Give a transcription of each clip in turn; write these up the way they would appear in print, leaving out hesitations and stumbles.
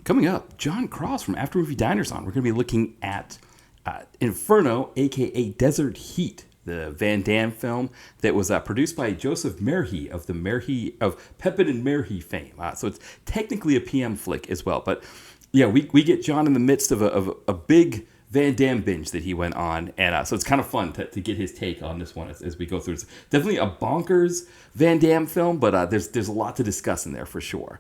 Coming up, John Cross from After Movie Diners on. We're going to be looking at Inferno, aka Desert Heat, the Van Damme film that was produced by Joseph Merhi of the Merhi of Pepin and Merhi fame. So it's technically a PM flick as well. But yeah, we get John in the midst of a big Van Damme binge that he went on, and so it's kind of fun to get his take on this one as we go through. It's definitely a bonkers Van Damme film, but there's a lot to discuss in there for sure.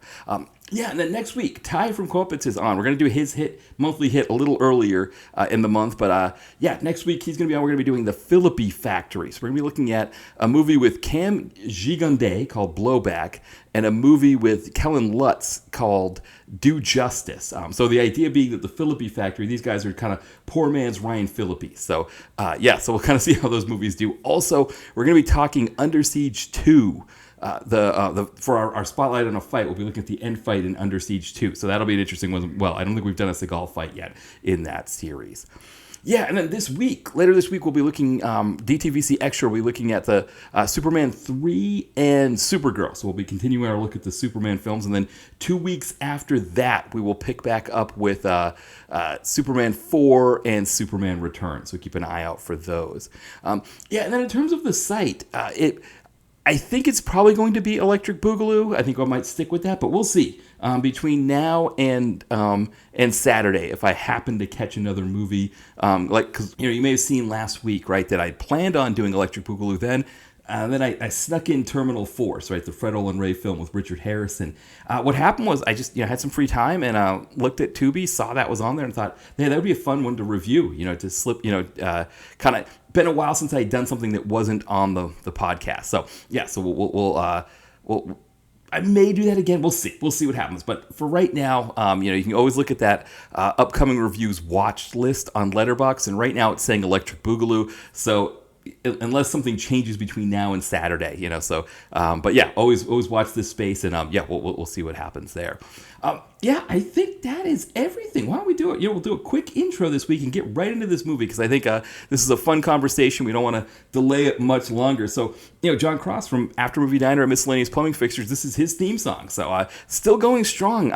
And then next week, Ty from Kopitz is on. We're going to do his monthly hit a little earlier in the month, but next week he's going to be on. We're going to be doing the Philippi Factory. So we're going to be looking at a movie with Cam Gigandet called Blowback, and a movie with Kellen Lutz called Do Justice. So the idea being that the Philippi Factory, these guys are kind of poor man's Ryan Phillippe. So so we'll kind of see how those movies do. Also, we're going to be talking Under Siege 2. For our spotlight on a fight, we'll be looking at the end fight in Under Siege 2. So that'll be an interesting one. Well, I don't think we've done a Seagal fight yet in that series. Yeah, and then later this week, we'll be looking, DTVC Extra, we'll be looking at the Superman 3 and Supergirl. So we'll be continuing our look at the Superman films. And then 2 weeks after that, we will pick back up with Superman 4 and Superman Returns. So keep an eye out for those. And then in terms of the site, I think it's probably going to be Electric Boogaloo. I think I might stick with that, but we'll see. Between now and Saturday, if I happen to catch another movie, because you may have seen last week, right, that I planned on doing Electric Boogaloo then. Then I snuck in Terminal Force, right, the Fred Olen Ray film with Richard Harrison. What happened was I just had some free time and looked at Tubi, saw that was on there, and thought, hey, that would be a fun one to review. To slip, kind of been a while since I had done something that wasn't on the podcast. So we'll I may do that again. We'll see. We'll see what happens. But for right now, you can always look at that upcoming reviews watched list on Letterboxd, and right now it's saying Electric Boogaloo. So unless something changes between now and Saturday, always watch this space, and we'll see what happens there. I think that is everything. Why don't we do it? We'll do a quick intro this week and get right into this movie, because I think this is a fun conversation. We don't want to delay it much longer. So, John Cross from After Movie Diner at Miscellaneous Plumbing Fixtures, this is his theme song. So, still going strong.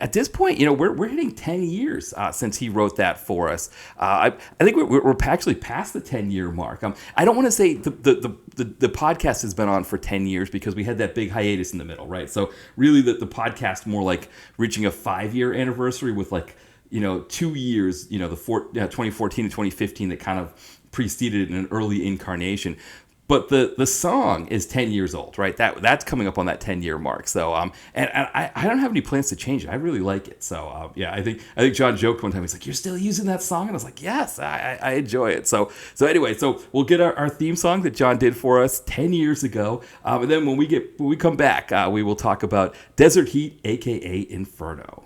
At this point, we're hitting 10 years since he wrote that for us. I think we're actually past the 10-year mark. I don't want to say the podcast has been on for 10 years because we had that big hiatus in the middle, right? So really the podcast more like reaching a 5-year anniversary with 2 years, the 2014 to 2015 that kind of preceded it in an early incarnation. But the song is 10 years old, right? That's coming up on that 10-year mark. So and I don't have any plans to change it. I really like it. So I think John joked one time. He's like, "You're still using that song?" And I was like, "Yes, I enjoy it." So anyway, we'll get our theme song that John did for us 10 years ago, and then when we come back, we will talk about Desert Heat, aka Inferno.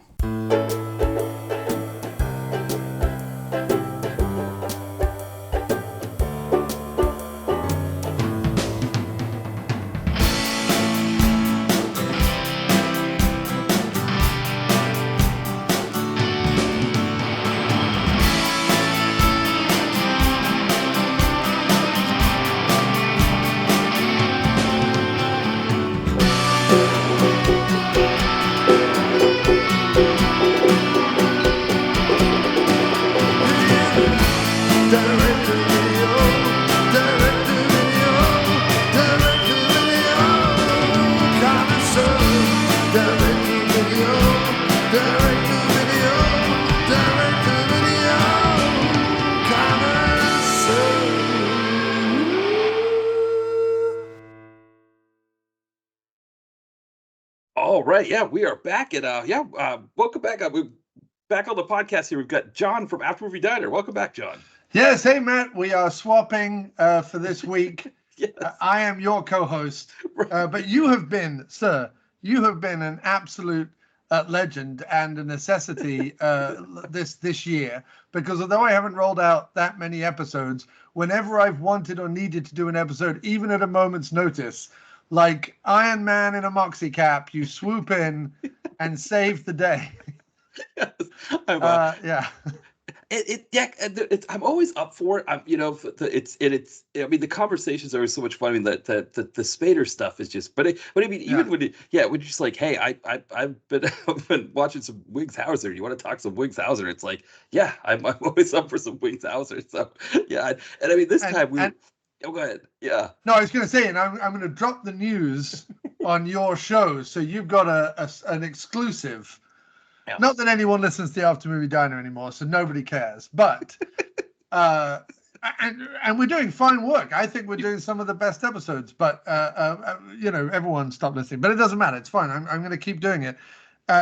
All right, we are back at welcome back. We're back on the podcast here. We've got John from After Movie Diner. Welcome back, John. Yes, hey Matt, we are swapping for this week. Yes. I am your co-host, but you have been an absolute legend and a necessity this year, because although I haven't rolled out that many episodes, whenever I've wanted or needed to do an episode, even at a moment's notice, like Iron Man in a moxie cap, you swoop in and save the day. Yes. I'm always up for it. I mean, the conversations are so much fun. I mean, the Spader stuff is just, but I mean, Yeah. even when when you're just like, hey, I've been I've been watching some Wings Hauser. You want to talk some Wings Hauser? It's like, yeah, I'm always up for some Wings Hauser. So yeah, and I mean, this time we were. And Oh, go ahead. Yeah. no, I was going to say, and I'm going to drop the news on your show, so you've got an exclusive. Yeah. Not that anyone listens to the After Movie Diner anymore, so nobody cares. But and we're doing fine work. I think we're doing some of the best episodes. But everyone stopped listening. But it doesn't matter. It's fine. I'm going to keep doing it.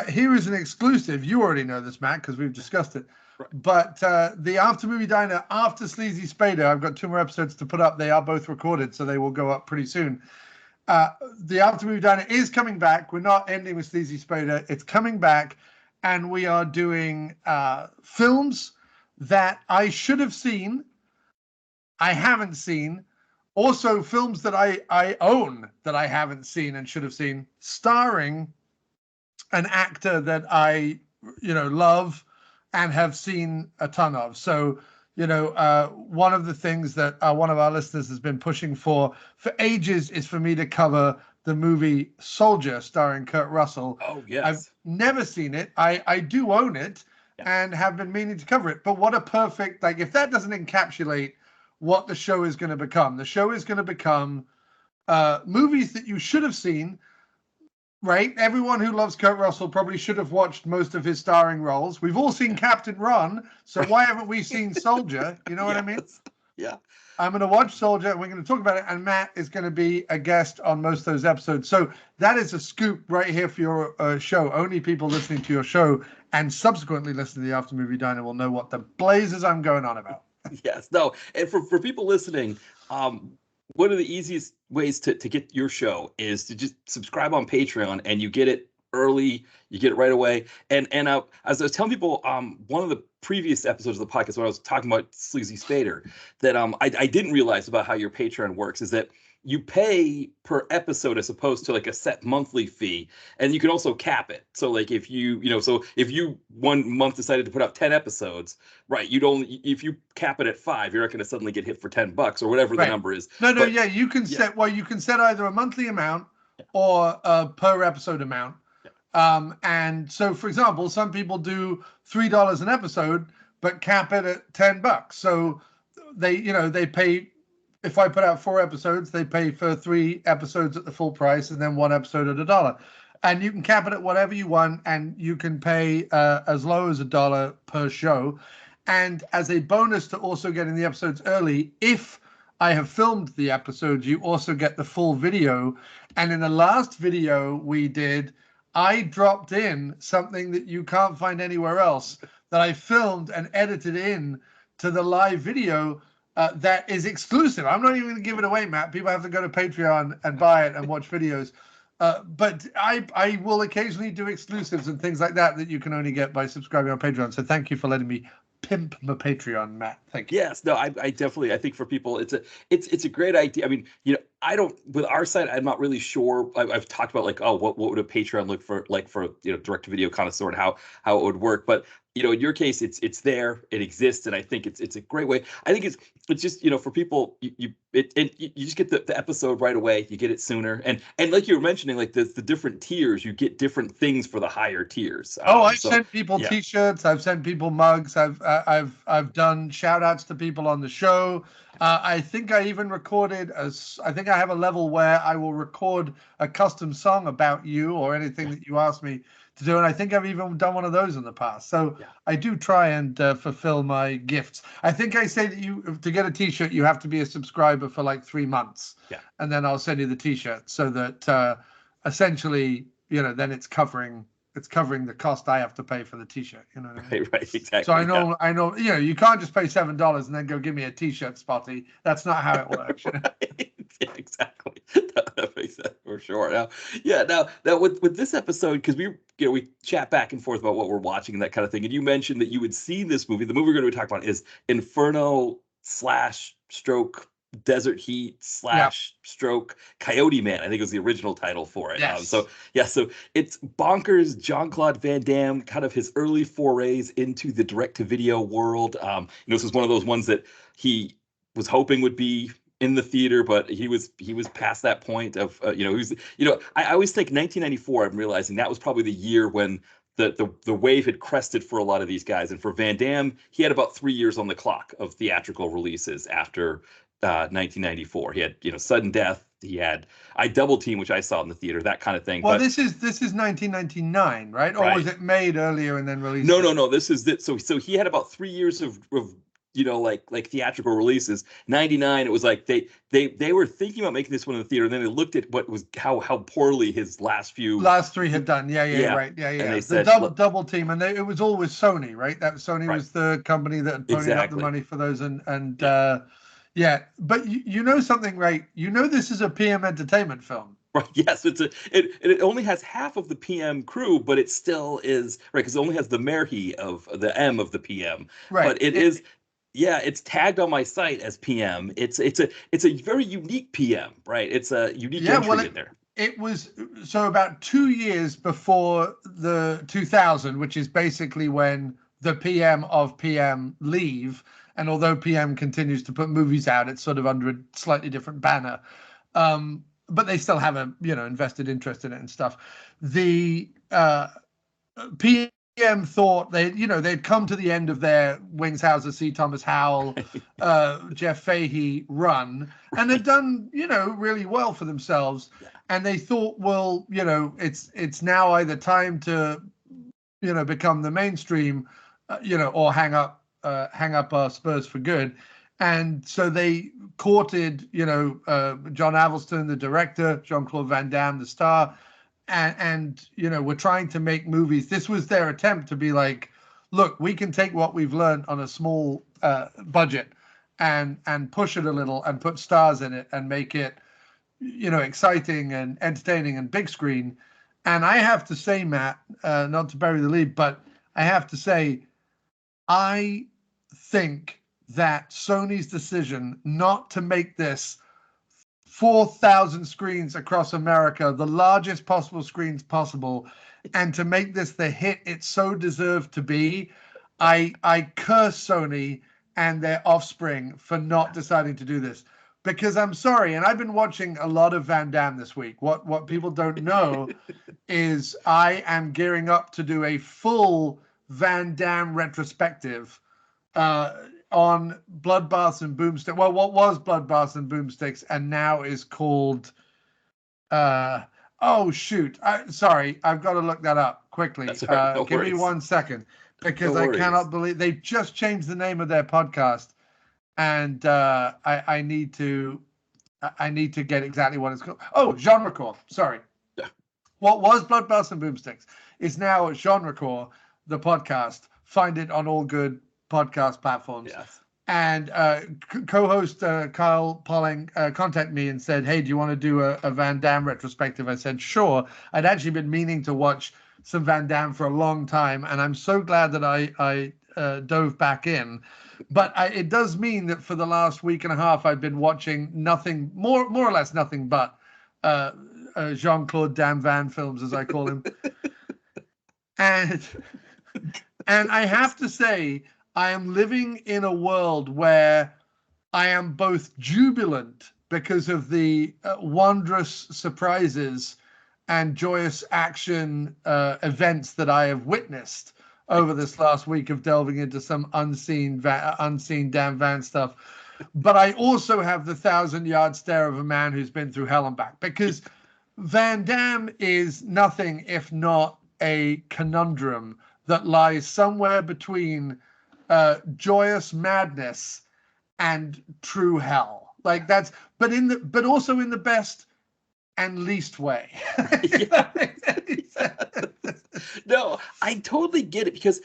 Here is an exclusive. You already know this, Matt, because we've discussed it. Right. But the After Movie Diner after Sleazy Spader, I've got 2 more episodes to put up. They are both recorded, so they will go up pretty soon. The After Movie Diner is coming back. We're not ending with Sleazy Spader. It's coming back, and we are doing films that I should have seen, I haven't seen. Also, films that I own that I haven't seen and should have seen, starring an actor that I love and have seen a ton of. So, one of the things that one of our listeners has been pushing for ages is for me to cover the movie Soldier starring Kurt Russell. Oh, yes. I've never seen it. I do own it and have been meaning to cover it. But what a perfect, if that doesn't encapsulate what the show is going to become. The show is going to become movies that you should have seen. Right, everyone who loves Kurt Russell probably should have watched most of his starring roles. We've all seen Captain Ron, so why haven't we seen Soldier? You know what I mean? Yeah. I'm going to watch Soldier, and we're going to talk about it, and Matt is going to be a guest on most of those episodes. So that is a scoop right here for your show. Only people listening to your show and subsequently listening to the After Movie Diner will know what the blazes I'm going on about. Yes. No. And for people listening, one of the easiest ways to get your show is to just subscribe on Patreon, and you get it early, you get it right away. And as I was telling people, one of the previous episodes of the podcast when I was talking about Sleazy Spader, that I didn't realize about how your Patreon works is that you pay per episode as opposed to like a set monthly fee, and you can also cap it. So like if if you one month decided to put up 10 episodes, right, if you cap it at 5, you're not going to suddenly get hit for $10 or whatever the number is. You can set either a monthly amount or a per episode amount. And so, for example, some people do $3 an episode, but cap it at $10. So they pay. If I put out 4 episodes, they pay for 3 episodes at the full price, and then 1 episode at $1. And you can cap it at whatever you want, and you can pay as low as $1 per show. And as a bonus to also getting the episodes early, if I have filmed the episodes, you also get the full video. And in the last video we did, I dropped in something that you can't find anywhere else that I filmed and edited in to the live video that is exclusive. I'm not even going to give it away, Matt. People have to go to Patreon and buy it and watch videos. But I will occasionally do exclusives and things like that you can only get by subscribing on Patreon. So thank you for letting me pimp my Patreon, Matt. Thank you. Yes, no, I definitely, I think for people, it's a great idea. I mean, I don't, with our site, I'm not really sure. I've talked about what would a Patreon look for, direct to video connoisseur and how it would work. But in your case, it's there, it exists, and I think it's a great way. I think it's just for people, you just get the episode right away, you get it sooner, and like you were mentioning, like the different tiers, you get different things for the higher tiers. I've sent people T-shirts, I've sent people mugs, I've done shout outs to people on the show. I think I even recorded I think I have a level where I will record a custom song about you or anything that you ask me to do. And I think I've even done one of those in the past. So I do try and fulfill my gifts. I think I say that to get a T-shirt, you have to be a subscriber for like 3 months. Yeah. And then I'll send you the T-shirt so that essentially, then it's covering the cost I have to pay for the T-shirt. You know what I mean? Right, exactly. So I know, you can't just pay $7 and then go give me a T-shirt, Spotty. That's not how it works. Right. Yeah, exactly. That makes sense for sure. Now with this episode, because we chat back and forth about what we're watching and that kind of thing, and you mentioned that you had seen this movie. The movie we're going to be talking about is Inferno / Desert Heat / Stroke Coyote Man, I think was the original title for it. Yes. So it's bonkers. Jean-Claude Van Damme, kind of his early forays into the direct-to-video world. This was one of those ones that he was hoping would be in the theater, but he was past that point of I always think 1994. I'm realizing that was probably the year when the wave had crested for a lot of these guys, and for Van Damme, he had about 3 years on the clock of theatrical releases after 1994. He had Sudden Death. He had I Double Team, which I saw in the theater, that kind of thing. Well, this is 1999, right? Or was it made earlier and then released? No. This is it. So he had about 3 years of like theatrical releases. 99, it was like they were thinking about making this one in the theater, and then they looked at what was how poorly his last three had done. Right. And they said double team, and it was all with Sony, right? That Sony was the company that had ponied up the money for those, and But you know something, right? This is a PM Entertainment film. Right. Yes, it only has half of the PM crew, but it still is right because it only has the Merhi of the M of the PM. Right. But it is. Yeah, it's tagged on my site as PM. It's a very unique PM, right? It's a unique entry in there. It was so about 2 years before the 2000, which is basically when the PM of PM leave. And although PM continues to put movies out, it's sort of under a slightly different banner. But they still have a invested interest in it and stuff. The PM thought they'd come to the end of their Wings Hauser, C. Thomas Howell, Jeff Fahey run, and they'd done really well for themselves. And they thought, well, it's now either time to become the mainstream, or hang up our Spurs for good. And so they courted John Avildsen, the director, Jean-Claude Van Damme, the star. And we're trying to make movies. This was their attempt to be like, look, we can take what we've learned on a small budget and push it a little and put stars in it and make it, exciting and entertaining and big screen. And I have to say, Matt, not to bury the lead, but I have to say, I think that Sony's decision not to make this 4,000 screens across America, the largest possible screens possible, and to make this the hit it so deserved to be, I curse Sony and their offspring for not deciding to do this. Because I'm sorry, and I've been watching a lot of Van Damme this week. What people don't know is I am gearing up to do a full Van Damme retrospective on Bloodbaths and Boomsticks. Well, what was Bloodbaths and Boomsticks and now is called oh shoot. Sorry, I've got to look that up quickly. Right, no give me 1 second because I cannot believe they just changed the name of their podcast, and I need to get exactly what it's called. Oh, Genre Core. Sorry. Yeah. What was Bloodbaths and Boomsticks is now Genre Core, the podcast. Find it on all good podcast platforms. Yes. And co-host Kyle Polling contacted me and said, hey, do you want to do a Van Damme retrospective? I said, sure. I'd actually been meaning to watch some Van Damme for a long time, and I'm so glad that I dove back in. But it does mean that for the last week and a half, I've been watching nothing, more or less nothing but Jean-Claude Van Damme films, as I call him. And I have to say, I am living in a world where I am both jubilant because of the wondrous surprises and joyous action events that I have witnessed over this last week of delving into some unseen Dan Van stuff. But I also have the 1,000-yard stare of a man who's been through hell and back, because Van Damme is nothing if not a conundrum that lies somewhere between joyous madness and true hell. Like that's, but also in the best and least way. No, I totally get it, because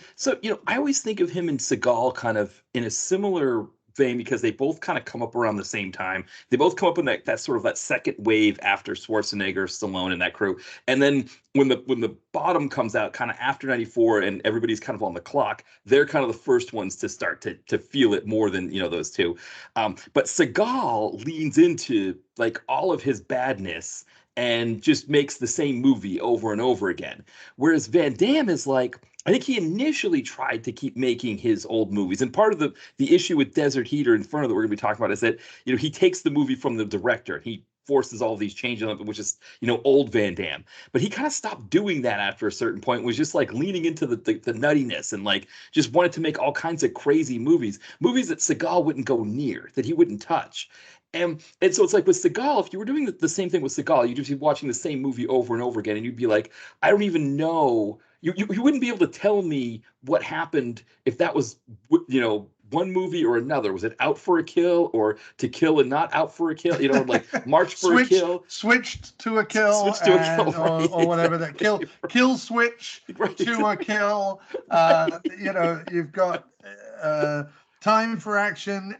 I always think of him and Seagal kind of in a similar vein because they both kind of come up around the same time. They both come up in that sort of that second wave after Schwarzenegger, Stallone, and that crew. And then when the bottom comes out kind of after 94 and everybody's kind of on the clock, they're kind of the first ones to start to feel it more than, those two. But Seagal leans into like all of his badness and just makes the same movie over and over again. Whereas Van Damme is like, I think he initially tried to keep making his old movies. And part of the issue with Desert Heat or Inferno that we're going to be talking about is that, he takes the movie from the director. He forces all these changes on it, which is, old Van Damme. But he kind of stopped doing that after a certain point, was just like leaning into the nuttiness and like just wanted to make all kinds of crazy movies that Seagal wouldn't go near, that he wouldn't touch. And so it's like with Seagal, if you were doing the same thing with Seagal, you'd just be watching the same movie over and over again, and you'd be like, I don't even know. You wouldn't be able to tell me what happened if that was, one movie or another. Was it Out for a Kill or To Kill and Not Out for a Kill? Like March for a Kill. Switched to a kill. Switched to a kill, right? or whatever that kill switch right. to a kill. You've got time for action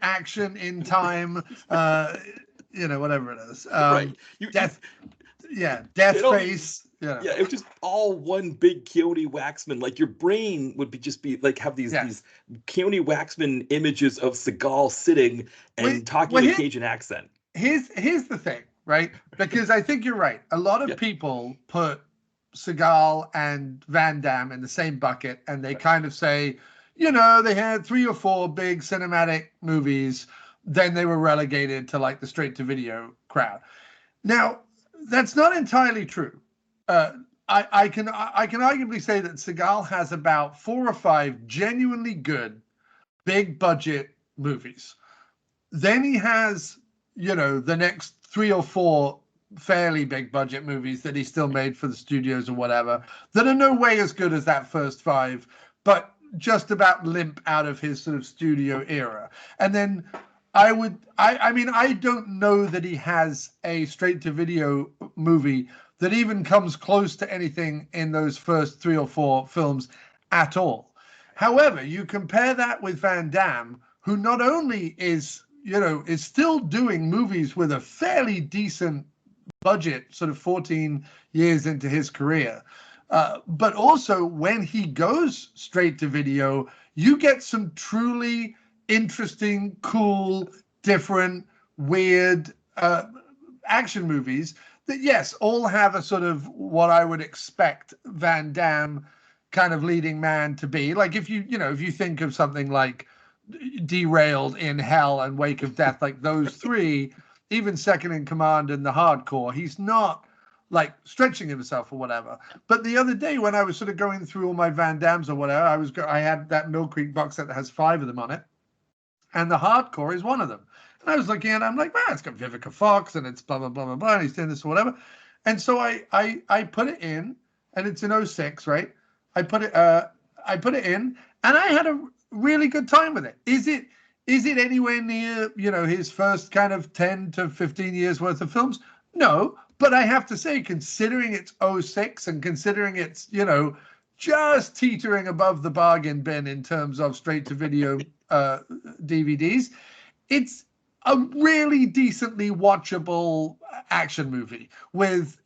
in time, whatever it is. Right. Death face. Yeah, it was just all one big Keone Waxman. Like your brain would be like have these Keone Waxman images of Seagal sitting and talking with a Cajun accent. Here's the thing, right? Because I think you're right. A lot of people put Seagal and Van Damme in the same bucket, and they kind of say, they had 3 or 4 big cinematic movies, then they were relegated to like the straight-to-video crowd. Now, that's not entirely true. I can arguably say that Seagal has about 4 or 5 genuinely good, big-budget movies. Then he has, the next 3 or 4 fairly big-budget movies that he still made for the studios or whatever that are no way as good as that first 5, but just about limp out of his sort of studio era. And then I don't know that he has a straight-to-video movie that even comes close to anything in those first 3 or 4 films at all. However, you compare that with Van Damme, who not only is still doing movies with a fairly decent budget, sort of 14 years into his career, but also when he goes straight to video, you get some truly interesting, cool, different, weird action movies that, yes, all have a sort of what I would expect Van Damme kind of leading man to be. Like if you think of something like Derailed, In Hell, and Wake of Death, like those 3, even Second in Command and The Hardcore, he's not like stretching himself or whatever. But the other day when I was sort of going through all my Van Dammes or whatever, I had that Mill Creek box set that has 5 of them on it, and The Hardcore is one of them. And I was looking at it, I'm like, man, it's got Vivica Fox and it's blah, blah, blah, blah, blah, and he's doing this or whatever. And so I put it in, and it's in 06, right? I put it in, and I had a really good time with it. Is it anywhere near, his first kind of 10 to 15 years worth of films? No, but I have to say, considering it's 06 and considering it's, just teetering above the bargain bin in terms of straight to video DVDs, it's a really decently watchable action movie with,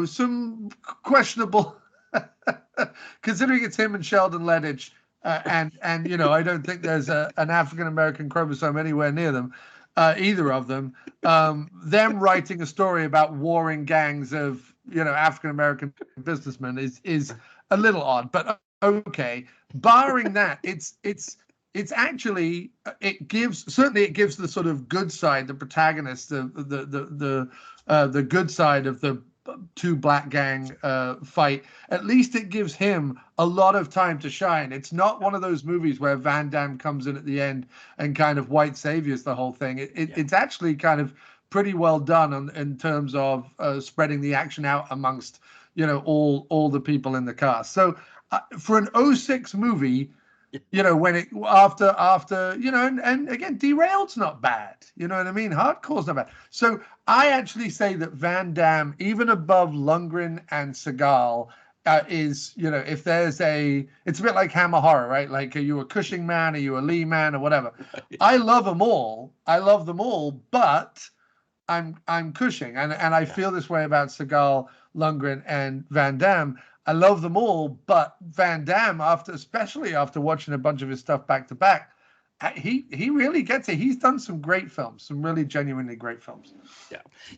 some questionable, considering it's him and Sheldon Lettich, and I don't think there's an African-American chromosome anywhere near them, either of them. Them writing a story about warring gangs of, African-American businessmen is a little odd, but okay. Barring that, it's actually, it gives the sort of good side, the protagonist, the good side of the 2 black gang fight. At least it gives him a lot of time to shine. It's not one of those movies where Van Damme comes in at the end and kind of white saviors the whole thing. It's actually kind of pretty well done in terms of spreading the action out amongst, all the people in the cast. So for an 06 movie, when it after and again, Derailed's not bad, you know what I mean? Hardcore's not bad. So I actually say that Van Damme, even above Lundgren and Seagal, is, if there's it's a bit like Hammer Horror, right? Like, are you a Cushing man? Are you a Lee man or whatever? I love them all. I love them all, but I'm Cushing. And I feel this way about Seagal, Lundgren, and Van Damme. I love them all, but Van Damme, especially after watching a bunch of his stuff back to back, he really gets it. He's done some great films, some really genuinely great films.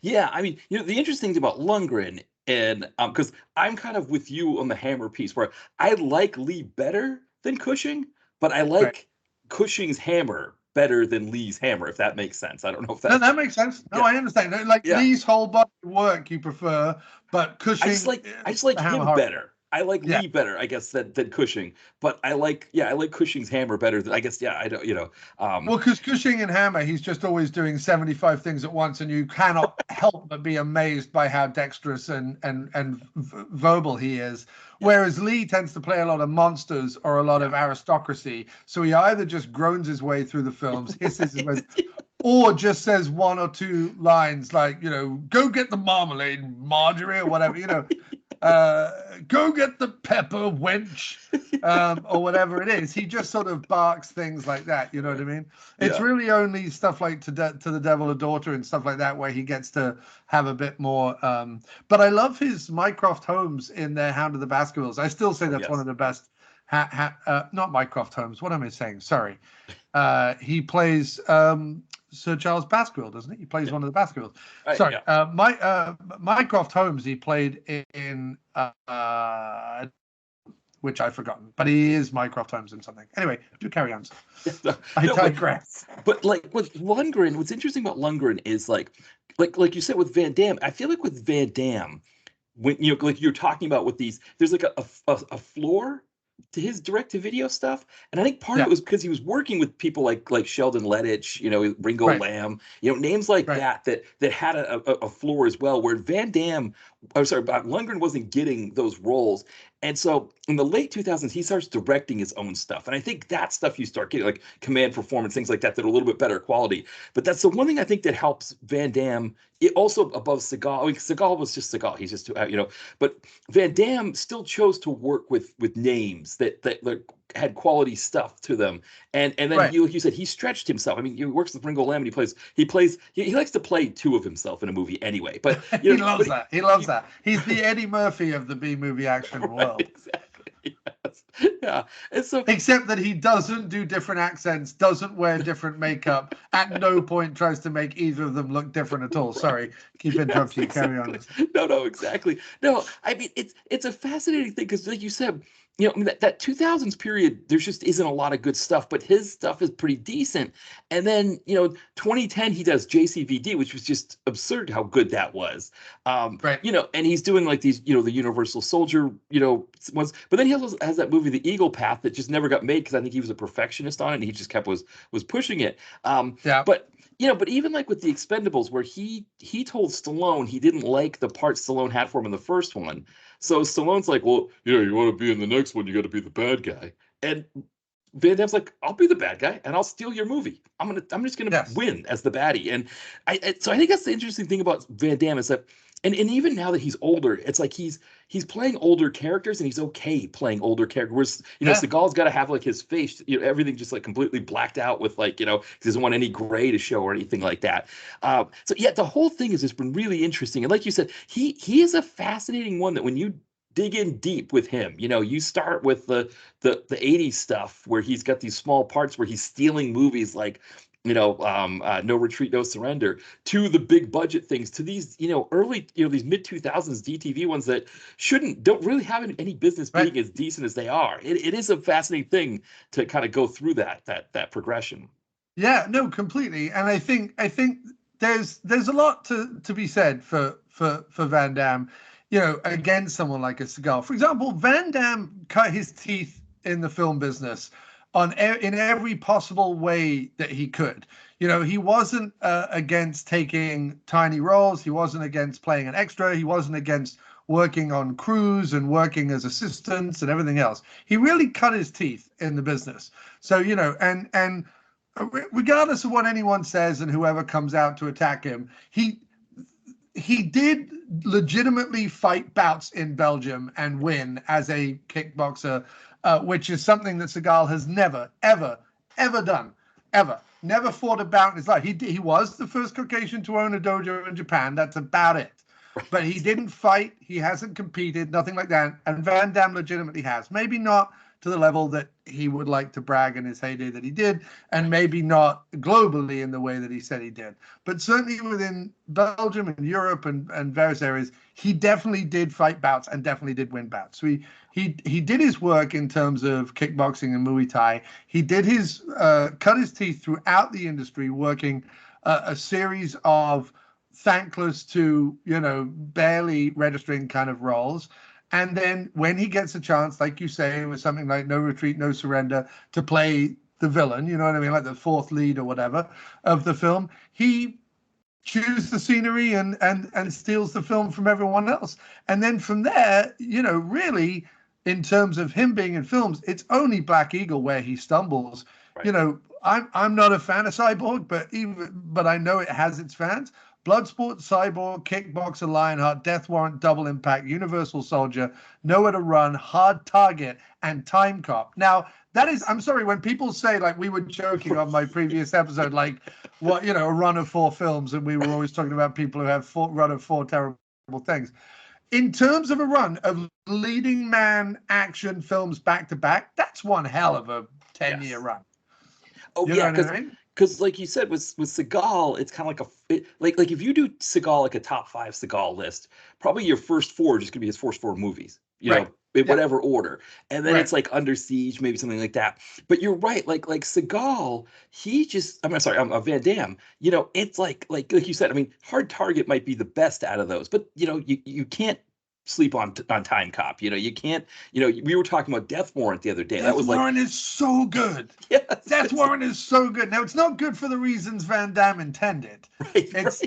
Yeah. I mean, the interesting thing about Lundgren, and because I'm kind of with you on the Hammer piece, where I like Lee better than Cushing, but I like Cushing's Hammer better than Lee's Hammer, if that makes sense. I don't know if that. No, that makes sense. No, I understand. Like Lee's whole body of work you prefer, but Cushing. I just like him better. I like Lee better, I guess, than Cushing. But I like Cushing's Hammer better than, I guess. Yeah, I don't. Well, because Cushing and Hammer, he's just always doing 75 things at once, and you cannot help but be amazed by how dexterous and verbal he is. Whereas Lee tends to play a lot of monsters or a lot of aristocracy, so he either just groans his way through the films, hisses his way, or just says one or two lines like, go get the marmalade, Marjorie, or whatever, go get the pepper, wench, or whatever it is. He just sort of barks things like that. You know what I mean? It's really only stuff like to the Devil a Daughter and stuff like that where he gets to have a bit more. But I love his Mycroft Holmes in their Hound of the Baskervilles. I still say that's one of the best. Not Mycroft Holmes. What am I saying? Sorry. He plays Sir Charles Baskerville, doesn't he? He plays one of the Baskervilles. Sorry, Mycroft Holmes. He played in which I've forgotten, but he is Mycroft Holmes in something. Anyway, do carry on. I digress. But like with Lundgren, what's interesting about Lundgren is like you said with Van Damme. I feel like with Van Damme, when like you're talking about with these, there's like a floor to his direct-to-video stuff, and I think part of it was because he was working with people like Sheldon Lettich, Ringo Lamb, names like that had a floor as well. Where Lundgren wasn't getting those roles, and so in the late 2000s he starts directing his own stuff, and I think that stuff you start getting like Command Performance, things like that are a little bit better quality. But that's the one thing I think that helps Van Damme. It also above Seagal. I mean, Seagal was just Seagal. He's just but Van Damme still chose to work with names that had quality stuff to them, and then like you said, he stretched himself. I mean, he works with Ringo Lamb, and he likes to play two of himself in a movie anyway. But he loves that. He loves that. He's the Eddie Murphy of the B movie action world. Exactly. Yes. Yeah. And so, except that he doesn't do different accents, doesn't wear different makeup, at no point tries to make either of them look different at all. Sorry, keep interrupting you. Carry on. No, exactly. No, I mean it's a fascinating thing because, like you said, that 2000s period, there just isn't a lot of good stuff, but his stuff is pretty decent. And then 2010 he does JCVD, which was just absurd how good that was. And he's doing like these the Universal Soldier ones, but then he also has that movie The Eagle Path that just never got made because I think he was a perfectionist on it and he just kept was pushing it. But even like with The Expendables, where he told Stallone he didn't like the part Stallone had for him in the first one. So Stallone's like, well, you want to be in the next one, you got to be the bad guy. And Van Damme's like, I'll be the bad guy and I'll steal your movie. I'm just gonna win as the baddie. And so I think that's the interesting thing about Van Damme is that, and even now that he's older, it's like he's playing older characters and he's okay playing older characters. Whereas Seagal's got to have like his face, everything just like completely blacked out with like, he doesn't want any gray to show or anything like that. So yeah, the whole thing has just been really interesting. And like you said, he is a fascinating one that when you dig in deep with him, you start with the 80s stuff where he's got these small parts where he's stealing movies like No Retreat, No Surrender, to the big budget things, to these, early, these mid 2000s DTV ones that don't really have any business being as decent as they are. It is a fascinating thing to kind of go through that progression. Yeah, no, completely. And I think there's a lot to be said for Van Damme, against someone like a Seagal. For example, Van Damme cut his teeth in the film business in every possible way that he could. He wasn't against taking tiny roles. He wasn't against playing an extra. He wasn't against working on crews and working as assistants and everything else. He really cut his teeth in the business. So, and regardless of what anyone says and whoever comes out to attack him, he did legitimately fight bouts in Belgium and win as a kickboxer, which is something that Seagal has never, ever, ever done, ever. Never fought a bout in his life. He was the first Caucasian to own a dojo in Japan. That's about it. But he didn't fight. He hasn't competed, nothing like that. And Van Damme legitimately has. Maybe not to the level that he would like to brag in his heyday that he did, and maybe not globally in the way that he said he did. But certainly within Belgium and Europe and various areas, he definitely did fight bouts and definitely did win bouts. So he did his work in terms of kickboxing and Muay Thai. He did his cut his teeth throughout the industry, working a series of thankless to, barely registering kind of roles. And then when he gets a chance, like you say, with something like No Retreat, No Surrender, to play the villain, you know what I mean, like the fourth lead or whatever of the film, he chews the scenery and steals the film from everyone else. And then from there, really, in terms of him being in films, it's only Black Eagle where he stumbles. Right. I'm not a fan of Cyborg, but I know it has its fans. Bloodsport, Cyborg, Kickboxer, Lionheart, Death Warrant, Double Impact, Universal Soldier, Nowhere to Run, Hard Target, and Time Cop. Now, that is, I'm sorry, when people say, like we were joking on my previous episode, like, what, a run of 4 films, and we were always talking about people who have run of 4 terrible things. In terms of a run of leading man action films back to back, that's one hell of a 10-year run. Oh, yeah, because like you said, with Seagal, it's kind of like like if you do Seagal like a top 5 Seagal list, probably your first 4 are just gonna be his first 4 movies, know, in whatever order, and then it's like Under Siege, maybe something like that. But you're right, like Seagal, he just, I'm sorry, Van Damme. It's like you said. I mean, Hard Target might be the best out of those, but you can't sleep on Time Cop. You can't. We were talking about Death Warrant the other day. Death Warrant is so good. Yes, Death Warrant is so good. Now, it's not good for the reasons Van Damme intended. It's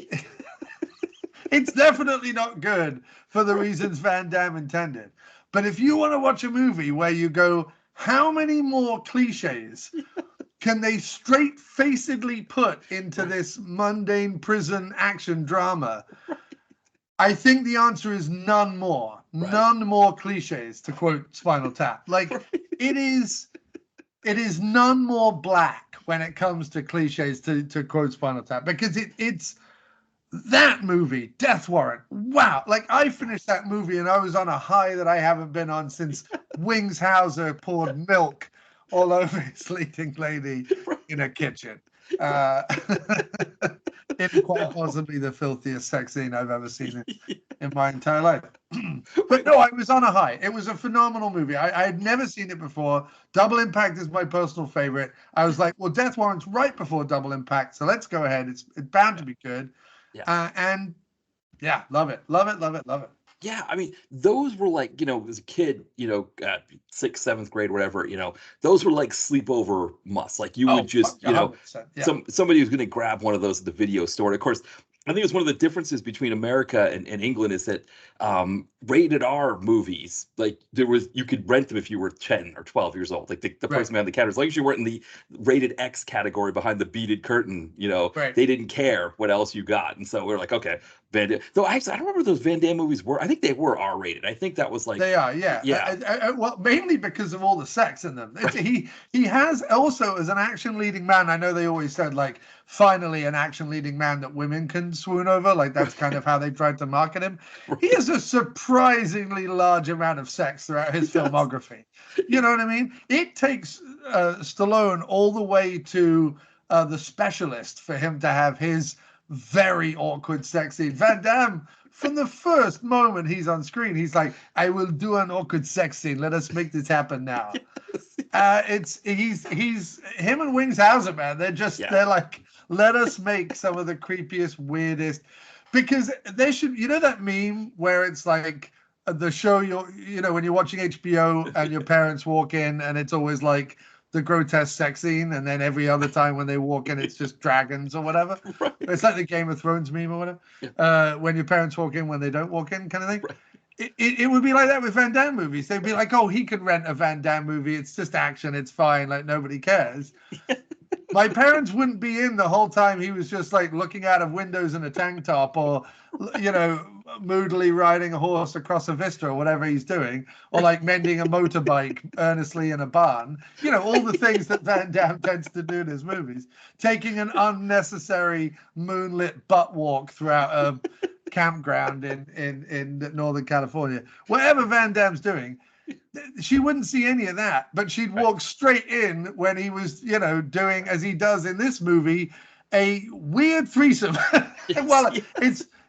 definitely not good for the reasons Van Damme intended. But if you want to watch a movie where you go, how many more cliches can they straight-facedly put into this mundane prison action drama? I think the answer is none more. None more cliches, to quote Spinal Tap. Like, it is none more black when it comes to cliches, to quote Spinal Tap, because it's that movie, Death Warrant. Wow. Like, I finished that movie and I was on a high that I haven't been on since Wings Hauser poured milk all over his leading lady in a kitchen. It's quite possibly the filthiest sex scene I've ever seen in my entire life. But no, I was on a high. It was a phenomenal movie. I had never seen it before. Double Impact is my personal favorite. I was like, well, Death Warrant's right before Double Impact, so let's go ahead. It's bound to be good. And yeah, love it. Yeah, I mean, those were like, as a kid, 6th, 7th grade, whatever, those were like sleepover musts. Like you would just, somebody was going to grab one of those at the video store. And of course, I think it's one of the differences between America and England is that rated R movies, like you could rent them if you were 10 or 12 years old. Like the person behind the counter, as long as you weren't in the rated X category behind the beaded curtain, they didn't care what else you got. And so we were like, okay, Van Damme. Though I don't remember those Van Damme movies were. I think they were R rated. I think that was like they are. Yeah. Well, mainly because of all the sex in them. He has also, as an action leading man. I know they always said like, finally an action leading man that women can swoon over. Like that's kind of how they tried to market him. He has a surprisingly large amount of sex throughout his filmography. You know what I mean? It takes Stallone all the way to The Specialist for him to have his very awkward sex scene. Van Damme, from the first moment he's on screen, he's like, I will do an awkward sex scene. Let us make this happen now. He's him and Wings Hauser, man. They're like, let us make some of the creepiest, weirdest, because they should, that meme where it's like the show when you're watching HBO and your parents walk in and it's always like the grotesque sex scene, and then every other time when they walk in, it's just dragons or whatever. Right. It's like the Game of Thrones meme or whatever. Yeah. When your parents walk in, when they don't walk in, kind of thing. Right. It would be like that with Van Damme movies. They'd be like, oh, he can rent a Van Damme movie. It's just action. It's fine. Like, nobody cares. My parents wouldn't be in the whole time he was just like looking out of windows in a tank top, or, moodily riding a horse across a vista or whatever he's doing, or like mending a motorbike earnestly in a barn. All the things that Van Damme tends to do in his movies. Taking an unnecessary moonlit butt walk throughout a campground in Northern California. Whatever Van Damme's doing, she wouldn't see any of that, but she'd walk straight in when he was, doing, as he does in this movie, a weird threesome. Well,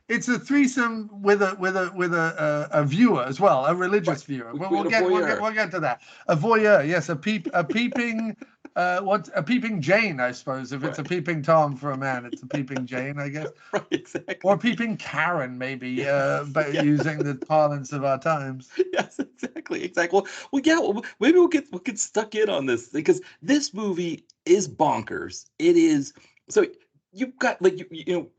it's a threesome with a viewer as well, a religious viewer. We'll get to that. A voyeur, yes, a peeping. A peeping Jane, I suppose. If it's a peeping Tom for a man, it's a peeping Jane, I guess. Right, exactly. Or a peeping Karen, maybe, but using the parlance of our times. Yes, exactly. Well, yeah. Maybe we'll get stuck in on this, because this movie is bonkers. It is. So you've got, like,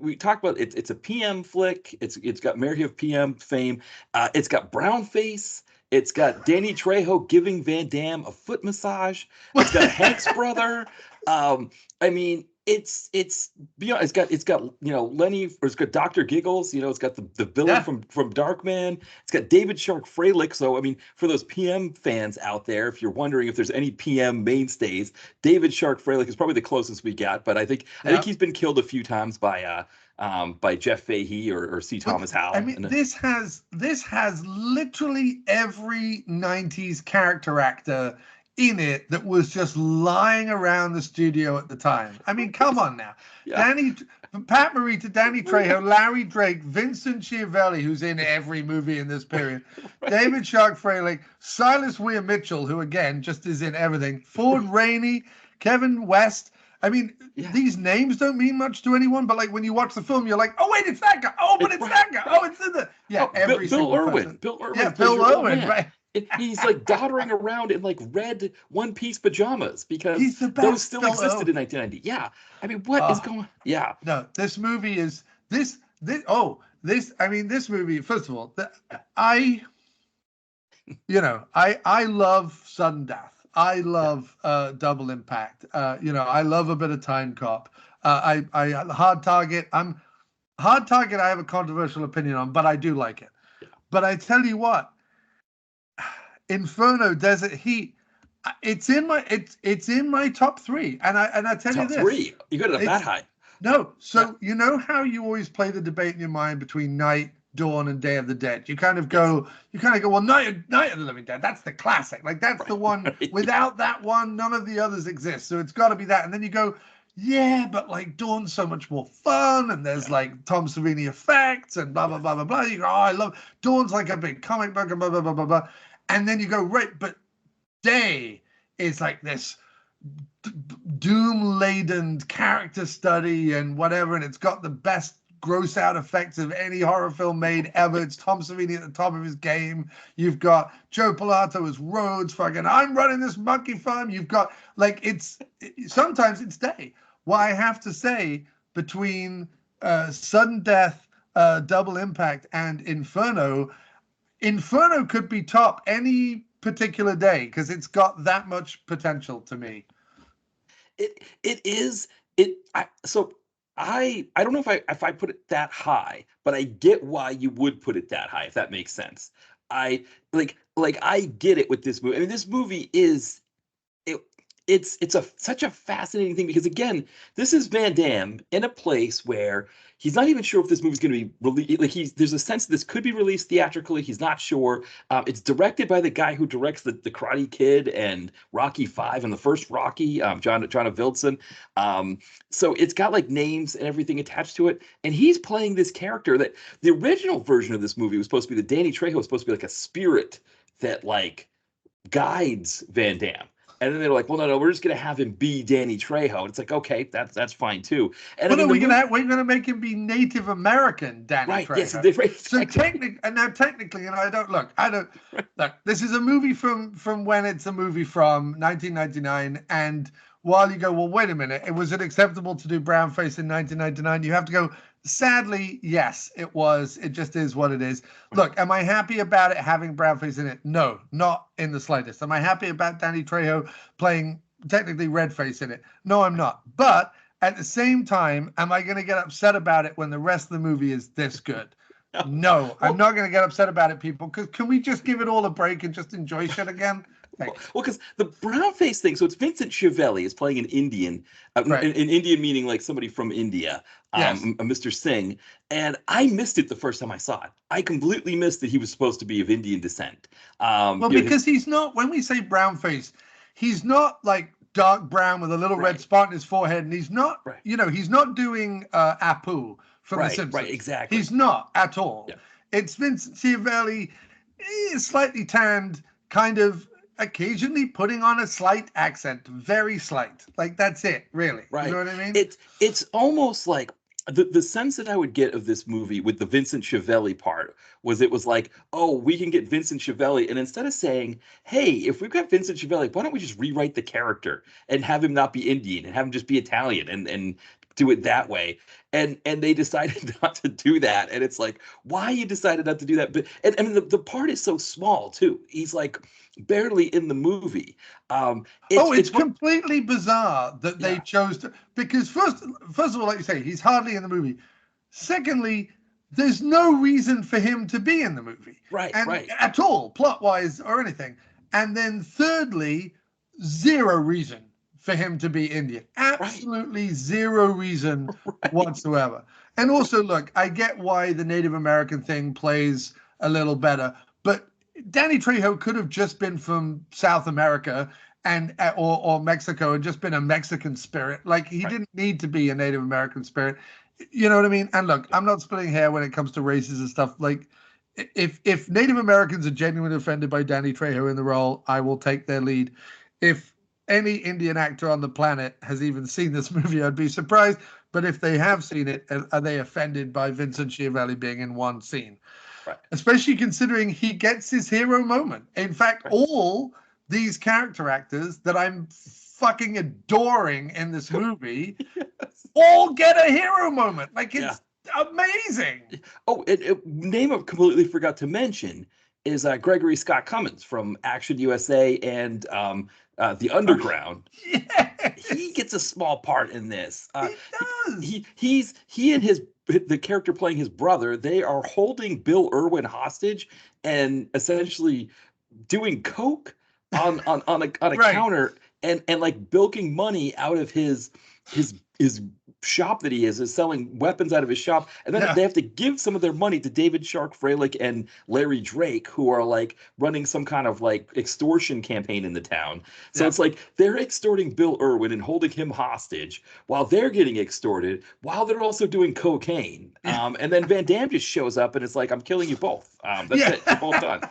we talked about it. It's a PM flick. It's got Mary of PM fame. It's got brown face. It's got Danny Trejo giving Van Damme a foot massage. It's got Hank's brother. I mean, it's beyond. It's got Lenny, or it's got Dr. Giggles. It's got the villain from Darkman. It's got David Shark Freilich. So I mean, for those PM fans out there, if you're wondering if there's any PM mainstays, David Shark Freilich is probably the closest we got. But I think he's been killed a few times by Jeff Fahey or C. Thomas Howell. I mean, this has literally every 90s character actor in it that was just lying around the studio at the time. I mean, come on now. Yeah. From Pat Morita, Danny Trejo, Larry Drake, Vincent Schiavelli, who's in every movie in this period, David Shark Freilich, Silas Weir Mitchell, who again just is in everything, Ford Rainey, Kevin West. I mean, these names don't mean much to anyone, but like when you watch the film, you're like, oh wait, it's that guy. Oh, but it's that guy. Oh, it's in the every Bill Irwin. Bill Irwin, right? He's like doddering around in like red one-piece pajamas because those still existed in 1990. Yeah, I mean, what is going on? Yeah. No, this movie is this. I mean, this movie. First of all, I love sudden death. I love Double Impact. I love a bit of Time Cop. Hard Target. Hard Target. I have a controversial opinion on, but I do like it. But I tell you what, Inferno, Desert Heat. It's in my top three, and I tell you this. Top three. You got it that high. No. So you know how you always play the debate in your mind between Night, Dawn, and Day of the Dead. You kind of go, well, Night of the Living Dead, that's the classic. Like, that's the one. Right. Without that one, none of the others exist. So it's got to be that. And then you go, yeah, but like Dawn's so much more fun, and there's like Tom Savini effects and blah, blah, blah, blah, blah. You go, oh, I love Dawn's like a big comic book and blah, blah, blah, blah, blah. And then you go, right, but Day is like this doom-laden character study and whatever, and it's got the best gross out effects of any horror film made ever. It's Tom Savini at the top of his game. You've got Joe Pilato as Rhodes, fucking, I'm running this monkey farm. You've got, like, sometimes it's Day. Well, I have to say, between Sudden Death, Double Impact, and Inferno could be top any particular day because it's got that much potential to me. I don't know if I put it that high, but I get why you would put it that high, if that makes sense. I get it with this movie. I mean, this movie is such a fascinating thing because, again, this is Van Damme in a place where he's not even sure if this movie's going to be released. Like, there's a sense that this could be released theatrically. He's not sure. It's directed by the guy who directs the Karate Kid and Rocky V and the first Rocky, John Avildsen. So it's got like names and everything attached to it. And he's playing this character that the original version of this movie was supposed to be the Danny Trejo was supposed to be like a spirit that like guides Van Damme. And then they're like, well, no, we're just going to have him be Danny Trejo. And it's like, okay, that's fine too. And well, we're going to make him be Native American Danny Trejo. Yes, right. So technically, and I don't look. This is a movie from when it's a movie from 1999. And while you go, well, wait a minute, was it acceptable to do brownface in 1999? You have to go, sadly, yes, it was. It just is what it is. Look, am I happy about it having brownface in it? No, not in the slightest. Am I happy about Danny Trejo playing technically Redface in it. No, I'm not. But at the same time, am I going to get upset about it when the rest of the movie is this good? No, I'm not going to get upset about it, people. Because can we just give it all a break and just enjoy shit again? Well, because the brown face thing, so it's Vincent Chiavelli is playing an Indian, Right. an Indian meaning like somebody from India, Yes. a Mr. Singh, and I missed it the first time I saw it. I completely missed that he was supposed to be of Indian descent. Well, You know, because he's not, when we say brown face, he's not like dark brown with a little red Right. spot in his forehead. And he's not, Right. he's not doing Apu from The Right, Simpsons. right, exactly. He's not at all. Yeah. It's Vincent Chiavelli, slightly tanned, kind of occasionally putting on a slight accent, very slight. Like that's it, really. Right. You know what I mean? It's almost like the sense that I would get of this movie with the Vincent Chiavelli part was it was like, oh, we can get Vincent Chiavelli, and instead of saying, hey, if we've got Vincent Chiavelli, why don't we just rewrite the character and have him not be Indian and have him just be Italian and do it that way? And they decided not to do that, and it's like, why you decided not to do that? But and I mean the part is so small too. He's like barely in the movie. It's completely bizarre that they chose to, because first of all, like you say, he's hardly in the movie. Secondly, there's no reason for him to be in the movie, right at all, plot wise or anything. And then thirdly, zero reason for him to be Indian. Absolutely zero reason whatsoever. And also, look, I get why the Native American thing plays a little better, but Danny Trejo could have just been from South America and or Mexico and just been a Mexican spirit. Like he didn't need to be a Native American spirit. You know what I mean? And look, I'm not splitting hair when it comes to races and stuff. Like if Native Americans are genuinely offended by Danny Trejo in the role, I will take their lead. If any Indian actor on the planet has even seen this movie, I'd be surprised. But if they have seen it, are they offended by Vincent Chiavelli being in one scene? Right. Especially considering he gets his hero moment. In fact, all these character actors that I'm fucking adoring in this movie all get a hero moment. Like it's amazing. Oh, name I completely forgot to mention is Gregory Scott Cummins from Action USA and The Underground. Yes. He gets a small part in this. He does. He and the character playing his brother, they are holding Bill Irwin hostage and essentially doing coke on a counter and like bilking money out of his shop that he is selling weapons out of his shop, and then they have to give some of their money to David Shark Freilich and Larry Drake, who are like running some kind of like extortion campaign in the town. So it's like they're extorting Bill Irwin and holding him hostage while they're getting extorted, while they're also doing cocaine. And then Van Damme just shows up and it's like, I'm killing you both. That's it. You're both done.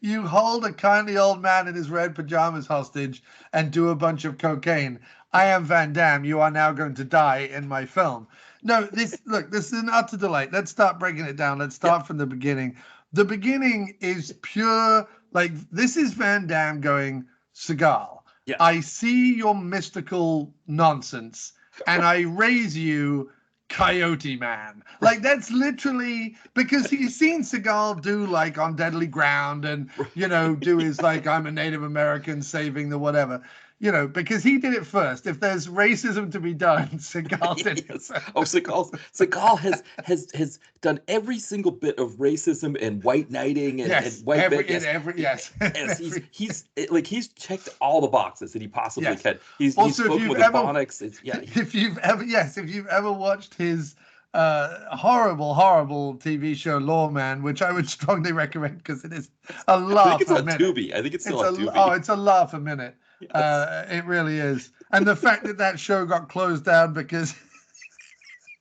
You hold a kindly old man in his red pajamas hostage and do a bunch of cocaine. I am Van Damme. You are now going to die in my film. No, this is an utter delight. Let's start breaking it down. Let's start from the beginning. The beginning is pure, like, this is Van Damme going, Seagal, I see your mystical nonsense and I raise you Coyote Man. Like that's literally because he's seen Seagal do like On Deadly Ground and do his like I'm a Native American saving the whatever, because he did it first. If there's racism to be done, Seagal did it first. Oh, Seagal has done every single bit of racism and white knighting and white he's checked all the boxes that he possibly can. He's spoken with Ebonics. If you've ever watched his horrible TV show Lawman, which I would strongly recommend because it is a laugh. I think it's on Tubi. I think it's still on Tubi. Oh, it's a laugh a minute. Yes. It really is. And the fact that show got closed down because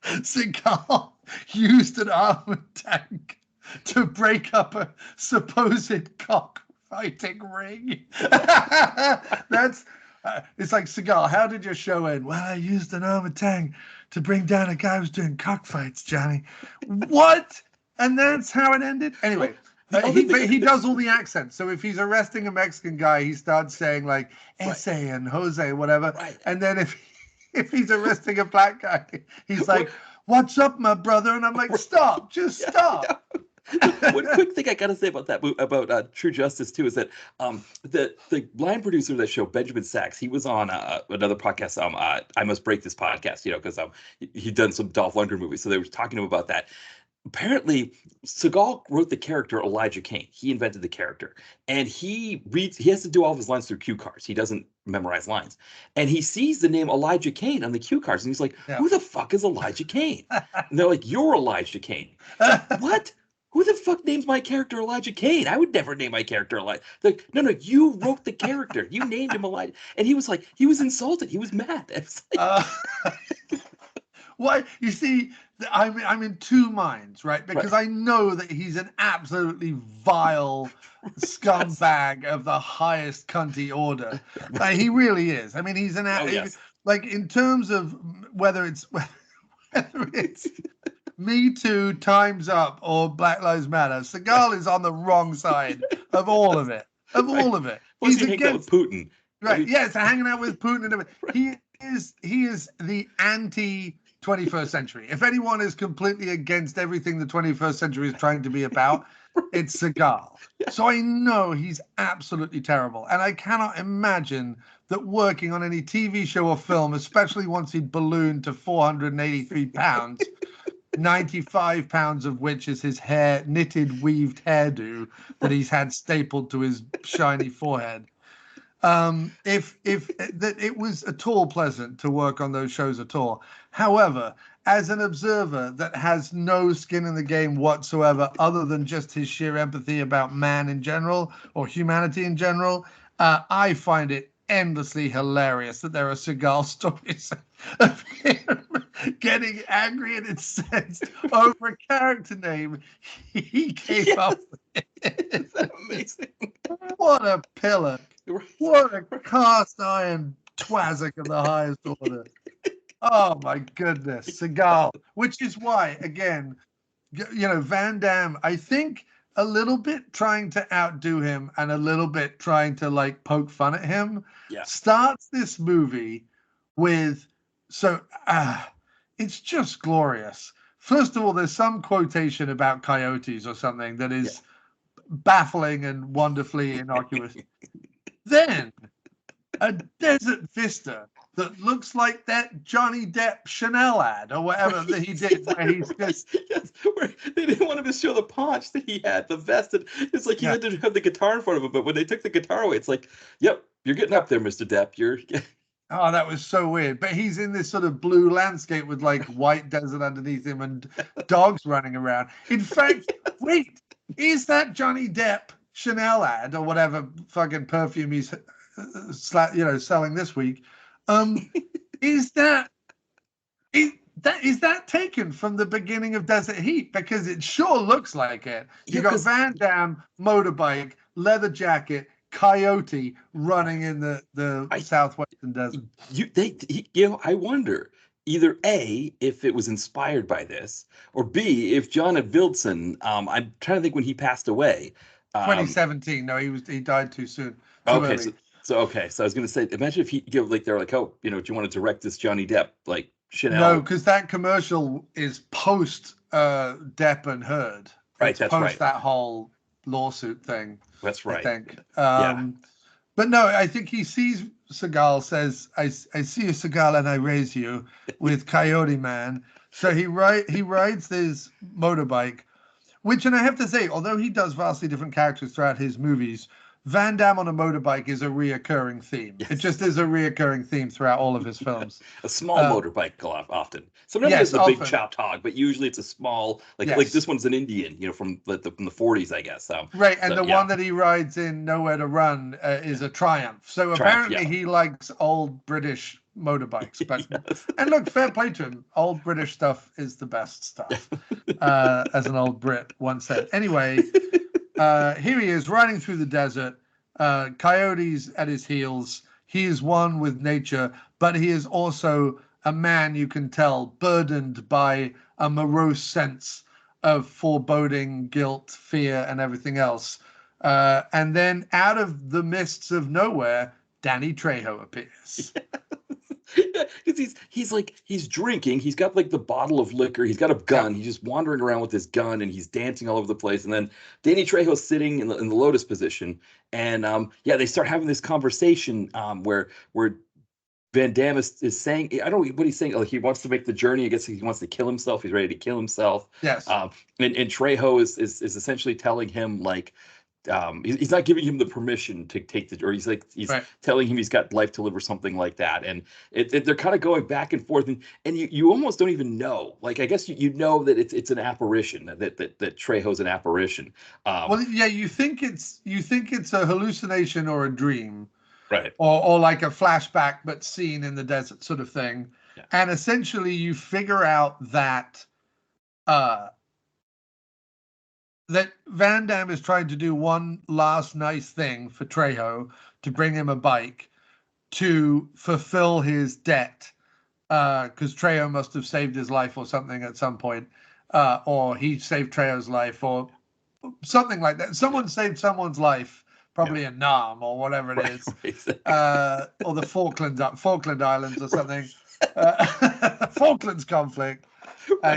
Seagal used an armored tank to break up a supposed cockfighting ring. That's it's like, Seagal, how did your show end? Well, I used an armored tank to bring down a guy who was doing cockfights, Johnny. What? And that's how it ended? Anyway. He does all the accents. So if he's arresting a Mexican guy, he starts saying like Ese and Jose, whatever. Right. And then if he's arresting a black guy, he's like, "What's up, my brother?" And I'm like, "Stop, just stop." One quick thing I gotta say about that about True Justice too is that the line producer of that show, Benjamin Sachs, he was on another podcast. I Must Break This Podcast, because he'd done some Dolph Lundgren movies, so they were talking to him about that. Apparently, Seagal wrote the character Elijah Kane. He invented the character, and he reads. He has to do all of his lines through cue cards. He doesn't memorize lines, and he sees the name Elijah Kane on the cue cards, and he's like, Yeah. "Who the fuck is Elijah Kane?" And they're like, "You're Elijah Kane." What? Who the fuck names my character Elijah Kane? I would never name my character Elijah. Like, no, you wrote the character. You named him Elijah. And he was like, he was insulted. He was mad. Why? You see, I'm in two minds, right? Because I know that he's an absolutely vile scumbag of the highest cunty order. He really is. I mean, he's an like in terms of whether it's Me Too, Time's Up, or Black Lives Matter, Seagal is on the wrong side of all of it. All of it. He's against Putin. Right. I mean, yes, hanging out with Putin and everything. He is the anti 21st century. If anyone is completely against everything the 21st century is trying to be about, it's Seagal. So I know he's absolutely terrible. And I cannot imagine that working on any TV show or film, especially once he'd ballooned to 483 pounds, 95 pounds of which is his knitted, weaved hairdo that he's had stapled to his shiny forehead. If that it was at all pleasant to work on those shows at all. However, as an observer that has no skin in the game whatsoever, other than just his sheer empathy about man in general or humanity in general, I find it endlessly hilarious that there are Seagal stories of him getting angry and incensed over a character name he came up with. Is that amazing? What a pillar. What a cast iron twazzock of the highest order. Oh my goodness, Seagal. Which is why, again, Van Damme, I think a little bit trying to outdo him and a little bit trying to like poke fun at him, starts this movie with, it's just glorious. First of all, there's some quotation about coyotes or something that is baffling and wonderfully innocuous. Then a desert vista that looks like that Johnny Depp Chanel ad or whatever that he did, where he's just where they didn't want him to show the paunch that he had, the vest. And it's like he had to have the guitar in front of him, but when they took the guitar away, it's like, yep, you're getting up there, Mr. Depp. You're. Oh, that was so weird. But he's in this sort of blue landscape with like white desert underneath him and dogs running around. In fact, wait, is that Johnny Depp Chanel ad or whatever fucking perfume he's selling this week? Is that taken from the beginning of Desert Heat? Because it sure looks like it. You got Van Damme, motorbike, leather jacket, coyote running in the southwestern desert. I wonder either A, if it was inspired by this, or B, if John Avildsen, I'm trying to think when he passed away. 2017. No, he died too soon. Okay, so I was gonna say, imagine if they're like, oh, do you want to direct this Johnny Depp like Chanel? No, because that commercial is post Depp and Heard. Right, that's post right. That whole lawsuit thing. That's right. I think. But no, I think he sees Seagal, says, I see you, Seagal, and I raise you with Coyote Man. So he rides this motorbike, which, and I have to say, although he does vastly different characters throughout his movies, Van Damme on a motorbike is a reoccurring theme. Yes. It just is a reoccurring theme throughout all of his films. A small motorbike often. Sometimes it's a big chopped hog, but usually it's a small, like this one's an Indian, from the 40s, I guess. Right, and the one that he rides in Nowhere to Run is a Triumph. So apparently he likes old British motorbikes. But and look, fair play to him. Old British stuff is the best stuff, as an old Brit once said. Anyway. Here he is riding through the desert, coyotes at his heels. He is one with nature, but he is also a man, you can tell, burdened by a morose sense of foreboding, guilt, fear, and everything else. And then out of the mists of nowhere, Danny Trejo appears. Because he's drinking. He's got like the bottle of liquor. He's got a gun. Yeah. He's just wandering around with his gun and he's dancing all over the place. And then Danny Trejo's sitting in the lotus position, and yeah, they start having this conversation where Van Damme is saying, I don't know what he's saying. Like he wants to make the journey. I guess he wants to kill himself. He's ready to kill himself. Yes. And Trejo is essentially telling him like he's not giving him the permission to take the, or he's Right. telling him he's got life to live or something like that. And they're kind of going back and forth, and you almost don't even know. Like I guess you know that it's an apparition, that Trejo's an apparition. Well, yeah, you think it's a hallucination or a dream, right. or like a flashback but seen in the desert sort of thing. Yeah. And essentially you figure out that that Van Damme is trying to do one last nice thing for Trejo, to bring him a bike to fulfill his debt, because Trejo must have saved his life or something at some point, or he saved Trejo's life or something like that. Someone saved someone's life, probably in Nam or whatever it is, or the Falkland Islands or something. Falklands conflict.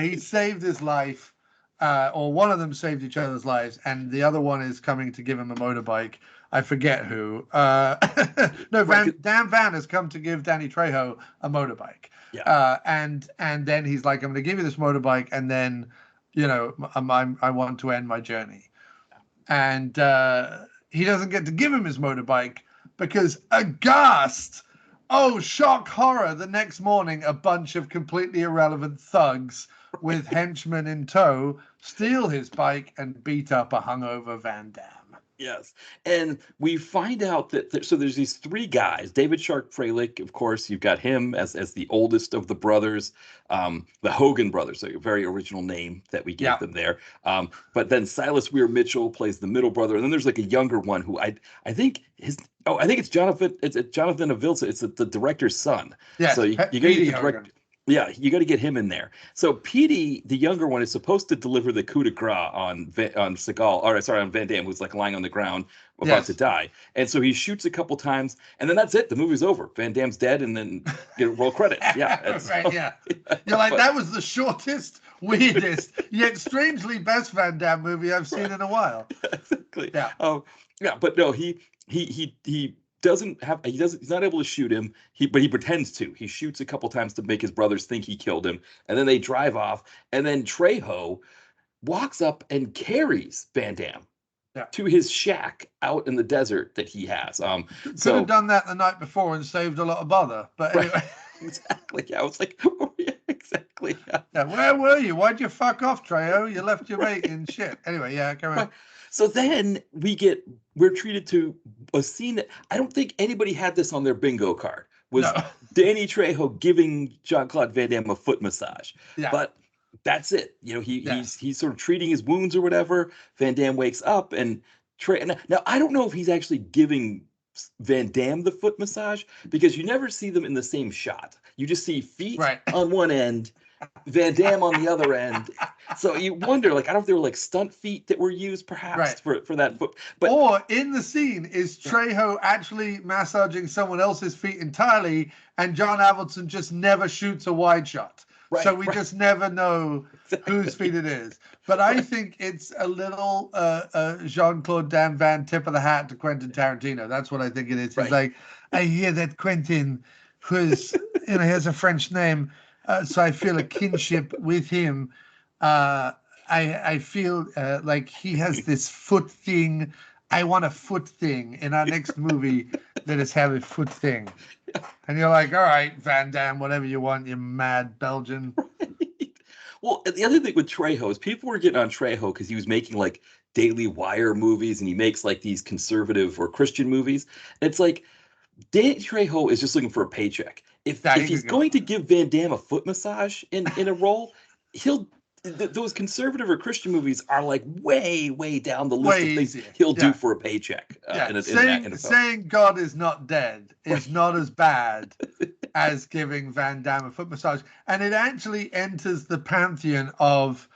He saved his life, or one of them saved each other's lives, and the other one is coming to give him a motorbike. I forget who. No, Dan Van has come to give Danny Trejo a motorbike. Yeah. And then he's like, I'm going to give you this motorbike, and then, I want to end my journey. And he doesn't get to give him his motorbike because, aghast, oh, shock, horror, the next morning, a bunch of completely irrelevant thugs with henchmen in tow steal his bike and beat up a hungover Van Damme. Yes. And we find out that so there's these three guys. David Shark Freilich, of course, you've got him as the oldest of the brothers, the Hogan brothers, a very original name that we gave them there. But then Silas Weir Mitchell plays the middle brother, and then there's like a younger one who I think it's Jonathan Avilsa. It's the director's son. Yes, so you got to get the director. Yeah, you got to get him in there. So Petey, the younger one, is supposed to deliver the coup de grace on Seagal, or sorry, on Van Damme, who's like lying on the ground about to die. And so he shoots a couple times, and then that's it. The movie's over. Van Damme's dead, and then roll credits. Yeah, right. Yeah, you're like, that was the shortest, weirdest, yet strangely best Van Damme movie I've seen in a while. Exactly. Yeah. Yeah, but no, he's not able to shoot him. But he pretends to. He shoots a couple times to make his brothers think he killed him, and then they drive off. And then Trejo walks up and carries Van Damme to his shack out in the desert that he has. Could have done that the night before and saved a lot of bother. But anyway, exactly. Yeah, I was like, exactly. Yeah, where were you? Why'd you fuck off, Trejo? You left your mate in shit. Anyway, yeah, come on. So then we're treated to a scene that I don't think anybody had this on their bingo card. Was Danny Trejo giving Jean-Claude Van Damme a foot massage. Yeah. But that's it. He's sort of treating his wounds or whatever. Van Damme wakes up and now I don't know if he's actually giving Van Damme the foot massage, because you never see them in the same shot. You just see feet on one end, Van Damme on the other end. So you wonder, like, I don't know if they were like stunt feet that were used perhaps for that foot. But or in the scene, is Trejo actually massaging someone else's feet entirely, and John Avildsen just never shoots a wide shot. So we just never know whose feet it is. But I think it's a little Jean-Claude Van tip of the hat to Quentin Tarantino. That's what I think it is. He's like, I hear that Quentin, who's, he has a French name, so I feel a kinship with him. I feel like he has this foot thing. I want a foot thing in our next movie. Let us have a foot thing. And you're like, all right, Van Damme, whatever you want, you mad Belgian. Right. Well, the other thing with Trejo is people were getting on Trejo because he was making like Daily Wire movies, and he makes like these conservative or Christian movies. And it's like, Danny Trejo is just looking for a paycheck. If he's going to give Van Damme a foot massage in a role, those conservative or Christian movies are like way down the list of things he'll do for a paycheck. Saying God is not dead is not as bad as giving Van Damme a foot massage. And it actually enters the pantheon of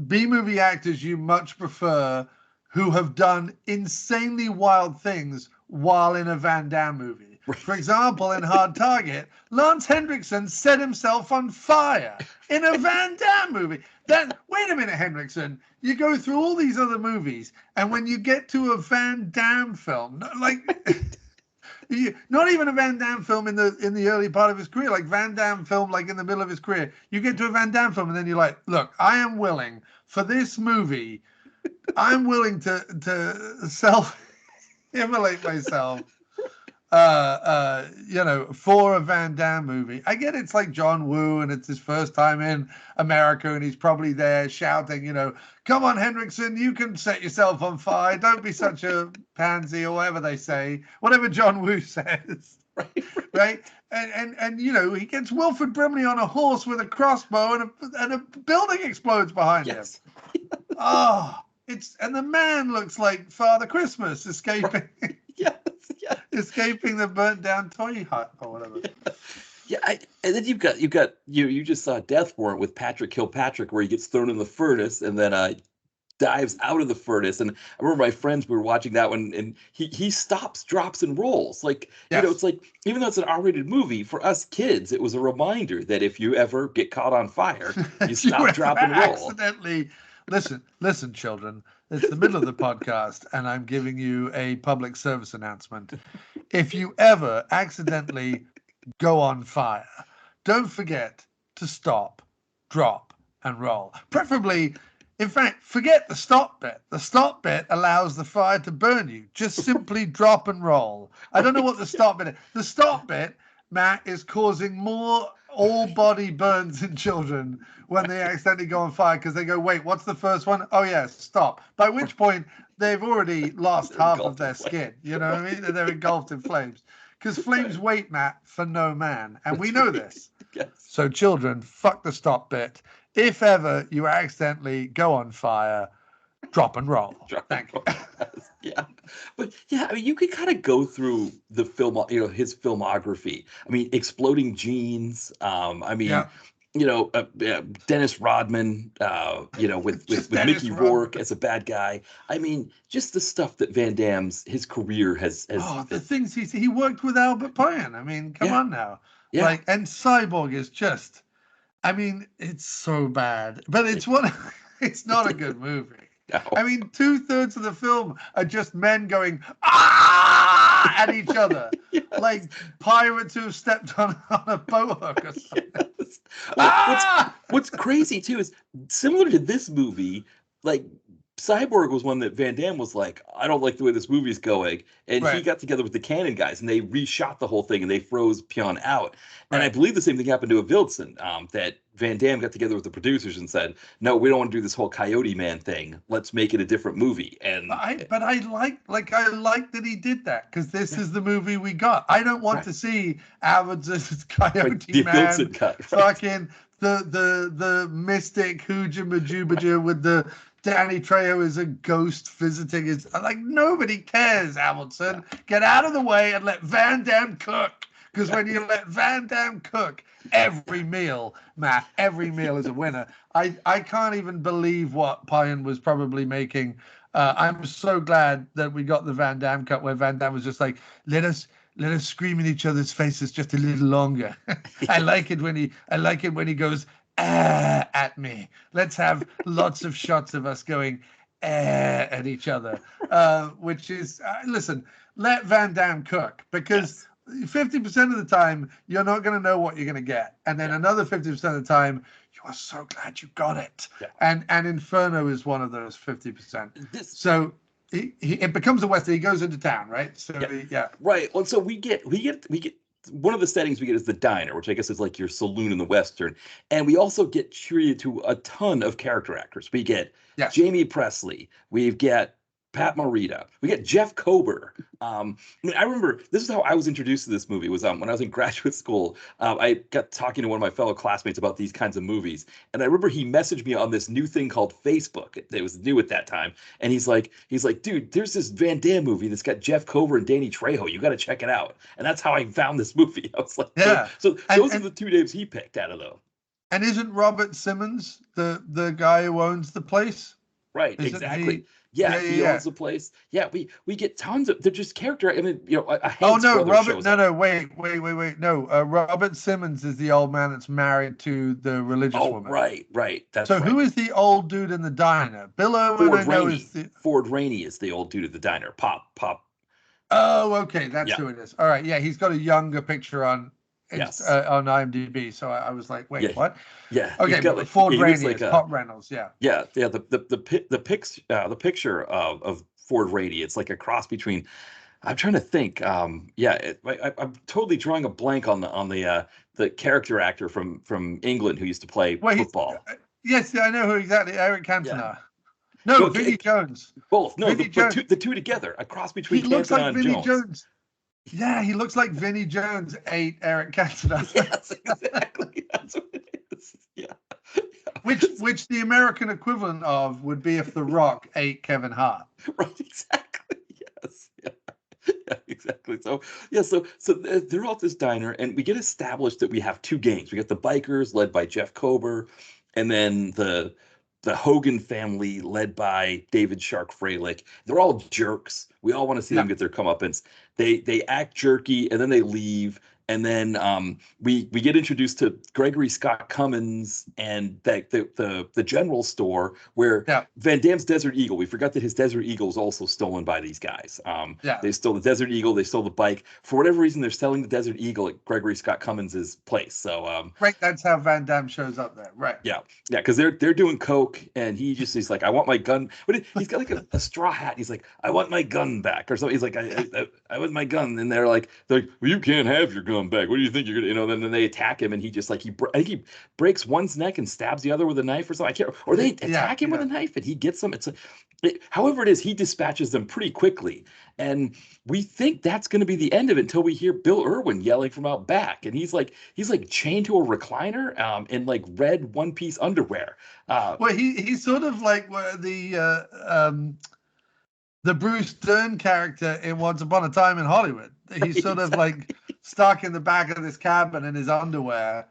B-movie actors you much prefer who have done insanely wild things while in a Van Damme movie. For example, in Hard Target, Lance Henriksen set himself on fire in a Van Damme movie. Then, wait a minute, Henriksen. You go through all these other movies, and when you get to a Van Damme film, like not even a Van Damme film in the early part of his career, like Van Damme film, like in the middle of his career, you get to a Van Damme film, and then you're like, look, I am willing for this movie, I'm willing to self-immolate myself. For a Van Damme movie. I get it's like John Woo and it's his first time in America and he's probably there shouting, come on, Henriksen, you can set yourself on fire. Don't be such a pansy or whatever they say, whatever John Woo says. Right? And he gets Wilfred Brimley on a horse with a crossbow and a building explodes behind him. Oh, and the man looks like Father Christmas escaping. Escaping the burnt down toy hut or whatever. And then you just saw Death Warrant with Patrick Kilpatrick, where he gets thrown in the furnace and then dives out of the furnace. And I remember my friends, we were watching that one, and he stops, drops, and rolls. Like, it's like, even though it's an R-rated movie, for us kids, it was a reminder that if you ever get caught on fire, you stop, drop, and roll. Accidentally, listen, children. It's the middle of the podcast, and I'm giving you a public service announcement. If you ever accidentally go on fire, don't forget to stop, drop, and roll. Preferably, in fact, forget the stop bit. The stop bit allows the fire to burn you. Just simply drop and roll. I don't know what the stop bit is. The stop bit, Matt, is causing more all-body burns in children when they accidentally go on fire because they go, wait, what's the first one? Oh, yeah, stop. By which point, they've already lost half of their skin. You know what I mean? They're engulfed in flames. Because flames wait, Matt, for no man. And we know this. Yes. So, children, fuck the stop bit. If ever you accidentally go on fire, drop and roll. Thank you. Yeah. But yeah, I mean, you could kind of go through the film, his filmography. I mean, Exploding Genes. Dennis Rodman, with Mickey Rourke as a bad guy. I mean, just the stuff that Van Damme's, his career has the things he worked with Albert Pyan. I mean, come on now. Yeah. And Cyborg is just, I mean, it's so bad. But it's not a good movie. No. I mean, 2/3 of the film are just men going at each other, like pirates who have stepped on a boat hook or something. Yes. Well, what's crazy too is similar to this movie, like Cyborg was one that Van Damme was like, I don't like the way this movie's going. And he got together with the Cannon guys and they reshot the whole thing and they froze Pyan out. And I believe the same thing happened to a Wildson, that Van Damme got together with the producers and said, no, we don't want to do this whole Coyote Man thing. Let's make it a different movie. And I like that he did that because this is the movie we got. I don't want to see Alvarez's Coyote Man, Wildson cut, fucking the mystic Hooja Majubaja with the Danny Trejo is a ghost visiting his. Like, nobody cares, Hamilton. Get out of the way and let Van Damme cook. Because when you let Van Damme cook, every meal, Matt, every meal is a winner. I can't even believe what Pyan was probably making. I'm so glad that we got the Van Damme cut where Van Damme was just like, let us scream in each other's faces just a little longer. I like it when he goes at me. Let's have lots of shots of us going at each other, which is listen, let Van Damme cook, because 50% of the time you're not going to know what you're going to get, and then another 50% of the time you are so glad you got it. And Inferno is one of those 50%. So it becomes a western. He goes into town, right? So right. Well, so we get one of the settings we get is the diner, which I guess is like your saloon in the Western. And we also get treated to a ton of character actors. We get Jamie Presley. We've got Pat Morita. We get Jeff Kober. I remember this is how I was introduced to this movie. Was when I was in graduate school. I got talking to one of my fellow classmates about these kinds of movies, and I remember he messaged me on this new thing called Facebook. It was new at that time, and he's like, dude, there's this Van Damme movie that's got Jeff Kober and Danny Trejo. You got to check it out. And that's how I found this movie. I was like, So those are the two names he picked out of though. And isn't Robert Simmons the guy who owns the place? Right, exactly. Yeah, Yeah, yeah, he yeah. owns the place. Yeah, we get tons of they're just character. I mean, a Oh Hanks no, brother Robert. shows No, up. no, wait. No, Robert Simmons is the old man that's married to the religious Oh, woman. right. That's So who right. is the old dude in the diner? Bill Irwin, I Ford know is Rainey. the. Ford Rainey is the old dude at the diner. Pop. Oh, okay, that's Yeah. who it is. All right, yeah, he's got a younger picture on Yes. on IMDb. So I was like, wait, Yeah. what? Yeah. He's Okay, got like Ford he looks Rainey like is a Pop Reynolds. Yeah. yeah. The picture of Ford Rainey. It's like a cross between. I'm trying to think. Yeah, I'm totally drawing a blank on the character actor from England who used to play Well, football. yes, I know who exactly. Eric Yeah. Cantona. No, No, Vinnie Jones. both. No, Vinnie but Jones. the two together, a cross He between looks Cantona like and Vinnie Jones. Jones. Yeah, he looks like Vinnie Jones ate Eric Cantona. Yes, exactly. That's what it is. Yeah. Which the American equivalent of would be if The Rock ate Kevin Hart. Right, exactly. Yes. Yeah, exactly. So yeah, so they're all at this diner, and we get established that we have two gangs. We got the bikers led by Jeff Kober, and then the Hogan family led by David Shark Freilich. They're all jerks. We all want to see them Yeah. get their comeuppance. They act jerky, and then they leave. And then we get introduced to Gregory Scott Cummins and the general store where Yeah. Van Damme's Desert Eagle. We forgot that his Desert Eagle is also stolen by these guys. Yeah. They stole the Desert Eagle. They stole the bike. For whatever reason, they're selling the Desert Eagle at Gregory Scott Cummins's place. So Right. That's how Van Damme shows up there. Right. yeah, because they're doing coke, and he's like, I want my gun. But he's got like a straw hat. He's like, I want my gun back, or something. He's like, I want my gun, and they're like, well, you can't have your gun back. What do you think you're gonna, Then they attack him, and he just like I think he breaks one's neck and stabs the other with a knife or something. I can't, or they Yeah. attack him with Yeah. a knife, and he gets them. It's like, however it is, he dispatches them pretty quickly, and we think that's going to be the end of it until we hear Bill Irwin yelling from out back, and he's like chained to a recliner, in like red one-piece underwear. Well, he's sort of like the Bruce Dern character in Once Upon a Time in Hollywood. He's sort of like stuck in the back of this cabin in his underwear,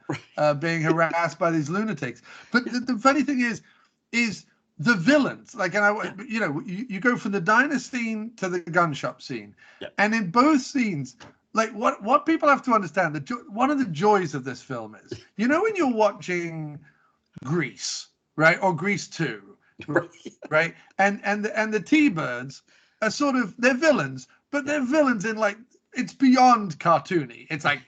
being harassed by these lunatics. But the funny thing is the villains. Like, and you go from the diner scene to the gun shop scene, Yeah. and in both scenes, like what people have to understand, one of the joys of this film is, when you're watching Grease, right, or Grease 2, right, and the T-Birds are sort of, they're villains, but they're villains in like, it's beyond cartoony. It's like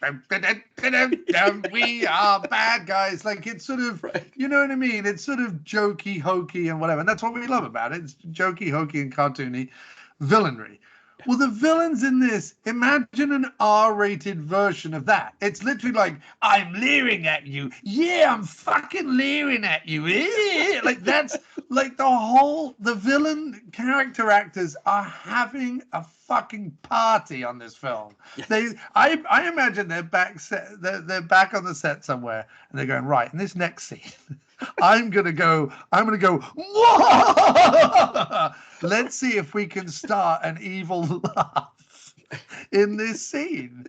we are bad guys. Like, it's sort of, you know what I mean? It's sort of jokey, hokey, and whatever. And that's what we love about it. It's jokey, hokey, and cartoony villainry. Well, the villains in this, imagine an R-rated version of that. It's literally like, I'm leering at you. Yeah, I'm fucking leering at you. Yeah. Like, that's like the villain character actors are having a fucking party on this film. Yes. I imagine they're back on the set somewhere, and they're going, right, in this next scene, I'm gonna go. Whoa! Let's see if we can start an evil laugh in this scene,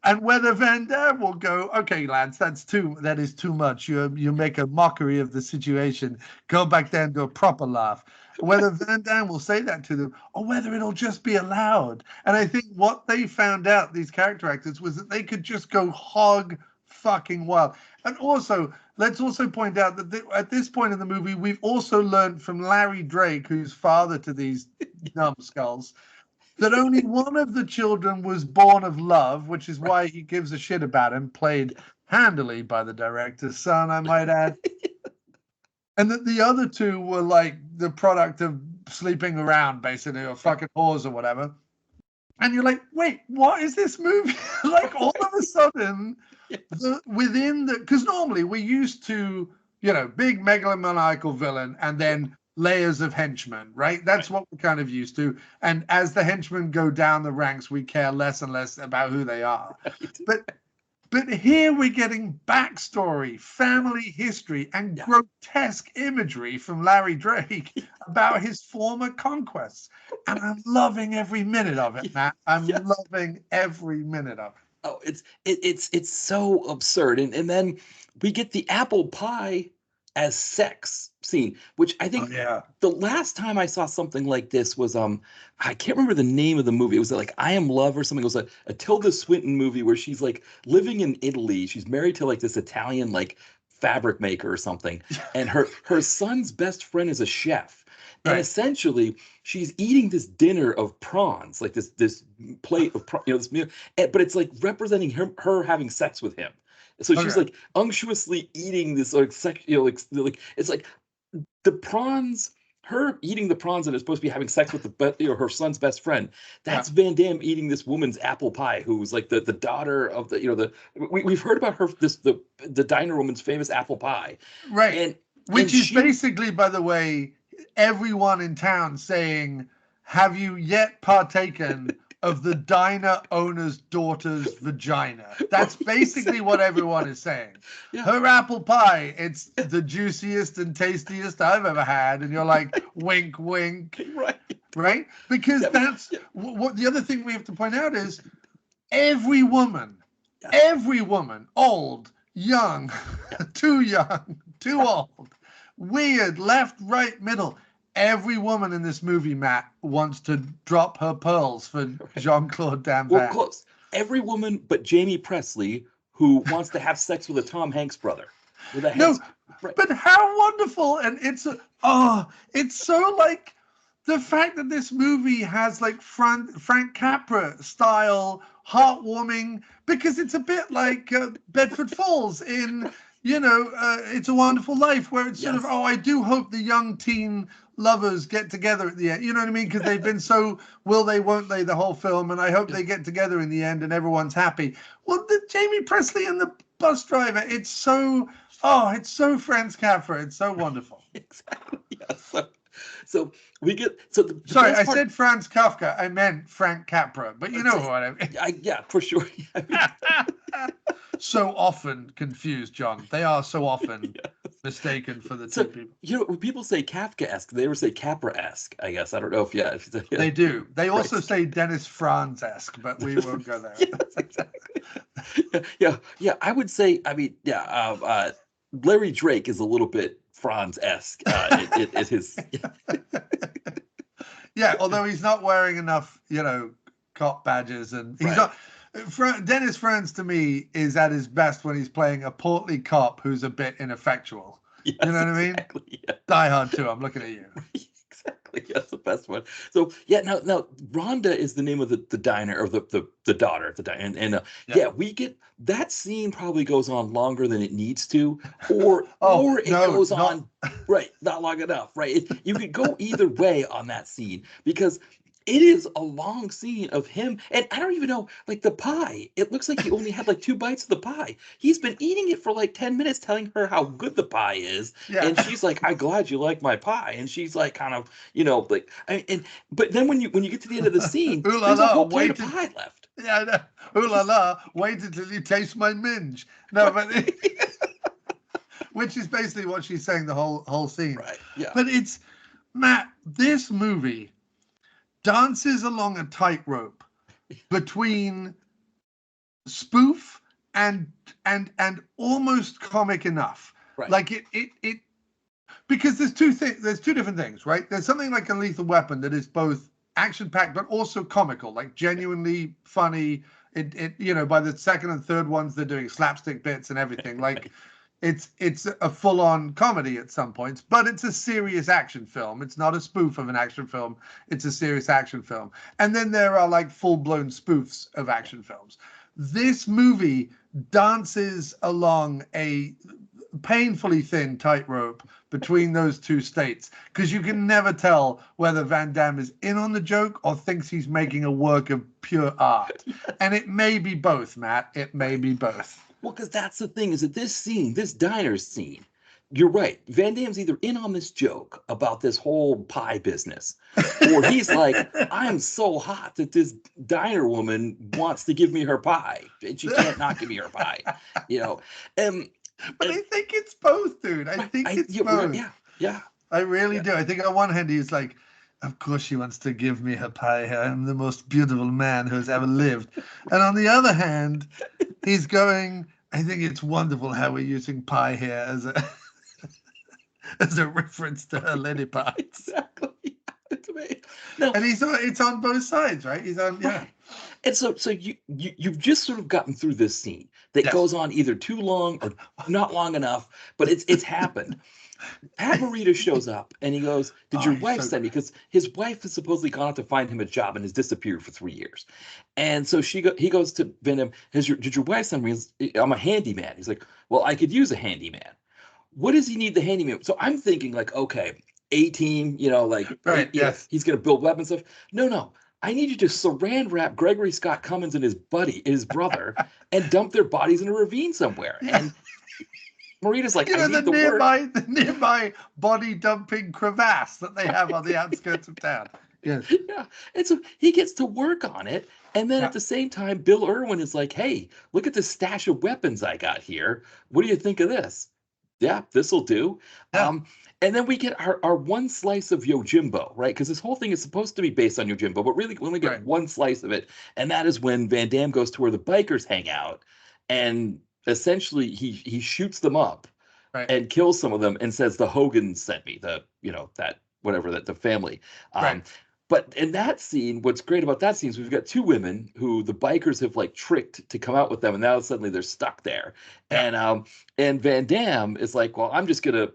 and whether Van Damme will go, okay, lads, that is too much. You make a mockery of the situation. Go back there and do a proper laugh. Whether Van Damme will say that to them, or whether it'll just be allowed. And I think what they found out, these character actors, was that they could just go hog fucking wild. And also, let's also point out that at this point in the movie, we've also learned from Larry Drake, who's father to these numbskulls, that only one of the children was born of love, which is why he gives a shit about him, played handily by the director's son, I might add. And that the other two were like the product of sleeping around, basically, or fucking whores or whatever. And you're like, wait, what is this movie? Like, all of a sudden, because normally we're used to, big megalomaniacal villain and then layers of henchmen, right? That's what we're kind of used to. And as the henchmen go down the ranks, we care less and less about who they are. But here we're getting backstory, family history, and grotesque imagery from Larry Drake about his former conquests. And I'm loving every minute of it, Matt. I'm loving every minute of it. Oh, it's so absurd. And then we get the apple pie as sex scene, which I think yeah. the last time I saw something like this was I can't remember the name of the movie. It was like I Am Love or something. It was a Tilda Swinton movie where she's like living in Italy. She's married to like this Italian like fabric maker or something, and her son's best friend is a chef. And Right. essentially, she's eating this dinner of prawns, like this plate of this meal, but it's like representing her having sex with him. So she's Okay. like unctuously eating this like sex, like it's like the prawns, her eating the prawns and is supposed to be having sex with her son's best friend. That's Van Damme eating this woman's apple pie, who's like the daughter of we've heard about her the diner woman's famous apple pie, Right. and Which is she basically, by the way, everyone in town saying, have you yet partaken of the diner owner's daughter's vagina? That's basically what everyone is saying. Yeah. Her apple pie, it's the juiciest and tastiest I've ever had. And you're like, wink, wink. Right? Because that's what the other thing we have to point out is every woman, old, young, too old, weird, left, right, middle. Every woman in this movie, Matt, wants to drop her pearls for Jean-Claude Van Damme. Well, close. Every woman but Jamie Presley who wants to have sex with a Tom Hanks brother. But how wonderful! And it's so like the fact that this movie has like Frank Capra style heartwarming, because it's a bit like Bedford Falls in It's a Wonderful Life, where it's sort of, I do hope the young teen lovers get together at the end. You know what I mean? Because they've been so will they, won't they, the whole film, and I hope they get together in the end and everyone's happy. Well, the Jamie Presley and the bus driver, it's so Franz Capra. It's so wonderful. Exactly. Yeah. So we get Sorry, I said Franz Kafka. I meant Frank Capra, but you know what I mean. Yeah, for sure. So often confused, John. They are so often mistaken for the two people. When people say Kafka-esque, they ever say Capra-esque, I guess. I don't know if They do. They also say Dennis Franz-esque, but we won't go there. Yes, exactly. Yeah. I would say, Larry Drake is a little bit Franz-esque. It is. Yeah, although he's not wearing enough, cop badges, and he's not. Dennis Franz to me is at his best when he's playing a portly cop who's a bit ineffectual. Yes, you know what I mean? Yeah. Die Hard 2. I'm looking at you. Exactly. That's the best one. So now Rhonda is the name of the diner, or the daughter of the diner, and we get that scene probably goes on longer than it needs to, or it goes on not long enough. Right? You could go either way on that scene, because it is a long scene of him, and I don't even know, like the pie. It looks like he only had like 2 bites of the pie. He's been eating it for like 10 minutes, telling her how good the pie is, and she's like, "I'm glad you like my pie," and she's like, kind of, but then when you get to the end of the scene, there's a whole plate of pie left. Yeah, no. Ooh la la! Wait until you taste my minge. No, but which is basically what she's saying the whole scene. Right. Yeah. But it's Matt. This movie dances along a tightrope between spoof and almost comic enough. Right. Like it because there's two different things, right? There's something like a Lethal Weapon that is both action-packed but also comical, like genuinely funny. It by the second and third ones they're doing slapstick bits and everything. Like it's a full-on comedy at some points, but it's a serious action film. It's not a spoof of an action film. It's a serious action film. And then there are like full-blown spoofs of action films. This movie dances along a painfully thin tightrope between those two states, because you can never tell whether Van Damme is in on the joke or thinks he's making a work of pure art. And it may be both, Matt. It may be both. Well, because that's the thing, is that this diner scene, you're right. Van Damme's either in on this joke about this whole pie business, or he's like, I'm so hot that this diner woman wants to give me her pie, and she can't not give me her pie, But I think it's both, dude. I think it's both. Yeah. I really do. I think on one hand he's like, of course she wants to give me her pie. I'm the most beautiful man who's ever lived. And on the other hand, he's going, I think it's wonderful how we're using pie here as a as a reference to her lily pie. Exactly. It's amazing. No, And it's on both sides, right? He's on, yeah. right. And so you've just sort of gotten through this scene that Yes. goes on either too long or not long enough, but it's happened. Pat Morita shows up and he goes, "Did your wife send me?" Because his wife has supposedly gone out to find him a job and has disappeared for 3 years. And so he goes to Van Damme, "Did your wife send me?" "I'm a handyman." He's like, "Well, I could use a handyman." What does he need the handyman? So I'm thinking like, okay, 18, like Right, yes. he's gonna build weapons stuff. No. I need you to saran wrap Gregory Scott Cummins and his brother, and dump their bodies in a ravine somewhere. Yeah. And Morita's like, You I know, need the work. the nearby body dumping crevasse that they have on the outskirts of town. Yes. Yeah. And so he gets to work on it. And then Yeah. at the same time, Bill Irwin is like, "Hey, look at this stash of weapons I got here. What do you think of this?" "Yeah, this'll do." Yeah. And then we get our one slice of Yojimbo, right? Because this whole thing is supposed to be based on Yojimbo, but really we only get Right. one slice of it. And that is when Van Damme goes to where the bikers hang out. And essentially he shoots them up Right. and kills some of them and says, "The Hogans sent me," that whatever, that the family. Right. But in that scene, what's great about that scene is we've got two women who the bikers have like tricked to come out with them, and now suddenly they're stuck there. Yeah. And Van Damme is like, "Well, I'm just gonna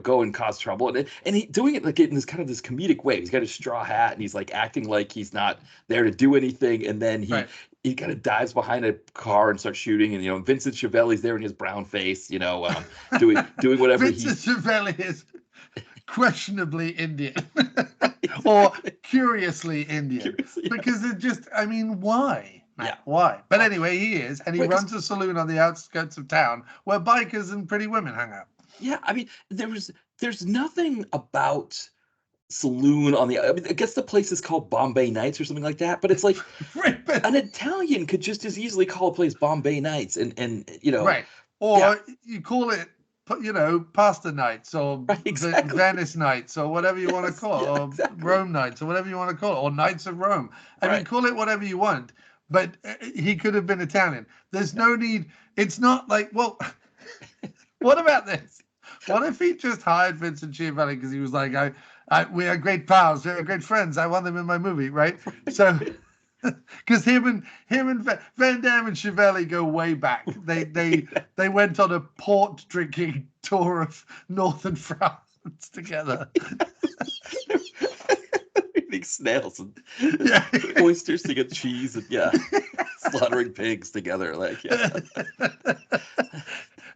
go and cause trouble," and he doing it like in this kind of this comedic way. He's got his straw hat and he's like acting like he's not there to do anything, and then Right. he kind of dives behind a car and starts shooting, and Vincent Chiavelli's there in his brown face, doing whatever Vincent Chiavelli is questionably Indian or curiously Indian. Because it just, I mean, why? Yeah. Why? But anyway, he is, and he Right, 'cause- runs a saloon on the outskirts of town where bikers and pretty women hang out. Yeah, I mean, there's nothing about saloon on the. I mean, I guess the place is called Bombay Nights or something like that, but it's like Right, but an Italian could just as easily call a place Bombay Nights, and right. Or Yeah. you call it, pasta nights or Right, exactly. Venice nights or whatever you want to Yes, call it, yeah, or exactly. Rome nights or whatever you want to call it, or Knights of Rome. I mean, Right. call it whatever you want, but he could have been Italian. There's no need. It's not like, well, what about this? What if he just hired Vincent Chiavelli because he was like, we are great pals, we are great friends. I want them in my movie, right? So, because him and Van Damme and Chiavelli go way back. They went on a port drinking tour of northern France together. Eating snails and Yeah. oysters to get cheese and slaughtering pigs together, like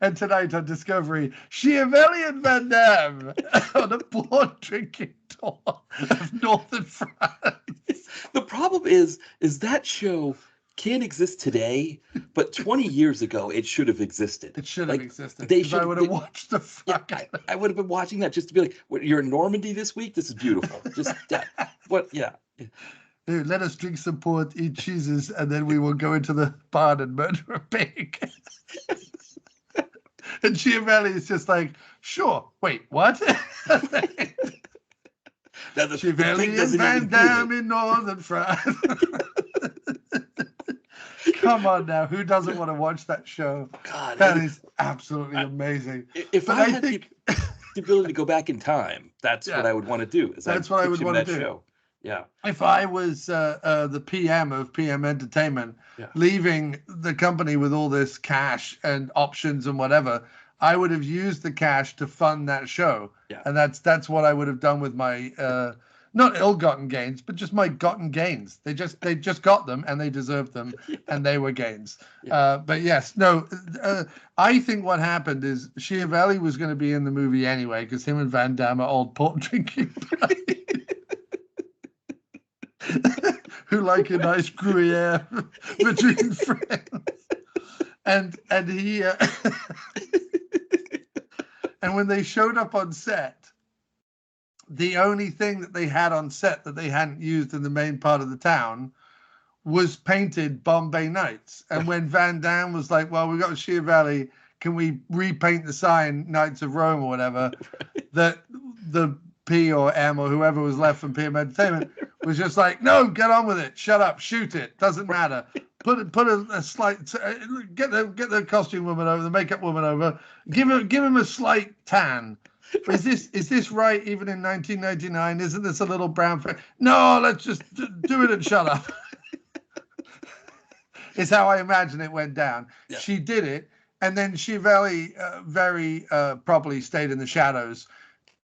And tonight on Discovery, Chiavelli and Van Damme on a port drinking tour of northern France. The problem is that show can't exist today, but 20 years ago it should have existed. It should have existed. They 'Cause should. I would have watched the fuck. I would have been watching that just to be like, "What, you're in Normandy this week? This is beautiful." Just what? Yeah. Dude, let us drink some port, eat cheeses, and then we will go into the barn and murder a pig. And Chiavelli is just like, "Sure. Wait, what?" Now Chiavelli and Van Damme in northern France. Come on now, who doesn't want to watch that show? God, That is absolutely amazing. If But I I had think the ability to go back in time, that's what I would want to do. That's what I would want to do. Show. Yeah. If I was the PM of PM Entertainment, leaving the company with all this cash and options and whatever, I would have used the cash to fund that show. Yeah. And that's what I would have done with my not ill-gotten gains, but just my gotten gains. They just got them and they deserved them, and they were gains. But yes, no, I think what happened is Chiavelli was going to be in the movie anyway because him and Van Damme are old port drinking buddies. Who like a nice Gruyere between friends, and he and when they showed up on set, the only thing that they had on set that they hadn't used in the main part of the town was painted Bombay Nights. And when Van Damme was like, "Well, we got Chiavelli, can we repaint the sign Knights of Rome or whatever?" That the P or M or whoever was left from PM Entertainment was just like, "No, get on with it. Shut up. Shoot it. Doesn't matter. Put a slight. Get the costume woman over, the makeup woman over. Give him a slight tan, Is this right even in 1999? Isn't this a little brown face? No, let's just do it and shut up. Is how I imagine it went down. Yeah. She did it, and then she very properly stayed in the shadows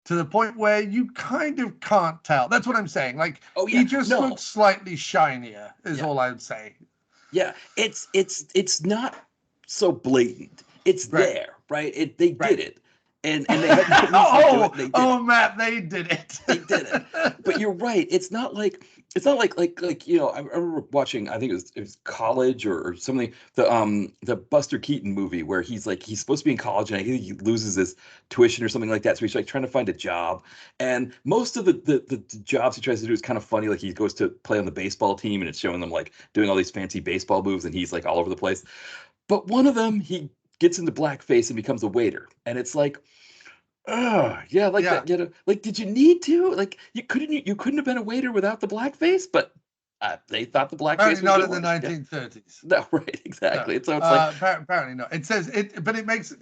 to the point where you kind of can't tell. That's what I'm saying. Like, he just looks slightly shinier, is all I would say. Yeah, it's not so blatant. It's there, right? They did it. And they had no reason to do it. Oh, Matt, they did it. They did it. But you're right. It's not like you know. I remember watching. I think it was College or something. The Buster Keaton movie where he's supposed to be in college and I think he loses his tuition or something like that. So he's like trying to find a job. And most of the jobs he tries to do is kind of funny. Like he goes to play on the baseball team and it's showing them like doing all these fancy baseball moves and he's like all over the place. But one of them he gets into blackface and becomes a waiter, and it's like. That, you know, like, did you need to? Like, you couldn't have been a waiter without the blackface, but they thought the blackface was not in the 1930s. No, right, exactly. No. So it's like apparently not. It says it, but it makes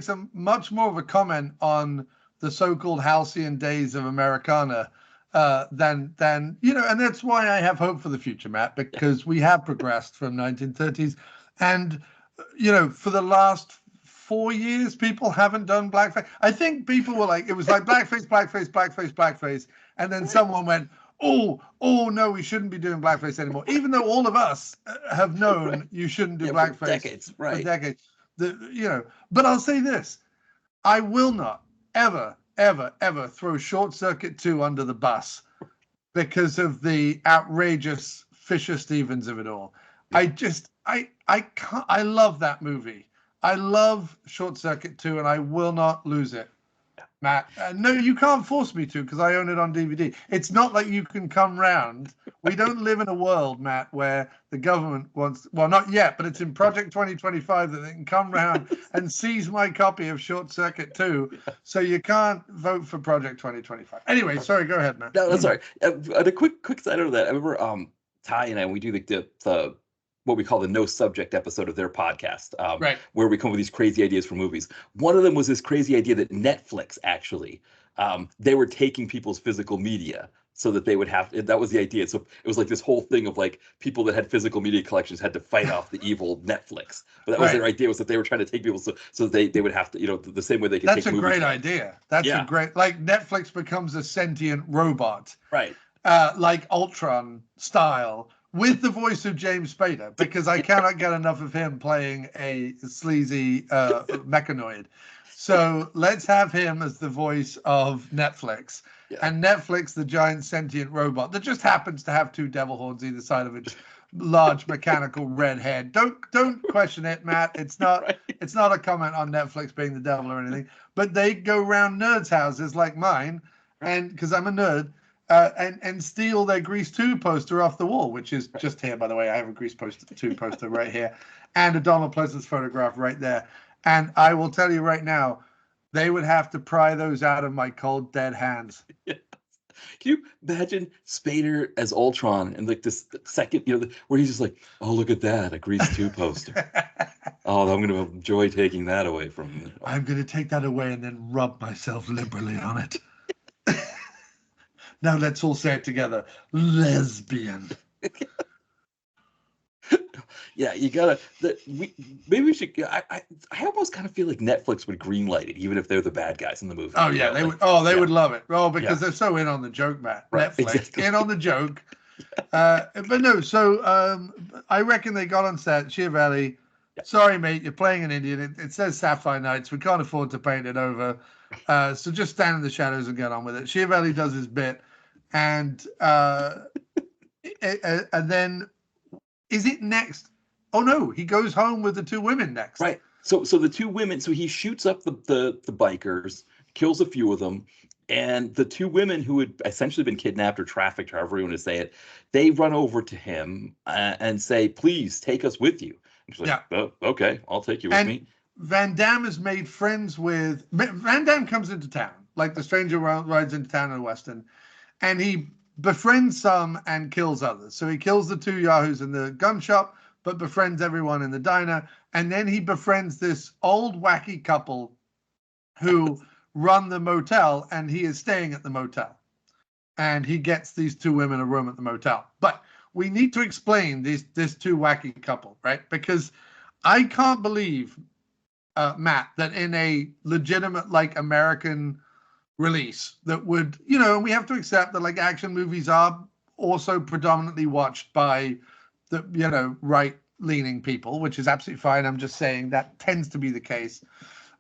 a much more of a comment on the so-called halcyon days of Americana than you know, and that's why I have hope for the future, Matt, because we have progressed from 1930s, and you know, for the last 4 years, people haven't done blackface. I think people were like, it was like blackface, and then someone went, oh no, we shouldn't be doing blackface anymore. Even though all of us have known you shouldn't do blackface for decades, right? For decades, you know. But I'll say this: I will not ever throw Short Circuit 2 under the bus because of the outrageous Fisher Stevens of it all. Yeah. I can't. I love that movie. I love Short Circuit 2, and I will not lose it, Matt. No, you can't force me to because I own it on DVD. It's not like you can come round. We don't live in a world, Matt, where the government wants, well, not yet, but it's in Project 2025 that they can come round and seize my copy of Short Circuit 2. So you can't vote for Project 2025. Anyway, sorry, go ahead, Matt. No, sorry. A quick side of that. I remember Ty and I, we do the what we call the no subject episode of their podcast, right, where we come up with these crazy ideas for movies. One of them was this crazy idea that Netflix actually, they were taking people's physical media so that they would have, that was the idea. So it was like this whole thing of like people that had physical media collections had to fight off the evil Netflix. But that was their idea, was that they were trying to take people so they would have to, you know, the same way they could take movies. That's a great idea. That's a great, like Netflix becomes a sentient robot. Right. Like Ultron style. With the voice of James Spader, because I cannot get enough of him playing a sleazy mechanoid. So let's have him as the voice of Netflix. Yeah. And Netflix, the giant sentient robot that just happens to have two devil horns either side of its large mechanical red head. Don't question it, Matt. It's not It's not a comment on Netflix being the devil or anything. But they go around nerds' houses like mine, and because I'm a nerd. And steal their Grease 2 poster off the wall, which is just here, by the way. I have a Grease 2 poster right here, and a Donald Pleasance photograph right there. And I will tell you right now, they would have to pry those out of my cold, dead hands. Yeah. Can you imagine Spader as Ultron and like this second, you know, where he's just like, oh, look at that, a Grease 2 poster. Oh, I'm going to enjoy taking that away from you. I'm going to take that away and then rub myself liberally on it. Now let's all say it together. Lesbian. Yeah, you gotta. Maybe we should. I almost kind of feel like Netflix would greenlight it, even if they're the bad guys in the movie. Oh yeah, they would. Oh, they would love it. Oh, because they're so in on the joke, Matt. Right, Netflix exactly. In on the joke. But no. So I reckon they got on set. Chiavelli. Yeah. Sorry, mate, you're playing an Indian. It says Sapphire Nights. We can't afford to paint it over. So just stand in the shadows and get on with it. Chiavelli does his bit. And then is it next? Oh no, he goes home with the two women next. Right. So the two women. So he shoots up the bikers, kills a few of them, and the two women who had essentially been kidnapped or trafficked, however you want to say it, they run over to him and say, "Please take us with you." And she's like, "Oh, okay, I'll take you with me." Van Damme is made friends with. Van Damme comes into town, like the stranger rides into town in the Western. And he befriends some and kills others. So he kills the two yahoos in the gun shop, but befriends everyone in the diner. And then he befriends this old wacky couple who run the motel, and he is staying at the motel. And he gets these two women a room at the motel. But we need to explain this two wacky couple, right? Because I can't believe, Matt, that in a legitimate, like, American release that would, we have to accept that, like, action movies are also predominantly watched by the, right-leaning people, which is absolutely fine. I'm just saying that tends to be the case.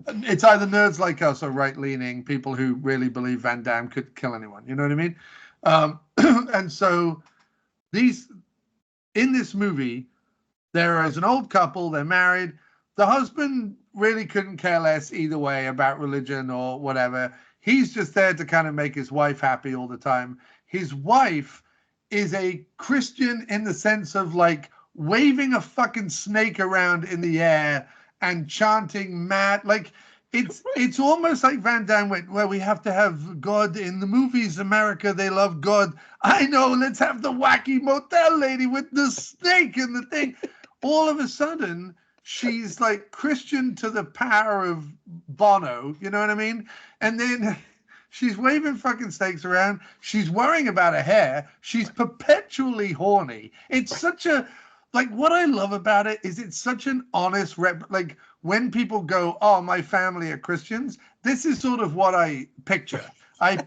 It's either nerds like us or right-leaning people who really believe Van Damme could kill anyone. You know what I mean? And so in this movie, there is an old couple. They're married. The husband really couldn't care less either way about religion or whatever. He's just there to kind of make his wife happy all the time. His wife is a Christian in the sense of, like, waving a fucking snake around in the air and chanting mad, like, it's almost like Van Damme went, well, we have to have God in the movies. America, they love God. I know, let's have the wacky motel lady with the snake and the thing. All of a sudden, she's like Christian to the power of Bono, you know what I mean? And then she's waving fucking snakes around. She's worrying about her hair. She's perpetually horny. It's such a, like, what I love about it is it's such an honest like, when people go, oh, my family are Christians, this is sort of what I picture. I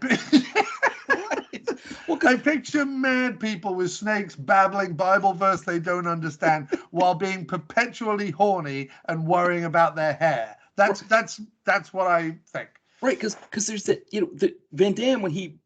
picture mad people with snakes babbling Bible verse they don't understand while being perpetually horny and worrying about their hair. That's what I think. Right, because there's the Van Damme, when he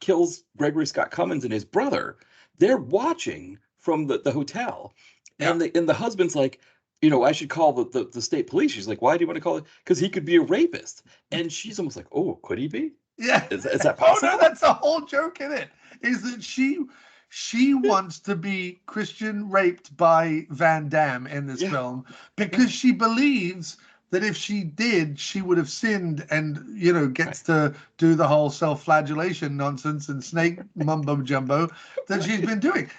kills Gregory Scott Cummins and his brother, they're watching from the hotel, and the husband's like, I should call the state police. She's like, why do you want to call it? Because he could be a rapist. And she's almost like, oh, could he be? Yeah. Is that possible? Oh no, that's the whole joke in it. Is that she wants to be Christian raped by Van Damme in this film because she believes that if she did, she would have sinned and, gets to do the whole self-flagellation nonsense and snake mumbo jumbo that she's been doing.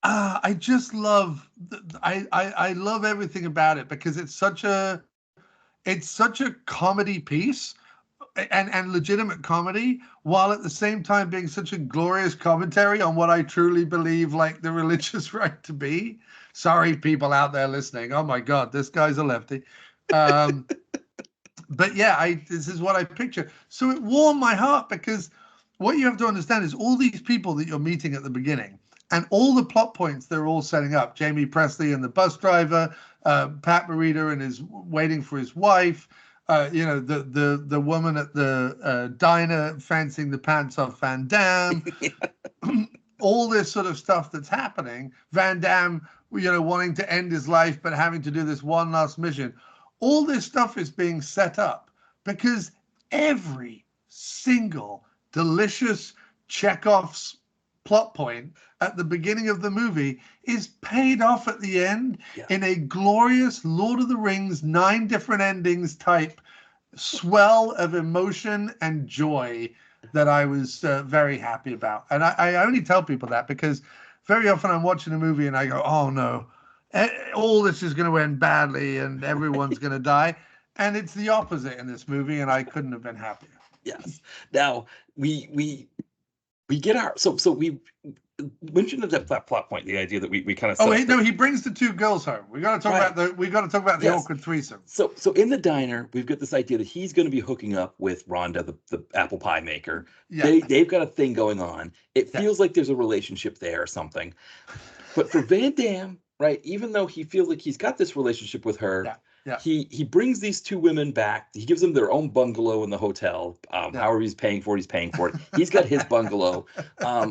I just love, I love everything about it because it's such a comedy piece and legitimate comedy, while at the same time being such a glorious commentary on what I truly believe, like, the religious right to be. Sorry, people out there listening. Oh my God, this guy's a lefty. But yeah, this is what I picture. So it warmed my heart because what you have to understand is all these people that you're meeting at the beginning and all the plot points they're all setting up. Jamie Presley and the bus driver, Pat Morita and his waiting for his wife, the woman at the diner fancying the pants off Van Damme. All this sort of stuff that's happening. Van Damme, wanting to end his life but having to do this one last mission. All this stuff is being set up because every single delicious Chekhov's plot point at the beginning of the movie is paid off at the end in a glorious Lord of the Rings, 9 different endings type swell of emotion and joy that I was very happy about. And I only tell people that because very often I'm watching a movie and I go, oh no, all this is going to end badly and everyone's going to die. And it's the opposite in this movie, and I couldn't have been happier. Yes. Now we get our so we mentioned that plot point, the idea that we kind of. Oh wait, no, he brings the 2 girls home. We got to talk about the awkward threesome. So in the diner, we've got this idea that he's going to be hooking up with Rhonda, the apple pie maker. Yeah. They've got a thing going on. It feels like there's a relationship there or something. But for Van Damme, right, even though he feels like he's got this relationship with her, he brings these 2 women back. He gives them their own bungalow in the hotel. However he's paying for it. He's got his bungalow.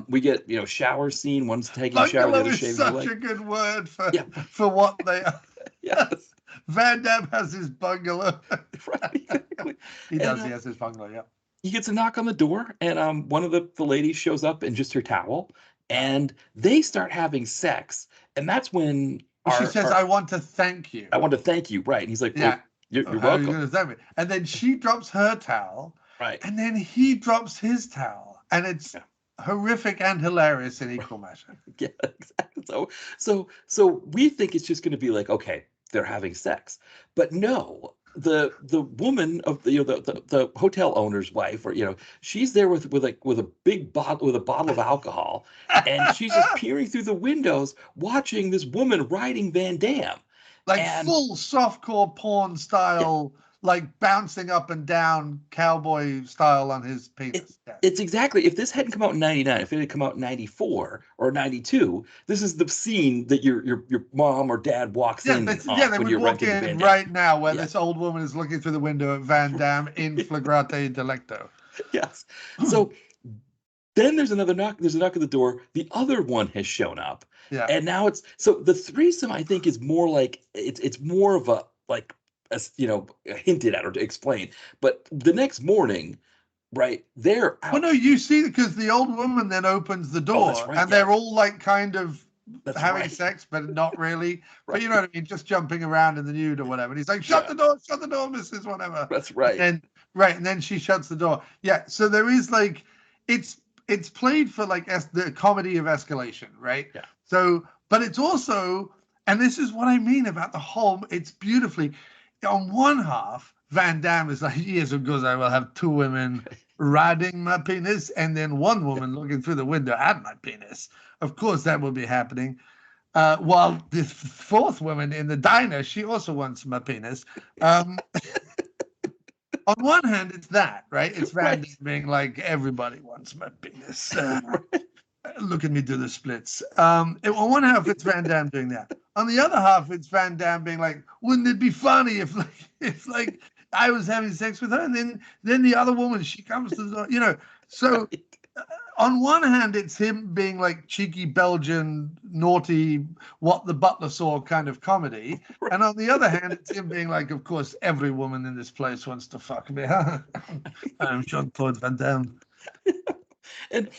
We get, shower scene. One's taking a shower, the other shaving her leg. Such a good word for what they are. Yes. Van Damme has his bungalow. Right. He does. He has his bungalow. Yeah. He gets a knock on the door, and one of the ladies shows up in just her towel, and they start having sex, and that's when. She says, I want to thank you. I want to thank you. Right. And he's like, well, you're welcome. Are you thank me? And then she drops her towel. Right. And then he drops his towel. And it's horrific and hilarious in equal measure. Yeah, exactly. So we think it's just going to be like, okay, they're having sex. But no, the woman of the hotel owner's wife, or she's there with a big bottle, with a bottle of alcohol, and she's just peering through the windows watching this woman riding Van Damme. Like And full softcore porn style, like bouncing up and down cowboy style on his penis. it's exactly, if this hadn't come out in 99, if it had come out in 94 or 92, this is the scene that your mom or dad walks in They when would you're walk renting the in Van Damme. right now where this old woman is looking through the window at Van Damme in flagrante delicto. Yes. So then there's another knock. There's a knock at the door. The other one has shown up. Yeah. And now so the threesome, I think, is more like it's more of a like hinted at or to explain. But the next morning, right, they're out. Well, no, you see, because the old woman then opens the door, and they're all like kind of having sex, but not really. But you know what I mean, just jumping around in the nude or whatever. And he's like, shut the door, Mrs. Whatever. That's right. And then she shuts the door. Yeah. So there is like, it's played for like the comedy of escalation, right? Yeah. So, but it's also, and this is what I mean about the whole, it's beautifully, on one half, Van Damme is like, years ago, I will have two women riding my penis and then one woman looking through the window at my penis. Of course, that will be happening. While the fourth woman in the diner, she also wants my penis. On one hand, it's that, right? It's Van Damme being like, everybody wants my penis. Look at me do the splits. On one half, it's Van Damme doing that. On the other half, it's Van Damme being like, wouldn't it be funny if I was having sex with her, and then the other woman, she comes to the, so on one hand, it's him being like cheeky Belgian, naughty, what the butler saw kind of comedy. Right. And on the other hand, it's him being like, of course, every woman in this place wants to fuck me. I'm Jean-Claude Van Damme. And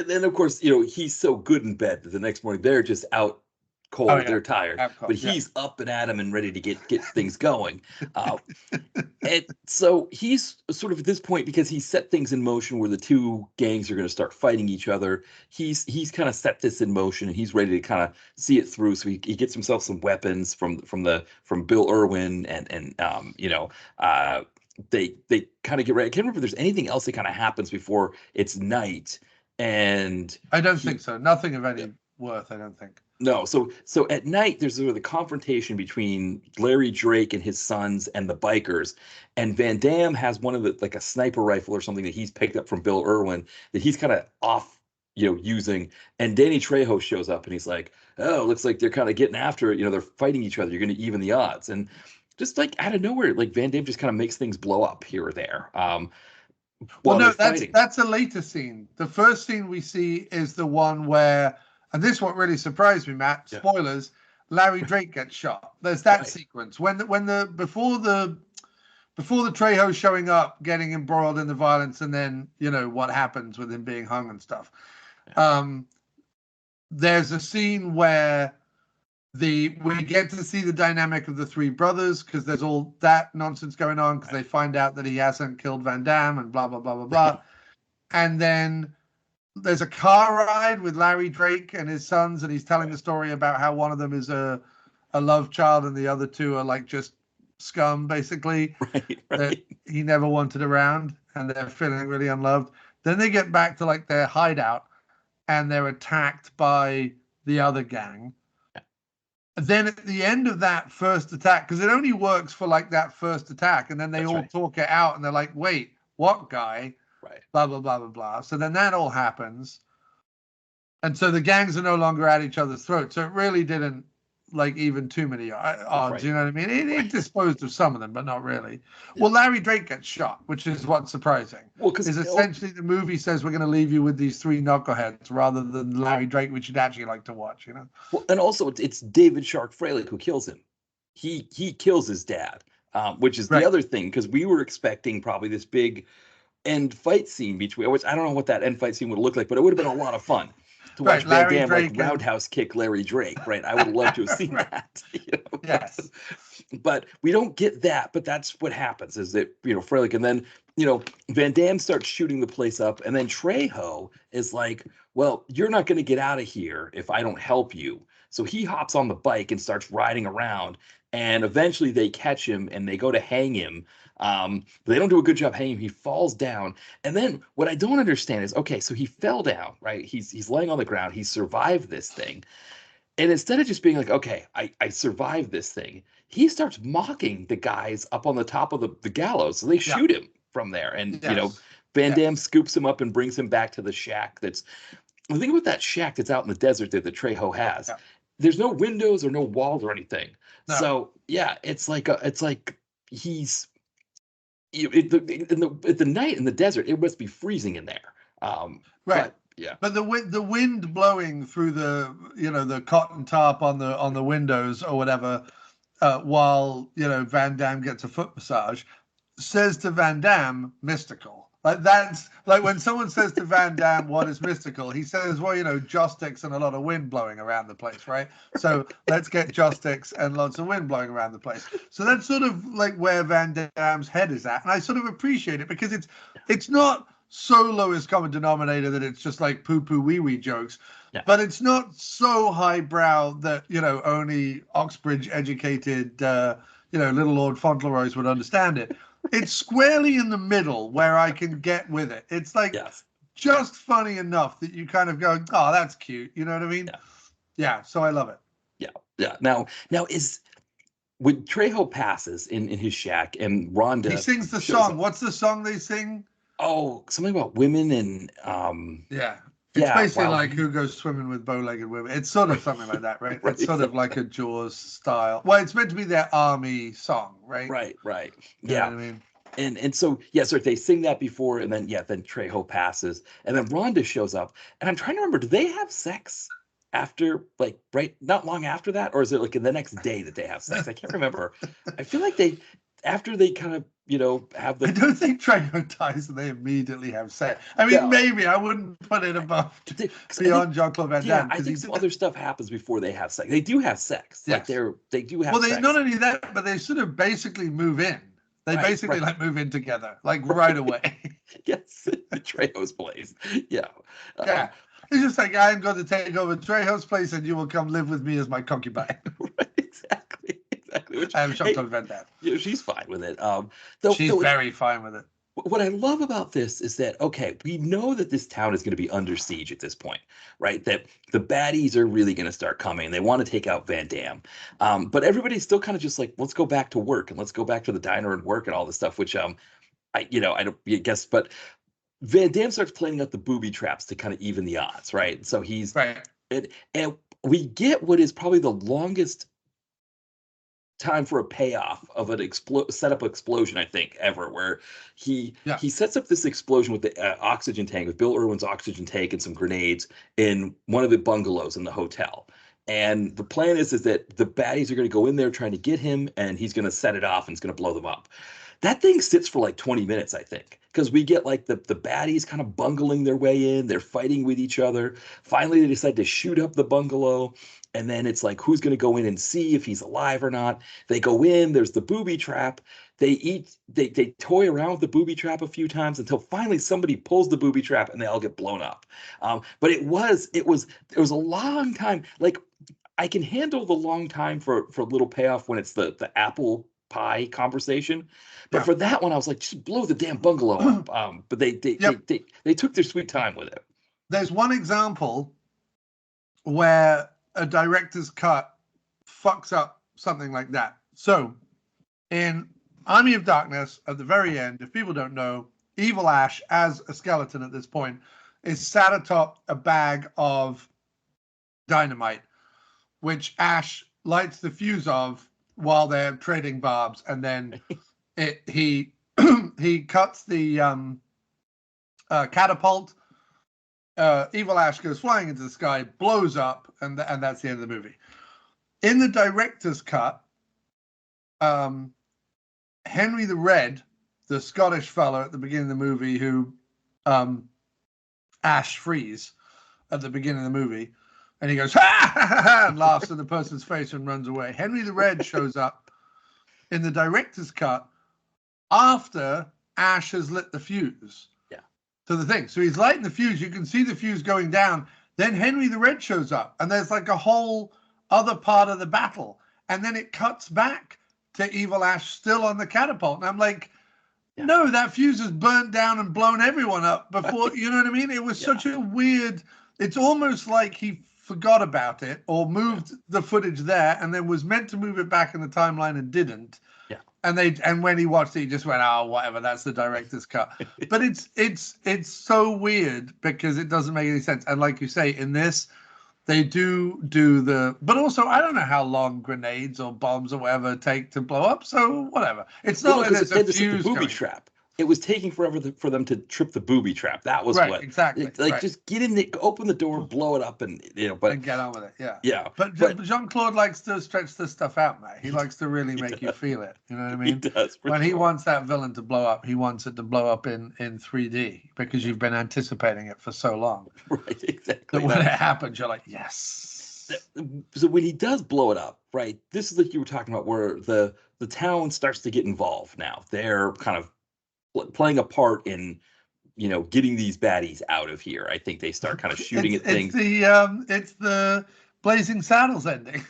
then, of course, he's so good in bed that the next morning they're just out cold. Oh, yeah. They're tired, but he's up and at him and ready to get things going. And so he's sort of at this point, because he set things in motion where the two gangs are going to start fighting each other. He's kind of set this in motion, and he's ready to kind of see it through. So he gets himself some weapons from Bill Irwin, and they kind of get ready. I can't remember if there's anything else that kind of happens before it's night. And I don't think so. Nothing of any worth, I don't think. No. So at night, there's sort of the confrontation between Larry Drake and his sons and the bikers. And Van Damme has one of the, like a sniper rifle or something that he's picked up from Bill Irwin that he's kind of off, using. And Danny Trejo shows up and he's like, oh, looks like they're kind of getting after it. They're fighting each other. You're going to even the odds. And just like out of nowhere, like Van Damme just kind of makes things blow up here or there. Well, no, that's a later scene. The first scene we see is the one where, and this is what really surprised me, Matt. Spoilers: Larry Drake gets shot. There's that sequence before the Trejo showing up, getting embroiled in the violence, and then what happens with him being hung and stuff. There's a scene where we get to see the dynamic of the three brothers, because there's all that nonsense going on, because they find out that he hasn't killed Van Damme and blah, blah, blah, blah, blah. And then there's a car ride with Larry Drake and his sons, and he's telling the story about how one of them is a love child and the other two are like just scum, basically, that he never wanted around, and they're feeling really unloved. Then they get back to like their hideout, and they're attacked by the other gang. Then at the end of that first attack, because it only works for like that first attack, and then they talk it out, and they're like, wait, what guy? Right. Blah, blah, blah, blah, blah. So then that all happens. And so the gangs are no longer at each other's throats. So it really didn't like even too many odds, you know what I mean? It disposed of some of them, but not really. Yeah. Well, Larry Drake gets shot, which is what's surprising. Well, because essentially the movie says we're going to leave you with these three knuckleheads rather than Larry Drake, which you'd actually like to watch, Well, and also it's David Shark Freilich who kills him. He kills his dad, which is the other thing, because we were expecting probably this big end fight scene between, which I don't know what that end fight scene would look like, but it would have been a lot of fun to watch Van Damme like roundhouse kick Larry Drake, right? I would love to have seen that. Yes. But we don't get that, but that's what happens is that, Freilich, and then, Van Damme starts shooting the place up, and then Trejo is like, well, you're not going to get out of here if I don't help you. So he hops on the bike and starts riding around, and eventually they catch him and they go to hang him. But they don't do a good job hanging him. He falls down. And then what I don't understand is, okay, so he fell down, right? He's laying on the ground. He survived this thing. And instead of just being like, okay, I survived this thing, he starts mocking the guys up on the top of the gallows. So they Yeah. shoot him from there. And, Yes. Van Damme scoops him up and brings him back to the shack. The thing about that shack that's out in the desert that the Trejo has, there's no windows or no walls or anything. No. So yeah, it's like he's at the night in the desert, it must be freezing in there. Right. Yeah. But the wind blowing through the cotton tarp on the windows or whatever, while Van Damme gets a foot massage, says to Van Damme, mystical. Like that's like when someone says to Van Damme, what is mystical? He says, well, joss sticks and a lot of wind blowing around the place, right? So let's get joss sticks and lots of wind blowing around the place. So that's sort of like where Van Damme's head is at. And I sort of appreciate it because it's not so lowest common denominator that it's just like poo-poo wee-wee jokes. Yeah. But it's not so highbrow that, only Oxbridge educated, little Lord Fauntleroys would understand it. It's squarely in the middle where I can get with it. It's like just funny enough that you kind of go, oh, that's cute. You know what I mean? Yeah. So I love it. Yeah. Yeah. Now is when Trejo passes in his shack and Rhonda, he sings the song. Up. What's the song they sing? Oh, something about women and yeah. It's basically like Who Goes Swimming with Bow-Legged Women. It's sort of something like that, right? It's sort of like a Jaws style. Well, it's meant to be their army song, right? Right. You know what I mean? And so they sing that before, and then Trejo passes, and then Rhonda shows up, and I'm trying to remember, do they have sex after, like, right, not long after that, or is it like in the next day that they have sex? I can't remember. I feel like after they kind of have the. I don't think Trejo dies and they immediately have sex. I mean, maybe I wouldn't put it above beyond Jean-Claude Van Damme. Yeah, I think some other stuff happens before they have sex. They do have sex. Yes. Like they do have. Well, sex. Not only that, but they sort of basically move in. They basically like move in together, like right away. Yes, Trejo's place. Yeah. Yeah. It's just like, I'm going to take over Trejo's place and you will come live with me as my concubine. Right, exactly. Which, I am Jean-Claude Van Damme. Yeah, she's fine with it. She's very fine with it. What I love about this is that, okay, we know that this town is going to be under siege at this point, right? That the baddies are really going to start coming. They want to take out Van Damme. But everybody's still kind of just like, let's go back to work and let's go back to the diner and work and all this stuff, which I guess, but Van Damme starts planning out the booby traps to kind of even the odds, right? So he's right. And we get what is probably the longest time for a payoff of an setup explosion, I think, ever, where he sets up this explosion with the oxygen tank, with Bill Irwin's oxygen tank and some grenades in one of the bungalows in the hotel. And the plan is that the baddies are going to go in there trying to get him, and he's going to set it off and it's going to blow them up. That thing sits for like 20 minutes, I think, because we get like the baddies kind of bungling their way in. They're fighting with each other. Finally, they decide to shoot up the bungalow. And then it's like, who's going to go in and see if he's alive or not? They go in, there's the booby trap. They toy around with the booby trap a few times until finally somebody pulls the booby trap and they all get blown up. But it was a long time. Like, I can handle the long time for a little payoff when it's the apple pie conversation. But for that one, I was like, just blow the damn bungalow up. But they took their sweet time with it. There's one example where a director's cut fucks up something like that. So in Army of Darkness, at the very end, if people don't know, Evil Ash, as a skeleton at this point, is sat atop a bag of dynamite, which Ash lights the fuse of while they're trading barbs, and then he cuts the catapult. Evil Ash goes flying into the sky, blows up, and that's the end of the movie. In the director's cut, Henry the Red, the Scottish fellow at the beginning of the movie who Ash frees at the beginning of the movie, and he goes, ha, ha, ha, ha, and laughs in the person's face and runs away. Henry the Red shows up in the director's cut after Ash has lit the fuse. To the thing. So he's lighting the fuse. You can see the fuse going down. Then Henry the Red shows up, and there's like a whole other part of the battle. and then it cuts back to Evil Ash still on the catapult. And I'm like, no, that fuse is burnt down and blown everyone up before, you know what I mean? It was such a weird, it's almost like he forgot about it or moved the footage there and then was meant to move it back in the timeline and didn't. Yeah. And when he watched it, he just went, oh, whatever, that's the director's cut. But it's so weird because it doesn't make any sense. And like you say, in this, they do but also I don't know how long grenades or bombs or whatever take to blow up. So whatever. It's not like there's a fuse the booby trap. It was taking forever for them to trip the booby trap. That was what exactly. Just get in, open the door, blow it up, and and get on with it. Yeah. Yeah. But Jean-Claude likes to stretch this stuff out, man. He likes to really make you feel it. You know what I mean? He does. When he wants that villain to blow up, he wants it to blow up in 3D because you've been anticipating it for so long. Right. Exactly. That when it happens, you're like, yes. So when he does blow it up, right? This is like you were talking about, where the town starts to get involved. Now they're kind of playing a part in, getting these baddies out of here. I think they start kind of shooting at things. It's the Blazing Saddles ending,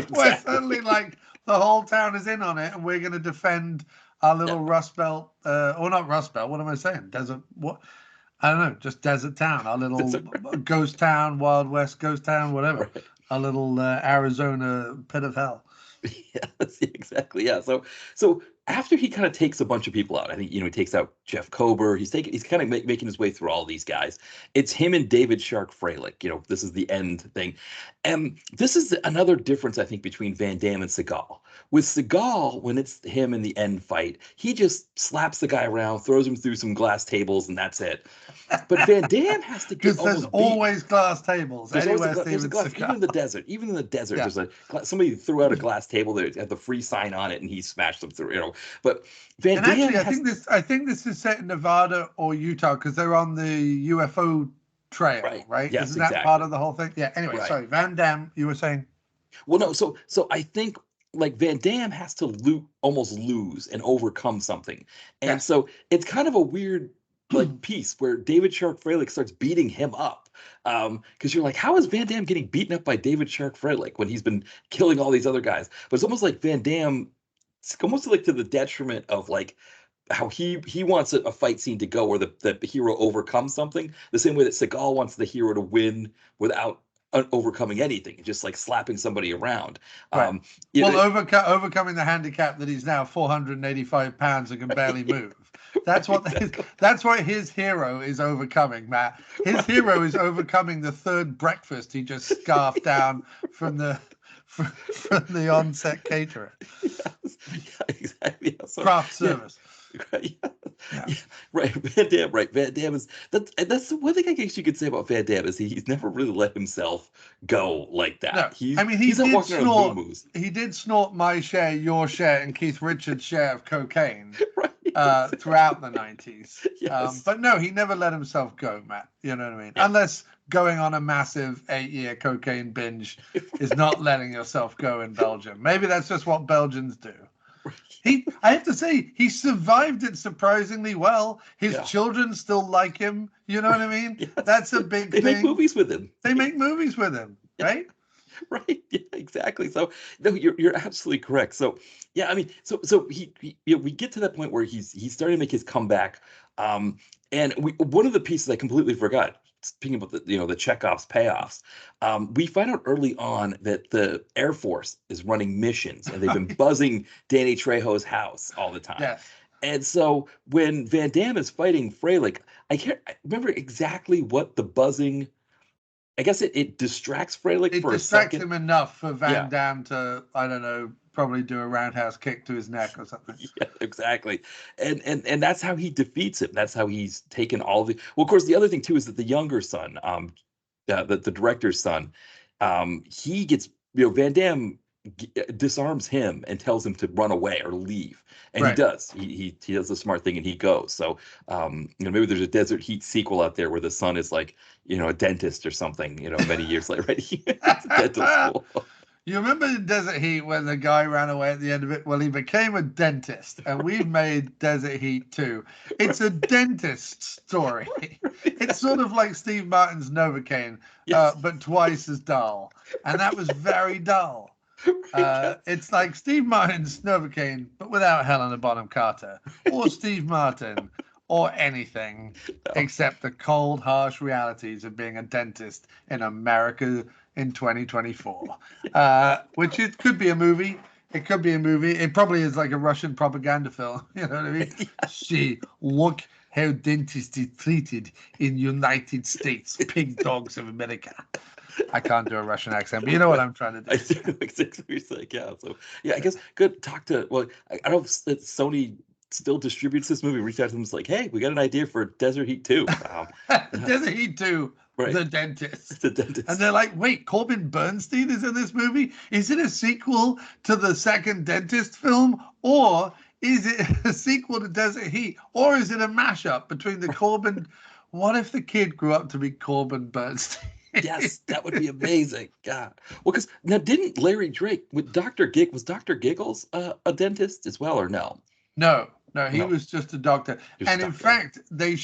where suddenly like the whole town is in on it, and we're going to defend our little Rust Belt, or not Rust Belt. What am I saying? Desert? What? I don't know. Just desert town. Our little ghost town, Wild West ghost town, whatever. Right. Our little Arizona pit of hell. Yes, exactly. Yeah. So after he kind of takes a bunch of people out, I think, he takes out Jeff Kober. He's kind of making his way through all these guys. It's him and David Shark Freilich. This is the end thing. And this is another difference, I think, between Van Damme and Seagal. With Seagal, when it's him in the end fight, he just slaps the guy around, throws him through some glass tables, and that's it. But Van Damme has to get there's always glass tables. There's glass, even in the desert, there's somebody threw out a glass table that had the free sign on it, and he smashed them through. But Van Damme. I think this is set in Nevada or Utah because they're on the UFO trail, right? Yes, Isn't that part of the whole thing? Yeah. Anyway, sorry, Van Damme. You were saying? Well, no. So I think like Van Damme has to almost lose and overcome something, and so it's kind of a weird piece where David Shark Freilich starts beating him up, because you're like, how is Van Damme getting beaten up by David Shark Freilich when he's been killing all these other guys? But it's almost like Van Damme, it's almost like to the detriment of like how he wants a fight scene to go where the hero overcomes something, the same way that Seagal wants the hero to win without overcoming anything, just like slapping somebody around. Right. Overcoming the handicap that he's now 485 pounds and can barely move. That's what that's what his hero is overcoming, Matt. His hero is overcoming the third breakfast he just scarfed down from the on-set caterer. Yes. Yeah, exactly. Yeah. So, craft service. Right. Yeah. Right. Van Damme is that's the one thing I guess you could say about Van Damme is he's never really let himself go like that. No. He did snort my share, your share, and Keith Richards' share of cocaine throughout the 90s. Yes. But no, he never let himself go, Matt. You know what I mean? Yeah. Unless going on a massive 8-year cocaine binge is not letting yourself go in Belgium. Maybe that's just what Belgians do. I have to say, he survived it surprisingly well. His children still like him. You know what I mean? Yes. That's a big thing. They make movies with him. Right? Right. Yeah, exactly. So no, you're absolutely correct. So yeah, I mean, so he we get to that point where he's starting to make his comeback. And one of the pieces I completely forgot, speaking about the Chekhov's payoffs, we find out early on that the Air Force is running missions and they've been buzzing Danny Trejo's house all the time. Yes. And so when Van Damme is fighting Freilich, I remember exactly what the buzzing. I guess it distracts Freilich for a second. It distracts him enough for Van Damme to, I don't know, probably do a roundhouse kick to his neck or something. Yeah, exactly. And that's how he defeats him. That's how he's taken all the. Well, of course, the other thing too is that the younger son, the director's son, he gets Van Damme disarms him and tells him to run away or leave, and he does. He does the smart thing and he goes. So maybe there's a Desert Heat sequel out there where the son is like a dentist or something. Many years later, right? He's a dental school. You remember in Desert Heat when the guy ran away at the end of it? Well, he became a dentist, and we've made Desert Heat 2. It's a dentist story. It's sort of like Steve Martin's Novocaine, but twice as dull. And that was very dull. It's like Steve Martin's Novocaine, but without Helena Bonham Carter, or Steve Martin, or anything except the cold, harsh realities of being a dentist in America in 2024. Which it could be a movie. It could be a movie. It probably is like a Russian propaganda film. You know what I mean? See, look how dentists is treated in United States, pig dogs of America. I can't do a Russian accent, but you know what I'm trying to do. I do exactly what you're saying. Yeah. So yeah, I guess good talk to. Well, I don't know if Sony still distributes this movie. Reach out to them. It's like, hey, we got an idea for Desert Heat 2. Desert Heat 2, Right. The Dentist. The Dentist. And they're like, wait, Corbin Bernstein is in this movie? Is it a sequel to the second Dentist film? Or is it a sequel to Desert Heat? Or is it a mashup between the Corbin? What if the kid grew up to be Corbin Bernstein? Yes, that would be amazing. God. Well, because now didn't Larry Drake with was Dr. Giggles a dentist as well, or no? No, he was just a doctor. And in doctor. fact, they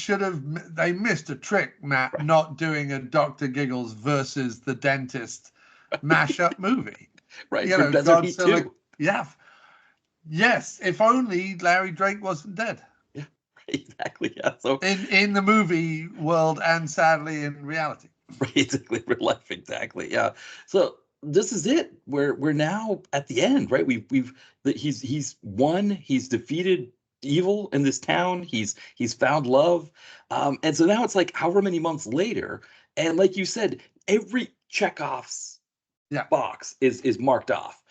missed a trick, Matt, Right. not doing a Dr. Giggles versus the dentist mashup movie. Right. You For know, Desert Heat 2. Yeah. Yes, if only Larry Drake wasn't dead. Yeah, exactly. Yeah. So in the movie world and sadly in reality. Right, exactly. Real life, exactly. Yeah. So this is it. We're now at the end, right? He's won. He's defeated evil in this town. He's found love, and so now it's like however many months later, and like you said, every checkoff's box is marked off.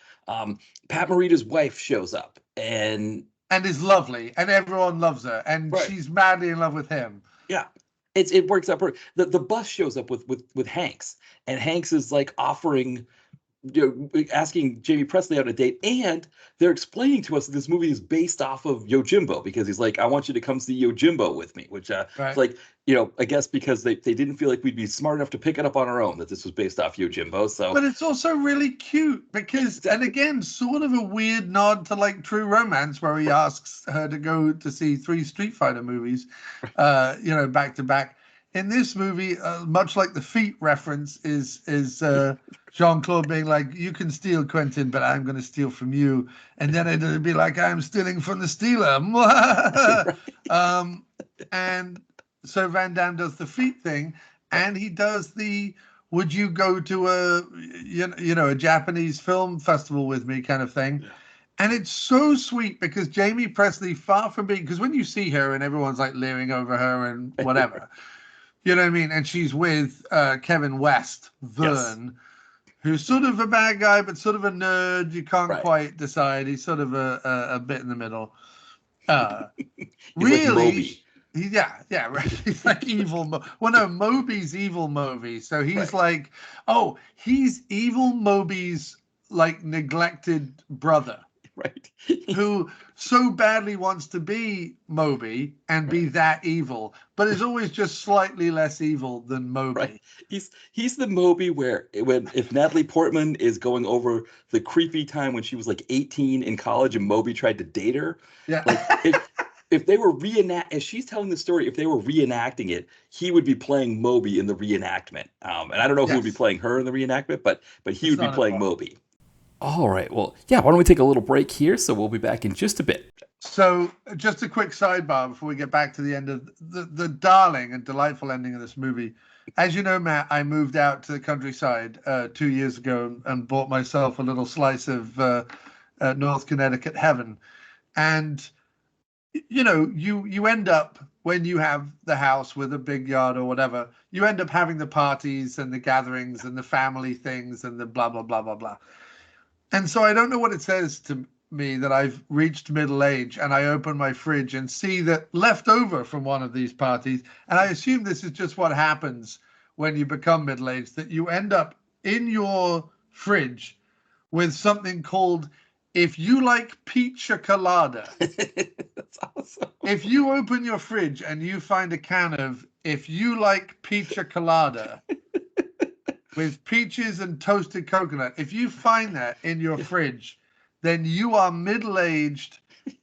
Pat Morita's wife shows up and is lovely, and everyone loves her, and she's madly in love with him. Yeah. It works out perfect. The bus shows up with Hanks, and Hanks is like offering, asking Jamie Presley out a date, and they're explaining to us that this movie is based off of Yojimbo because he's like, I want you to come see Yojimbo with me, which it's like, I guess because they didn't feel like we'd be smart enough to pick it up on our own that this was based off Yojimbo. So, but it's also really cute because, and again, sort of a weird nod to like True Romance, where he asks her to go to see 3 Street Fighter movies, back to back. In this movie, much like the feet reference is Jean-Claude being like, you can steal, Quentin, but I'm going to steal from you. And then it'd be like, I'm stealing from the stealer. And so Van Damme does the feet thing, and he does the, would you go to a Japanese film festival with me kind of thing. Yeah. And it's so sweet because Jamie Presley, far from being, because when you see her and everyone's like leering over her and whatever, you know what I mean? And she's with Kevin West, Vern, who's sort of a bad guy, but sort of a nerd. You can't quite decide. He's sort of a bit in the middle. Really, right. He's like evil. Well, no, Moby's evil Moby. So he's like, he's evil Moby's like neglected brother. Right. Who so badly wants to be Moby and be that evil, but is always just slightly less evil than Moby. Right. He's the Moby where if Natalie Portman is going over the creepy time when she was like 18 in college and Moby tried to date her. Yeah. Like if they were as she's telling the story, if they were reenacting it, he would be playing Moby in the reenactment. And I don't know who would be playing her in the reenactment, but he would be playing Moby. All right. Well, yeah, why don't we take a little break here? So we'll be back in just a bit. So just a quick sidebar before we get back to the end of the darling and delightful ending of this movie. As you know, Matt, I moved out to the countryside 2 years ago and bought myself a little slice of North Connecticut heaven. And, you end up, when you have the house with a big yard or whatever, you end up having the parties and the gatherings and the family things and the blah, blah, blah, blah, blah. And so I don't know what it says to me that I've reached middle age and I open my fridge and see that left over from one of these parties. And I assume this is just what happens when you become middle aged, that you end up in your fridge with something called, if you like pizza colada. That's awesome. If you open your fridge and you find a can of, if you like pizza colada, with peaches and toasted coconut. If you find that in your fridge, then you are middle-aged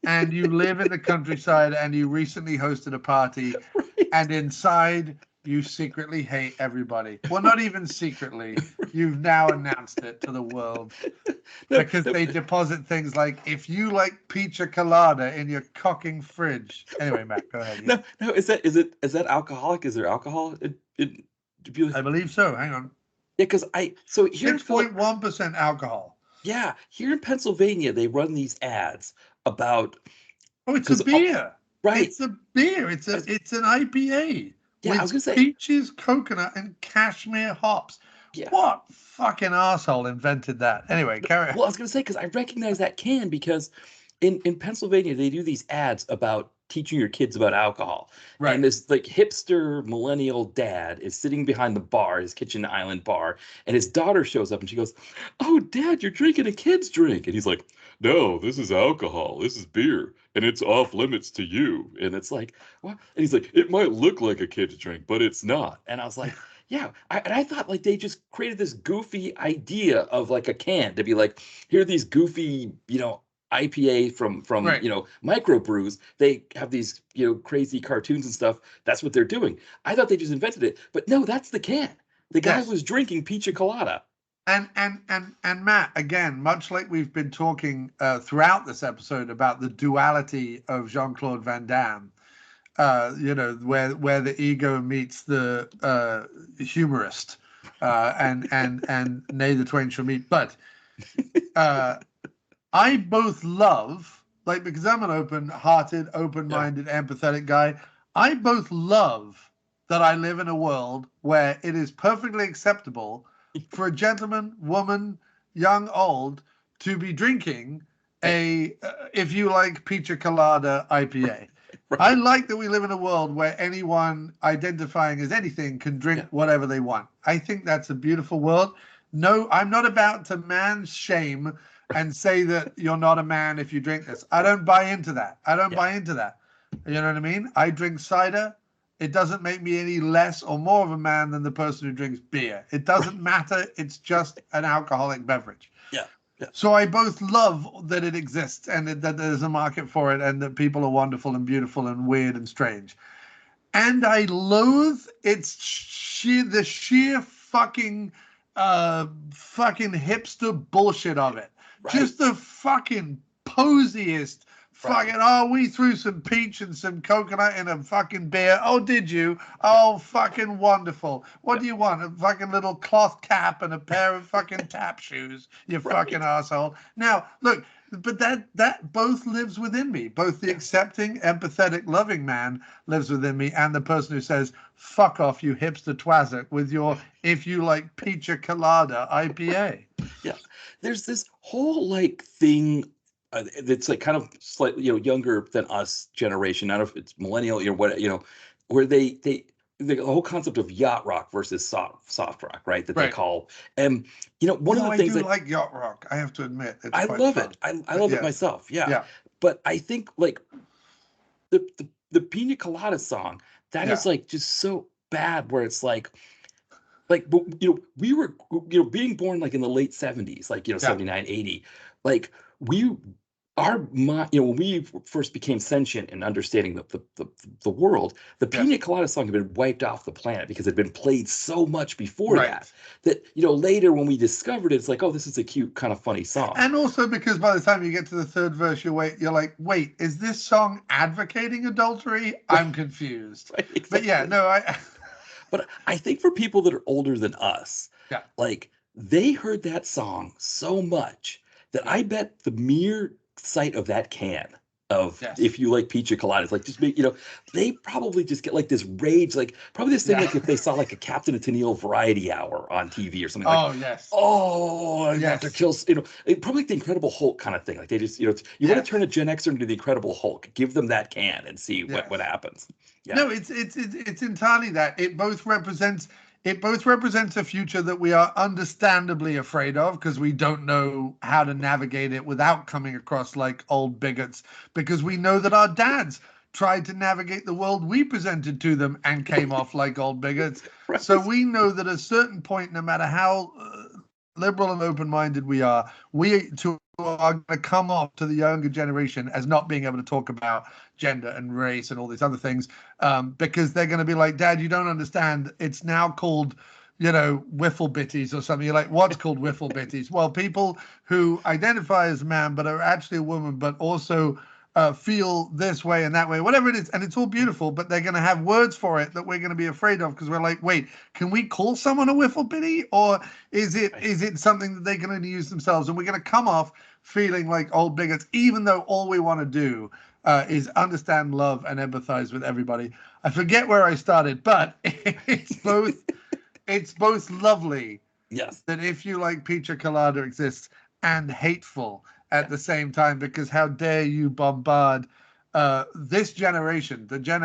and you live in the countryside and you recently hosted a party. Right. And inside you secretly hate everybody. Well, not even secretly. You've now announced it to the world No, because no, they deposit things like, if you like pizza colada in your cocking fridge. Anyway, Matt, go ahead. Yeah. no. Is that alcoholic? Is there alcohol in I believe so. Hang on. Yeah, because so here in 6.1% alcohol. yeah, here in Pennsylvania they run these ads about Oh, it's a because beer. right. It's a beer. It's an IPA Yeah, I with was gonna say peaches, coconut, and cashmere hops. yeah. What fucking asshole invented that? Anyway, carry on. Well, I was gonna say because I recognize that can because in Pennsylvania they do these ads about teaching your kids about alcohol. Right. And this like hipster millennial dad is sitting behind the bar, his kitchen island bar, and his daughter shows up and she goes, "Oh, Dad, you're drinking a kid's drink." And he's like, "No, this is alcohol. This is beer, and it's off limits to you." And it's like, what? And he's like, "It might look like a kid's drink, but it's not." And I was like, yeah, and I thought like they just created this goofy idea of like a can to be like, here are these goofy, IPA from Right. microbrews. They have these crazy cartoons and stuff. That's what they're doing. I thought they just invented it, but no, that's the can. The guy Yes. was drinking pina colada. And Matt, again, much like we've been talking throughout this episode about the duality of Jean-Claude Van Damme, where the ego meets the humorist, and nay, the twain shall meet. But I both love, like, because I'm an open-hearted, open-minded, empathetic guy. I both love that I live in a world where it is perfectly acceptable for a gentleman, woman, young, old, to be drinking if you like pina colada IPA. Right. I like that we live in a world where anyone identifying as anything can drink whatever they want. I think that's a beautiful world. No, I'm not about to man shame and say that you're not a man if you drink this. I don't buy into that. I don't buy into that. You know what I mean? I drink cider. It doesn't make me any less or more of a man than the person who drinks beer. It doesn't matter. It's just an alcoholic beverage. Yeah. Yeah. So I both love that it exists and that there's a market for it and that people are wonderful and beautiful and weird and strange. And I loathe the sheer fucking hipster bullshit of it. Right. Just the fucking posiest fucking, we threw some peach and some coconut in a fucking beer. Oh, did you? Oh, fucking wonderful. What do you want? A fucking little cloth cap and a pair of fucking tap shoes, you fucking asshole. Now, look, but that both lives within me. Both the accepting, empathetic, loving man lives within me, and the person who says, fuck off, you hipster twazzock, with your, if you like pina colada IPA. Yeah. There's this whole like thing that's like kind of slightly younger than us generation. I don't know if it's millennial, where the whole concept of yacht rock versus soft rock, right? That they call, and one of the things I do like yacht rock. I have to admit, I love it. I love it myself. Yeah. But I think like the Pina Colada song that is like just so bad, where it's like. But we were being born like in the late 70s, like 79, 80, like when we first became sentient and understanding the world, the Pina Colada song had been wiped off the planet because it had been played so much before that later when we discovered it, it's like, oh, this is a cute kind of funny song. And also because by the time you get to the third verse, you're like, wait, is this song advocating adultery? I'm confused. Right, exactly. But I think for people that are older than us, like they heard that song so much that I bet the mere sight of that can of if you like pina coladas, like just make, they probably just get like this rage, like probably this thing like if they saw like a Captain and Tennille variety hour on TV or something like, I want to kill, probably like the Incredible Hulk kind of thing. Like they just, you want to turn a Gen Xer into the Incredible Hulk, give them that can and see what happens. Yeah. No, it's entirely that. It both represents a future that we are understandably afraid of because we don't know how to navigate it without coming across like old bigots, because we know that our dads tried to navigate the world we presented to them and came off like old bigots. So we know that at a certain point, no matter how liberal and open-minded we are, we too are going to come off to the younger generation as not being able to talk about gender and race and all these other things, because they're going to be like, Dad, you don't understand. It's now called, wiffle bitties or something. You're like, what's called wiffle bitties? Well, people who identify as a man but are actually a woman, but also feel this way and that way, whatever it is, and it's all beautiful, but they're going to have words for it that we're going to be afraid of because we're like, wait, can we call someone a wiffle bitty, or is it something that they can only use themselves? And we're going to come off feeling like old bigots, even though all we want to do is understand, love, and empathize with everybody. I forget where I started, but it's both lovely, yes, that If You Like Pizza Colada exists, and hateful at the same time, because how dare you bombard this generation, the Gen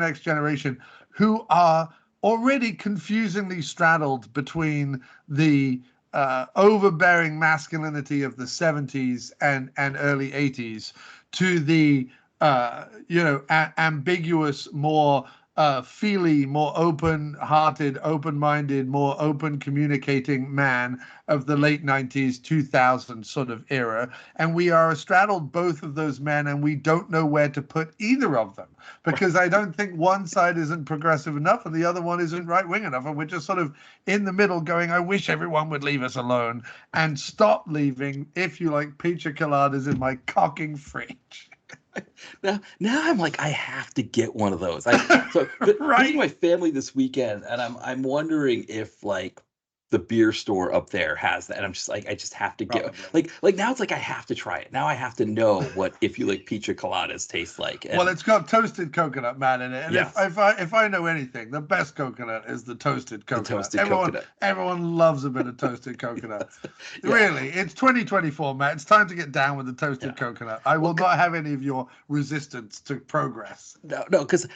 X generation, who are already confusingly straddled between the overbearing masculinity of the 70s and early 80s to the ambiguous, more feely, more open-hearted, open-minded, more open communicating man of the late 90s, 2000s sort of era. And we are straddled both of those men, and we don't know where to put either of them, because I don't think one side isn't progressive enough and the other one isn't right-wing enough. And we're just sort of in the middle going, I wish everyone would leave us alone and stop leaving If You Like Pizza Coladas in my cocking fridge. Now I'm like, I have to get one of those. Visiting my family this weekend, and I'm wondering if like the beer store up there has that. And I'm just like, I just have to get like now it's like I have to try it. Now I have to know what If You Like Pizza Coladas taste like. And, well, it's got toasted coconut, man, in it. And yes. if I know anything, the best coconut is the toasted coconut. Everyone loves a bit of toasted coconut. Yeah. Really, it's 2024, Matt. It's time to get down with the toasted coconut. I will not have any of your resistance to progress. No, because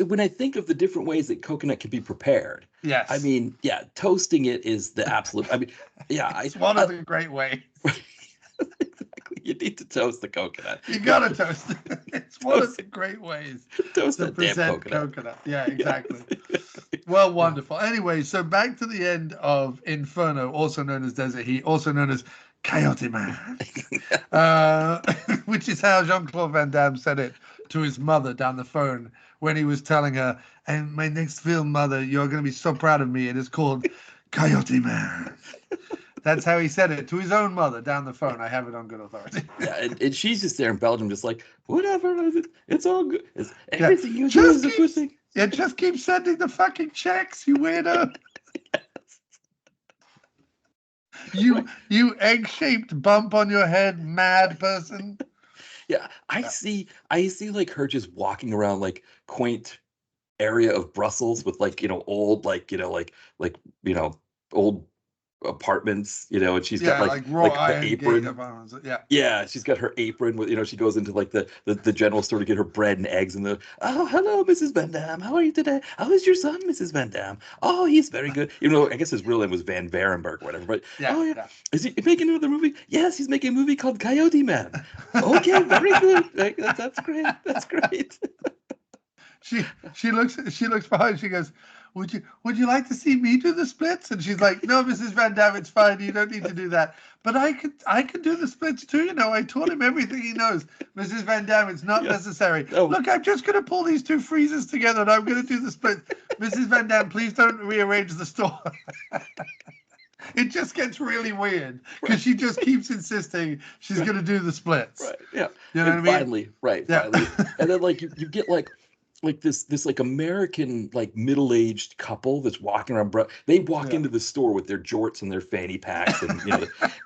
when I think of the different ways that coconut can be prepared, yes, I mean, toasting it is the absolute. I mean, it's one of the great ways. Exactly, you need to toast the coconut. You gotta toast it. It's one of the great ways toast to that damn present coconut. Yeah, exactly. Well, wonderful. Anyway, so back to the end of Inferno, also known as Desert Heat, also known as Coyote Man, which is how Jean-Claude Van Damme said it to his mother down the phone when he was telling her, and my next film, Mother, you're going to be so proud of me. It is called Coyote Man. That's how he said it to his own mother down the phone. I have it on good authority. Yeah, and she's just there in Belgium, just like, whatever, it's all good. Everything you do is a good thing. Yeah, just keep sending the fucking checks, you weirdo. You egg-shaped bump on your head, mad person. Yeah, I see like her just walking around like quaint area of Brussels with like, old, old apartments, and she's got like the apron. Yeah, she's got her apron with, she goes into like the general store to get her bread and eggs, and oh, hello, Mrs. Van Damme, how are you today? How is your son, Mrs. Van Damme? Oh, he's very good. I guess his real name was Van Varenberg or whatever, but is he making another movie? Yes, he's making a movie called Coyote Man. Okay, very good. That's great. That's great. She looks behind. She goes, would you like to see me do the splits? And she's like, no, Mrs. Van Damme, it's fine. You don't need to do that. But I could do the splits too. I taught him everything he knows. Mrs. Van Damme, it's not necessary. Oh. Look, I'm just going to pull these two freezers together and I'm going to do the splits. Mrs. Van Damme, please don't rearrange the store. It just gets really weird because she just keeps insisting she's going to do the splits. Right. Yeah. You know what I mean? Finally, right. Yeah. Finally. And then you get like this like American like middle-aged couple that's walking around. They walk into the store with their jorts and their fanny packs, and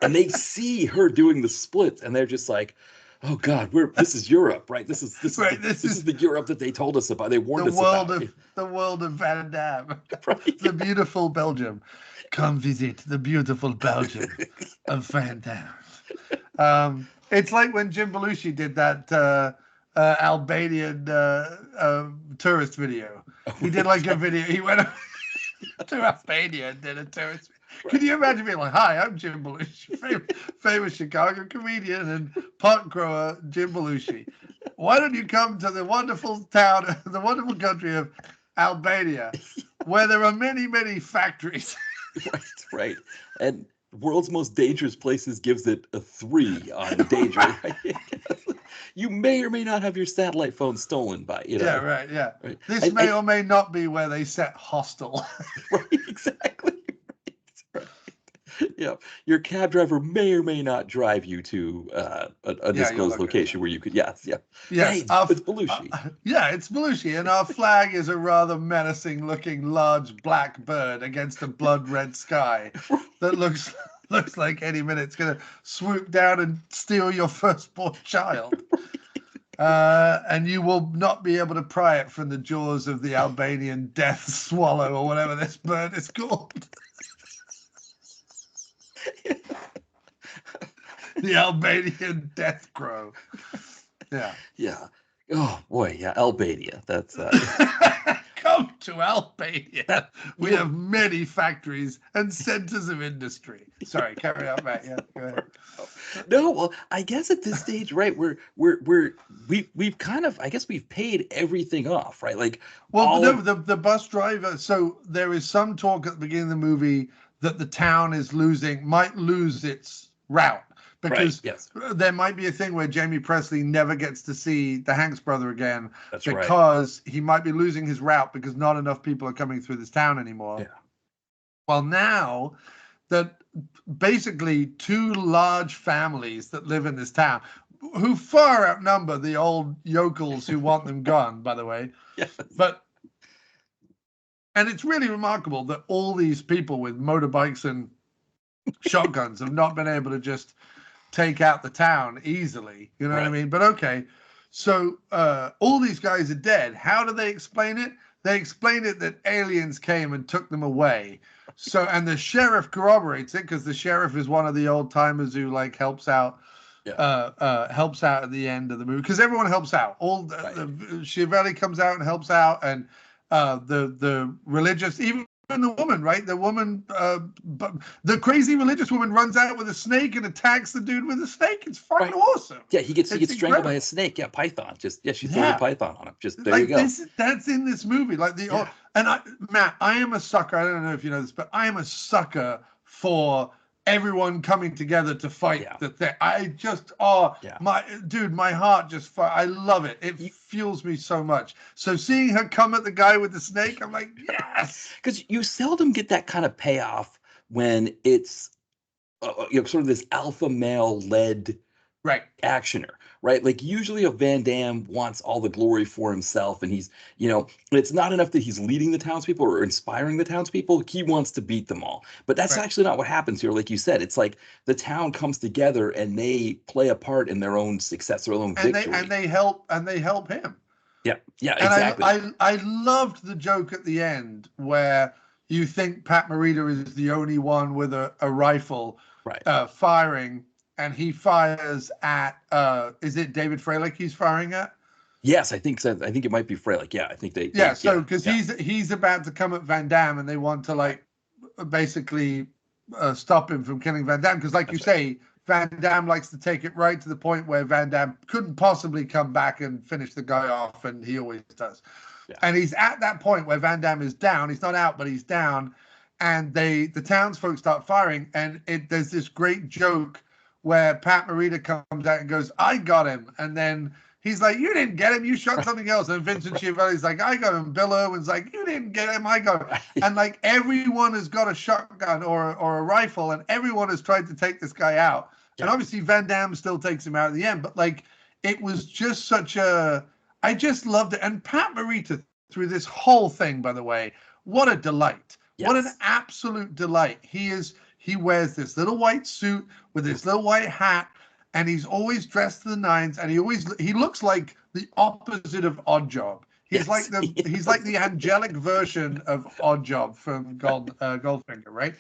and they see her doing the splits, and they're just like, oh God, this is Europe, right? This is the Europe that they told us about. They warned us about. The world of Van Damme, right? The beautiful Belgium. Come visit the beautiful Belgium of Van Damme. It's like when Jim Belushi did that Albanian tourist video. He did like a video. He went to Albania and did a tourist video. Can you imagine being like, hi, I'm Jim Belushi, famous Chicago comedian and pot grower Jim Belushi. Why don't you come to the wonderful town, the wonderful country of Albania, where there are many, many factories Right, right. And world's most dangerous places gives it a 3 on danger. Right? You may or may not have your satellite phone stolen by, Yeah, right. Yeah. Right. This may or may not be where they set hostel. Right, exactly. Right. Yeah, your cab driver may or may not drive you to a Yeah, your undisclosed location. location where you could. Yes, yeah. Yes, Hey, it's Belushi. yeah, it's Belushi, and our flag is a rather menacing-looking large black bird against a blood-red sky that looks like any minute it's going to swoop down and steal your firstborn child. And you will not be able to pry it from the jaws of the Albanian death swallow or whatever this bird is called. The Albanian death crow. Yeah. Yeah. Oh boy, yeah, Albania. That's Come to Albania. We have many factories and centers of industry. Sorry, carry on, Matt. Yeah, go ahead. No, well, I guess at this stage, right, we've kind of, I guess we've paid everything off, right? Like, well, no, the bus driver. So there is some talk at the beginning of the movie that the town might lose its route. Because there might be a thing where Jamie Presley never gets to see the Hanks brother again. That's because he might be losing his route because not enough people are coming through this town anymore. Yeah. Well, now that basically 2 large families that live in this town, who far outnumber the old yokels who want them gone, by the way. Yes. And it's really remarkable that all these people with motorbikes and shotguns have not been able to just take out the town easily, you know what I mean? But okay, so all these guys are dead. How do they explain it? They explain it that aliens came and took them away. So, and the sheriff corroborates it because the sheriff is one of the old timers who like helps out at the end of the movie because everyone helps out. Chiavelli comes out and helps out, and the religious, even the woman, right? The woman, the crazy religious woman runs out with a snake and attacks the dude with a snake. It's fucking awesome. Yeah, he gets strangled by a snake. Yeah, python. She throws a python on him. Just there you go. That's in this movie. Like Matt, I am a sucker. I don't know if you know this, but I am a sucker for everyone coming together to fight the thing. I just, my heart just, I love it. It fuels me so much. So seeing her come at the guy with the snake, I'm like, yes. Because you seldom get that kind of payoff when it's sort of this alpha male led actioner, right? Like usually a Van Damme wants all the glory for himself, and he's, it's not enough that he's leading the townspeople or inspiring the townspeople. He wants to beat them all. But that's actually not what happens here. Like you said, it's like the town comes together and they play a part in their own success, their own victory. And they help him. Yeah, and exactly. I loved the joke at the end where you think Pat Morita is the only one with a rifle firing. And he fires at, is it David Freilich he's firing at? Yes, I think so. I think it might be Freilich. Yeah, I think they. Yeah, because he's about to come at Van Damme, and they want to basically stop him from killing Van Damme. Because like you say, Van Damme likes to take it right to the point where Van Damme couldn't possibly come back and finish the guy off, and he always does. Yeah. And he's at that point where Van Damme is down. He's not out, but he's down. And the townsfolk start firing, and there's this great joke where Pat Morita comes out and goes, I got him. And then he's like, you didn't get him. You shot something else. And Vincent Chiavelli's like, I got him. Bill Irwin's like, you didn't get him. I got him. And like everyone has got a shotgun or a rifle, and everyone has tried to take this guy out. Yeah. And obviously Van Damme still takes him out at the end. But like, it was just I just loved it. And Pat Morita through this whole thing, by the way, what a delight. Yes. What an absolute delight. He wears this little white suit with this little white hat, and he's always dressed to the nines, and he looks like the opposite of Oddjob. He's like the angelic version of Oddjob from Goldfinger, right?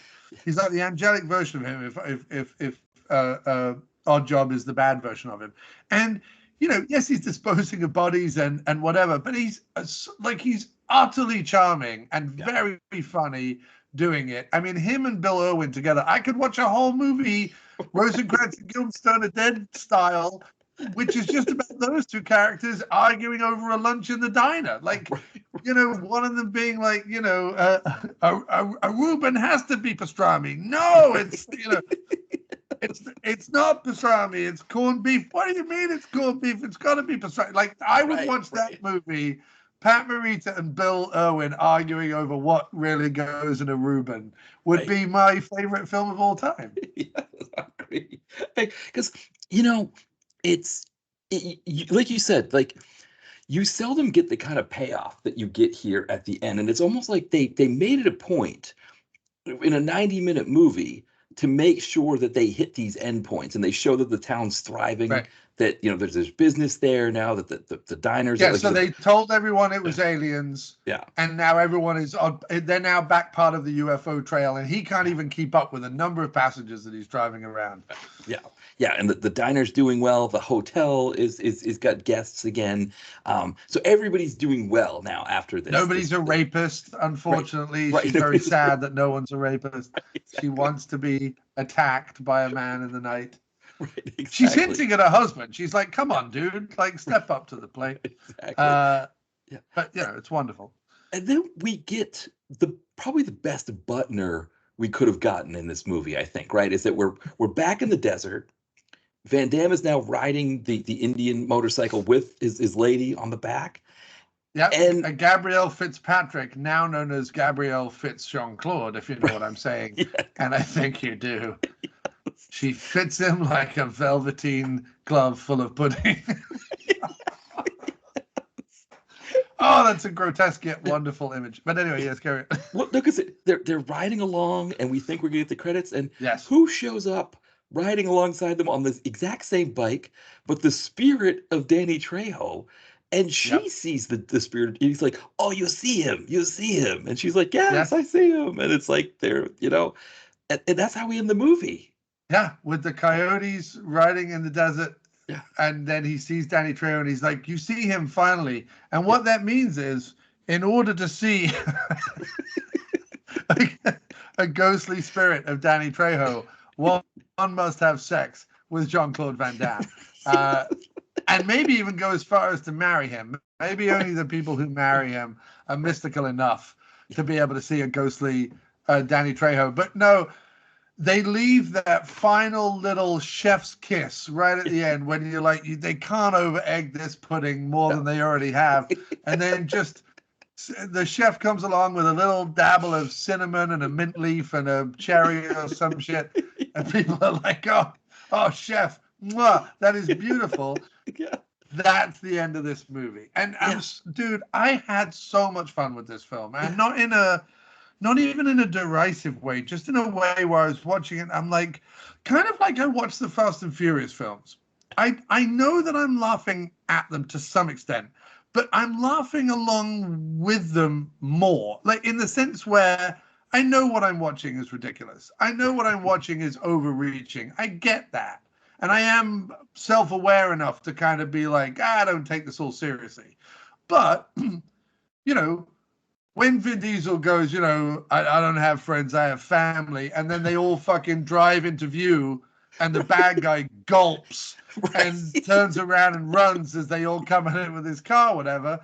He's like the angelic version of him if Oddjob is the bad version of him. And yes, he's disposing of bodies and whatever, but he's utterly charming and very funny doing it. I mean, him and Bill Irwin together, I could watch a whole movie, Rosencrantz and Guildenstern are Dead style, which is just about those 2 characters arguing over a lunch in the diner. Like, one of them being like, a Reuben has to be pastrami. No, it's not pastrami. It's corned beef. What do you mean it's corned beef? It's got to be pastrami. Like, I would watch that movie. Pat Morita and Bill Irwin arguing over what really goes in a Reuben would be my favorite film of all time. Yes, I agree. Because, like you said, like, you seldom get the kind of payoff that you get here at the end. And it's almost like they made it a point in a 90-minute movie to make sure that they hit these endpoints and they show that the town's thriving, right. That, there's business there now, that the diners. Yeah, so they told everyone it was aliens. Yeah. And now everyone they're now back part of the UFO trail, and he can't even keep up with the number of passengers that he's driving around. Yeah. Yeah, and the diner's doing well. The hotel is got guests again. So everybody's doing well now after this. Nobody's a rapist, unfortunately. Right. She's very sad that no one's a rapist. Right, exactly. She wants to be attacked by a man in the night. Right, exactly. She's hinting at her husband. She's like, "Come on, dude! Like, step up to the plate." Exactly. Yeah. But it's wonderful. And then we get probably the best buttoner we could have gotten in this movie, I think. Right? Is that we're back in the desert. Van Damme is now riding the Indian motorcycle with his lady on the back. Yeah, and Gabrielle Fitzpatrick, now known as Gabrielle Jean-Claude, if you know what I'm saying. Yes. And I think you do. Yes. She fits him like a velveteen glove full of pudding. Oh, that's a grotesque yet wonderful image. But anyway, yes, carry on. Well, look, they're riding along, and we think we're going to get the credits. And yes, who shows up riding alongside them on this exact same bike, but the spirit of Danny Trejo? And she sees the spirit. And he's like, "Oh, you see him. And she's like, yes, I see him. And it's like, they're, and that's how we end the movie. Yeah, with the coyotes riding in the desert. Yeah. And then he sees Danny Trejo and he's like, you see him finally. And what that means is, in order to see a ghostly spirit of Danny Trejo, one must have sex with Jean-Claude Van Damme. And maybe even go as far as to marry him. Maybe only the people who marry him are mystical enough to be able to see a ghostly Danny Trejo. But no, they leave that final little chef's kiss right at the end when you're like, they can't over-egg this pudding more than they already have. And then just the chef comes along with a little dabble of cinnamon and a mint leaf and a cherry or some shit. And people are like, oh, chef, mwah, that is beautiful. Yeah. That's the end of this movie. And dude, I had so much fun with this film, and not even in a derisive way, just in a way where I was watching it. I'm like, kind of like I watch the Fast and Furious films. I know that I'm laughing at them to some extent, but I'm laughing along with them more, like in the sense where I know what I'm watching is ridiculous. I know what I'm watching is overreaching. I get that. And I am self-aware enough to kind of be like, I don't take this all seriously. But, when Vin Diesel goes, I don't have friends, I have family, and then they all fucking drive into view, and the bad guy gulps and turns around and runs as they all come in with his car, whatever.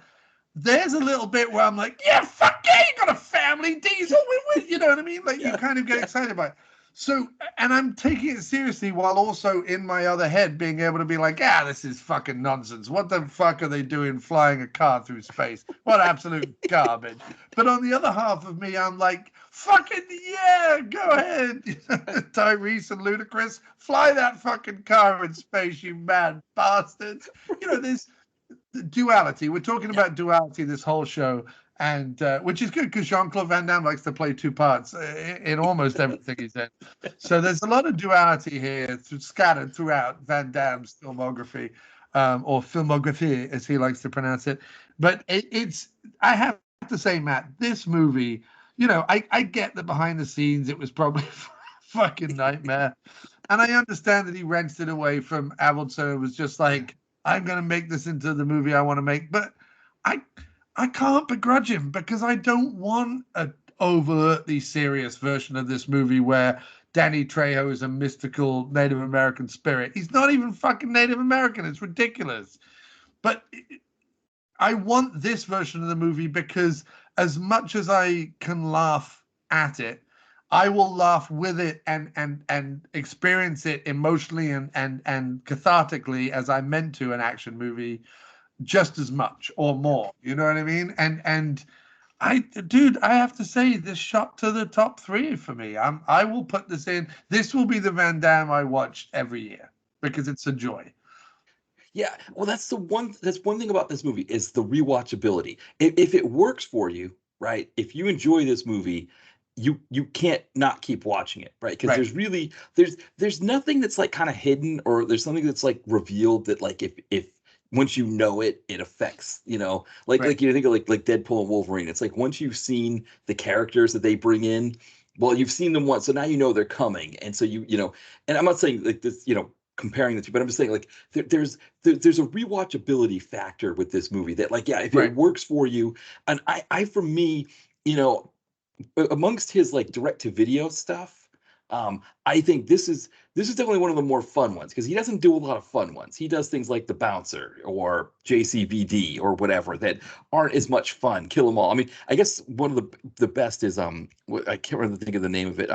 There's a little bit where I'm like, yeah, fuck yeah, you got a family, Diesel, you know what I mean? Like, you kind of get excited about it. So, and I'm taking it seriously while also in my other head being able to be like, this is fucking nonsense. What the fuck are they doing flying a car through space? What absolute garbage. But on the other half of me, I'm like, fucking yeah, go ahead. Tyrese and Ludacris, fly that fucking car in space, you mad bastards. There's duality. We're talking about duality this whole show. And which is good because Jean-Claude Van Damme likes to play two parts in almost everything he's in. So there's a lot of duality here scattered throughout Van Damme's filmography, or filmography as he likes to pronounce it. But I have to say, Matt, this movie, I get that behind the scenes it was probably a fucking nightmare. And I understand that he wrenched it away from Avildsen and was just like, I'm going to make this into the movie I want to make. But I can't begrudge him because I don't want an overtly serious version of this movie where Danny Trejo is a mystical Native American spirit. He's not even fucking Native American. It's ridiculous. But I want this version of the movie because as much as I can laugh at it, I will laugh with it and experience it emotionally and cathartically as I'm meant to an action movie just as much or more. You know what I mean? And dude, I have to say this shot to the top three for me. I will put this in. This will be the Van Damme I watch every year because it's a joy. Yeah, well, that's one thing about this movie is the rewatchability. If it works for you, right? If you enjoy this movie, you can't not keep watching it, right? Because Right, there's nothing that's like kind of hidden, or there's something that's like revealed that like if once you know it, it affects, right. like you think of like Deadpool and Wolverine. It's like once you've seen the characters that they bring in, well, you've seen them once, so now you know they're coming, and so and I'm not saying like this, comparing the two, but I'm just saying like there's a rewatchability factor with this movie that like, yeah, if it Right. works for you. And I for me, you know amongst his like direct to video stuff, I think this is definitely one of the more fun ones because he doesn't do a lot of fun ones. He does things like The Bouncer or JCVD or whatever that aren't as much fun. Kill 'Em All. I mean, I guess one of the best is I can't remember think of the name of it.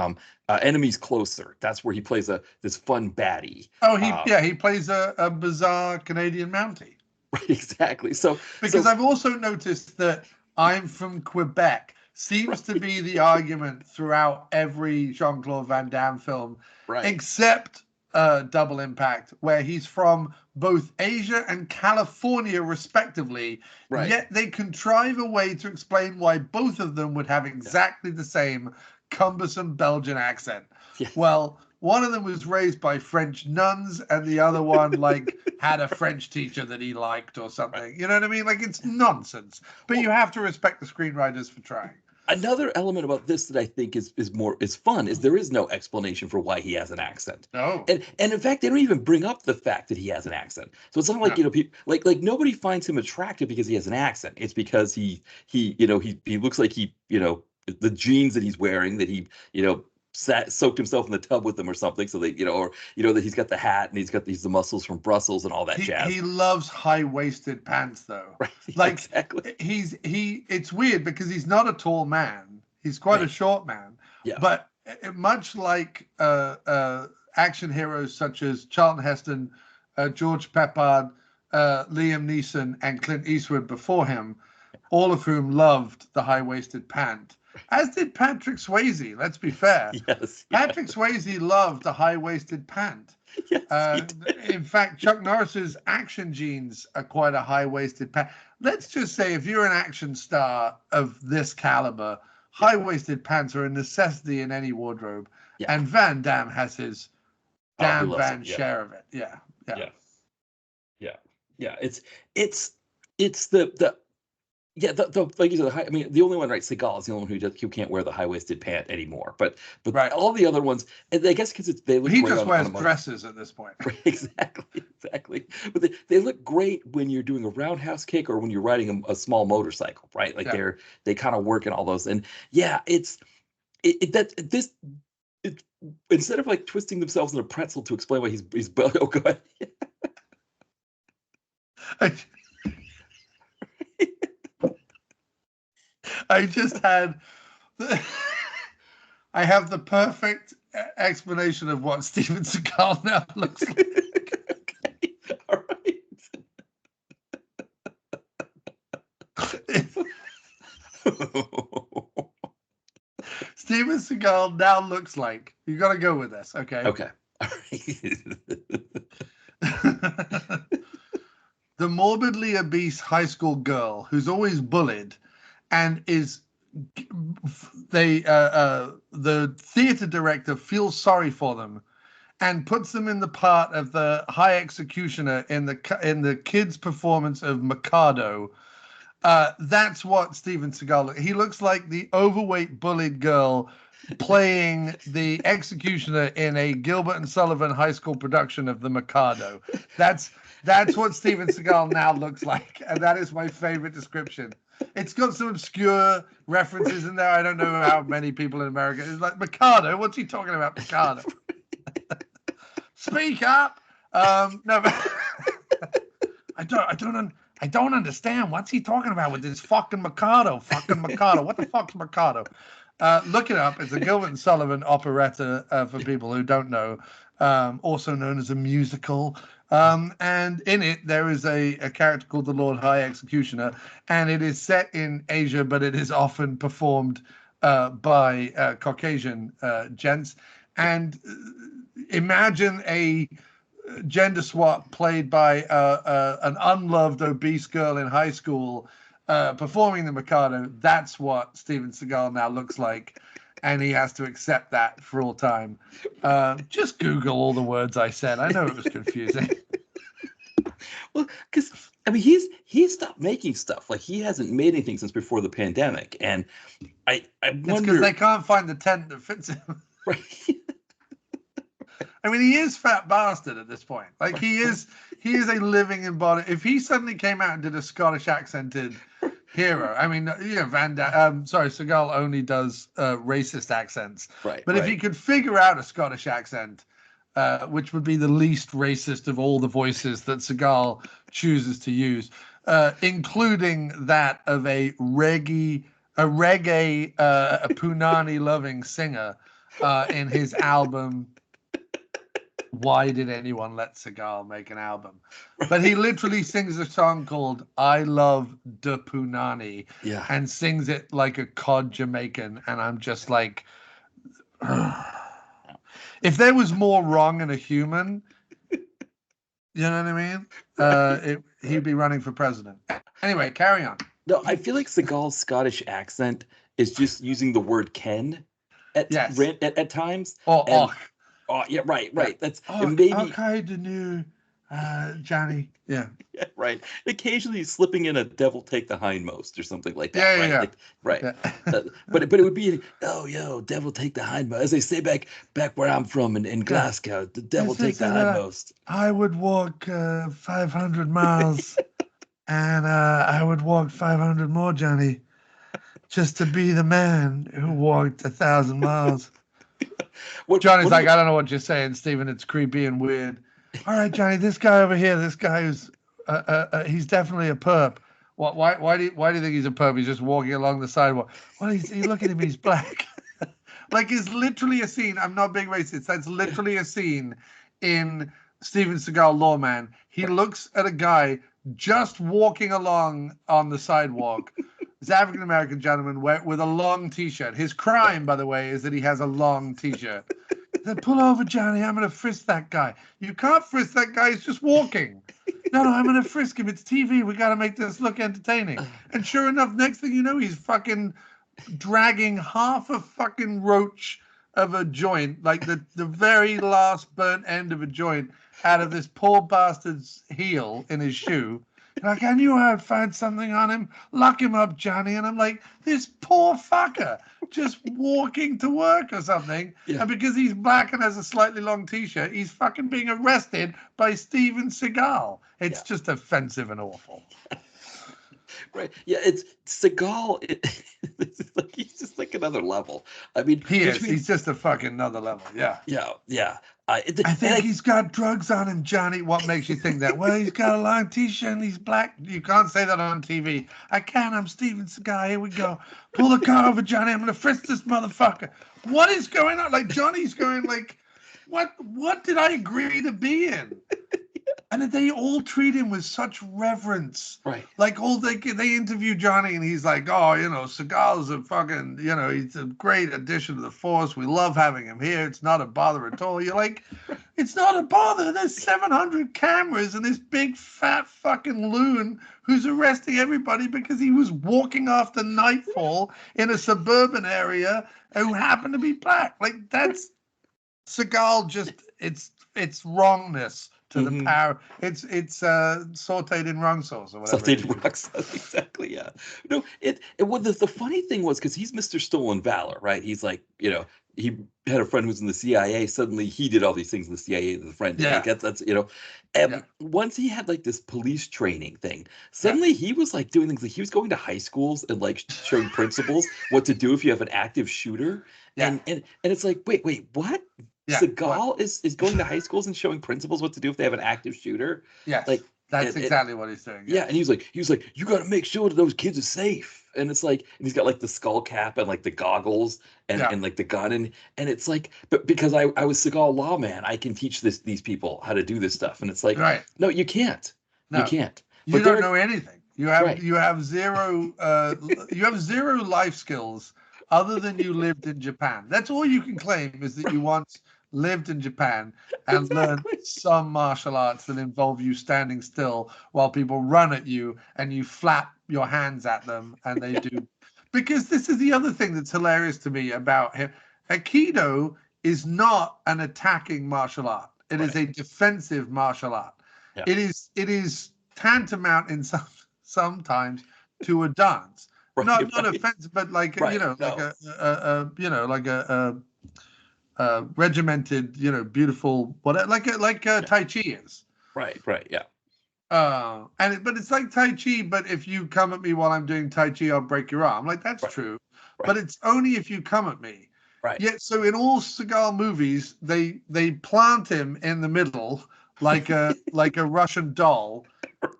Enemies Closer. That's where he plays this fun baddie. Oh, Uh, he plays a bizarre Canadian Mountie. right, exactly. So Because so I've also noticed that I'm from Quebec seems to right, be the argument throughout every Jean-Claude Van Damme film, right, except Double Impact, where he's from both Asia and California, respectively. right. Yet they contrive a way to explain why both of them would have Yeah. exactly the same cumbersome Belgian accent. Yes. Well, one of them was raised by French nuns, and the other one like had a French teacher that he liked or Right. something. You know what I mean? Like it's nonsense. But you Well, have to respect the screenwriters for trying. another element about this that I think is fun is there is no explanation for why he has an accent. No, And in fact, they don't even bring up the fact that he has an accent. So it's not like, no. people like nobody finds him attractive because he has an accent. It's because he looks like the jeans that he's wearing that he, soaked himself in the tub with them or something. So that, or, that he's got the hat and he's got the muscles from Brussels and all that He jazz. loves high-waisted pants though. Right. Like Exactly. it's weird because he's not a tall man. He's quite a Right. short man. Yeah. But much like action heroes such as Charlton Heston, George Peppard, Liam Neeson, and Clint Eastwood before him, all of whom loved the high-waisted pant, as did Patrick Swayze. Let's be fair. Yes. Yeah. Patrick Swayze loved the high-waisted pant. Yes, he did. In fact, Chuck Norris's action jeans are quite a high-waisted pant. Let's just say, if you're an action star of this caliber, Yeah. high-waisted pants are a necessity in any wardrobe. Yeah. And Van Damme has his Oh, he damn loves it. van Yeah. share of it. Yeah, yeah. Yeah. Yeah. Yeah. It's the yeah, like you said, I mean, the only one, right? Seagal is the only one who can't wear the high waisted pant anymore. But Right. all the other ones, and I guess because they look He great just on wears a dresses at this point. right, exactly. But they look great when you're doing a roundhouse kick or when you're riding a small motorcycle, right? Like Yeah. they kind of work in all those. And yeah, that this it, instead of like twisting themselves in a pretzel to explain why he's oh, go ahead. I just had. I have the perfect explanation of what Steven Seagal now looks like. Okay. All right. Steven Seagal now looks like. You got to go with this, okay? Okay. All right. The morbidly obese high school girl who's always bullied and is the theater director feels sorry for them and puts them in the part of the high executioner in the kids performance of Mikado. That's what Steven Seagal he looks like, the overweight bullied girl playing the executioner in a Gilbert and Sullivan high school production of the Mikado. That's what Steven Seagal now looks like, and that is my favorite description. It's got some obscure references in there. I don't know how many people in America. It's like, Mikado, what's he talking about, Mikado? Speak up. No, but I don't understand. What's he talking about with this fucking Mikado? Fucking Mikado. What the fuck's Mikado? Look it up. It's a Gilbert and Sullivan operetta for people who don't know, also known as a musical. And in it, there is a character called the Lord High Executioner, and it is set in Asia, but it is often performed by Caucasian gents. And imagine a gender swap played by an unloved obese girl in high school performing the Mikado. That's what Steven Seagal now looks like, and he has to accept that for all time. Just Google all the words I said. I know it was confusing. Well, because I mean, he's stopped making stuff. Like, he hasn't made anything since before the pandemic, and I wonder. It's because they can't find the tent that fits him. Right. I mean, he is fat bastard at this point. Like, he is a living embodiment. If he suddenly came out and did a Scottish accented hero, I mean, you know, Seagal only does racist accents. Right. But if he could figure out a Scottish accent, which would be the least racist of all the voices that Seagal chooses to use, including that of a reggae punani loving singer in his album. Why did anyone let Seagal make an album? But he literally sings a song called I Love the Punani, and sings it like a cod Jamaican. And I'm just like, if there was more wrong in a human, you know what I mean? He'd be running for president. Anyway, carry on. No, I feel like Seagal's Scottish accent is just using the word Ken at times. Oh, yeah, right. That's maybe okay, the new Johnny. Yeah, right. Occasionally slipping in a "devil take the hindmost" or something like that. Yeah. Like, right. But it would be devil take the hindmost, as they say back where I'm from in Glasgow. The devil take the hindmost. I would walk 500 miles, and I would walk 500 more, Johnny, just to be the man who walked 1,000 miles. Johnny's like, I don't know what you're saying, Steven. It's creepy and weird. All right, Johnny, this guy over here, this guy who's he's definitely a perp. Why do you think he's a perp? He's just walking along the sidewalk. Well, you look at him, he's black. Like, it's literally a scene. I'm not being racist. That's literally a scene in Steven Seagal Lawman. He looks at a guy just walking along on the sidewalk. This African-American gentleman with a long T-shirt. His crime, by the way, is that he has a long T-shirt. He said, pull over, Johnny. I'm going to frisk that guy. You can't frisk that guy. He's just walking. No, I'm going to frisk him. It's TV. We got to make this look entertaining. And sure enough, next thing you know, he's fucking dragging half a fucking roach of a joint, like the very last burnt end of a joint, out of this poor bastard's heel in his shoe. Like, I knew I'd find something on him. Lock him up, Johnny. And I'm like, this poor fucker just walking to work or something. Yeah. And because he's black and has a slightly long T-shirt, he's fucking being arrested by Steven Seagal. It's just offensive and awful. Right. Yeah, it's Seagal. He's just like another level. I mean, he's just a fucking another level. Yeah. Yeah. I think he's got drugs on him, Johnny. What makes you think that? Well, he's got a long T-shirt and he's black. You can't say that on TV. I can. I'm Steven Seagal. Here we go. Pull the car over, Johnny. I'm going to frisk this motherfucker. What is going on? Like, Johnny's going like, what did I agree to be in? And they all treat him with such reverence. Right. Like, they interview Johnny and he's like, oh, Seagal's a fucking, he's a great addition to the force. We love having him here. It's not a bother at all. You're like, it's not a bother. There's 700 cameras and this big fat fucking loon who's arresting everybody because he was walking after nightfall in a suburban area who happened to be black. Like, that's Seagal just, it's wrongness. To the power, it's sautéed in wrong sauce or whatever. Sautéed in wrong sauce, exactly. Yeah. No, the funny thing was, because he's Mr. Stolen Valor, right? He's like, he had a friend who was in the CIA. Suddenly, he did all these things in the CIA that the friend did. Yeah. Like, that's And once he had like this police training thing, suddenly he was like doing things. Like, he was going to high schools and like showing principals what to do if you have an active shooter. Yeah. And it's like, wait, what? Yeah, Seagal is going to high schools and showing principals what to do if they have an active shooter. Yes. Like, That's exactly what he's doing. Yeah, and he was like, you got to make sure that those kids are safe. And it's like, and he's got like the skull cap and like the goggles and like the gun and it's like, but because I was Seagal lawman, I can teach these people how to do this stuff. And it's like, right. No, you can't. You No, can't. you But don't know anything. You have right. you have zero you have zero life skills other than you lived in Japan. That's all you can claim is that you once lived in Japan and learned Exactly. some martial arts that involve you standing still while people run at you and you flap your hands at them and they do. Because this is the other thing that's hilarious to me about him. Aikido is not an attacking martial art. It is a defensive martial art. Yeah. It is tantamount in sometimes to a dance. Not offensive, but like like a regimented, beautiful whatever, like Tai Chi is. Right, yeah. But it's like Tai Chi, but if you come at me while I'm doing Tai Chi, I'll break your arm. Like that's true, but it's only if you come at me. Right. Yet, so in all Seagal movies, they plant him in the middle like a Russian doll. Right.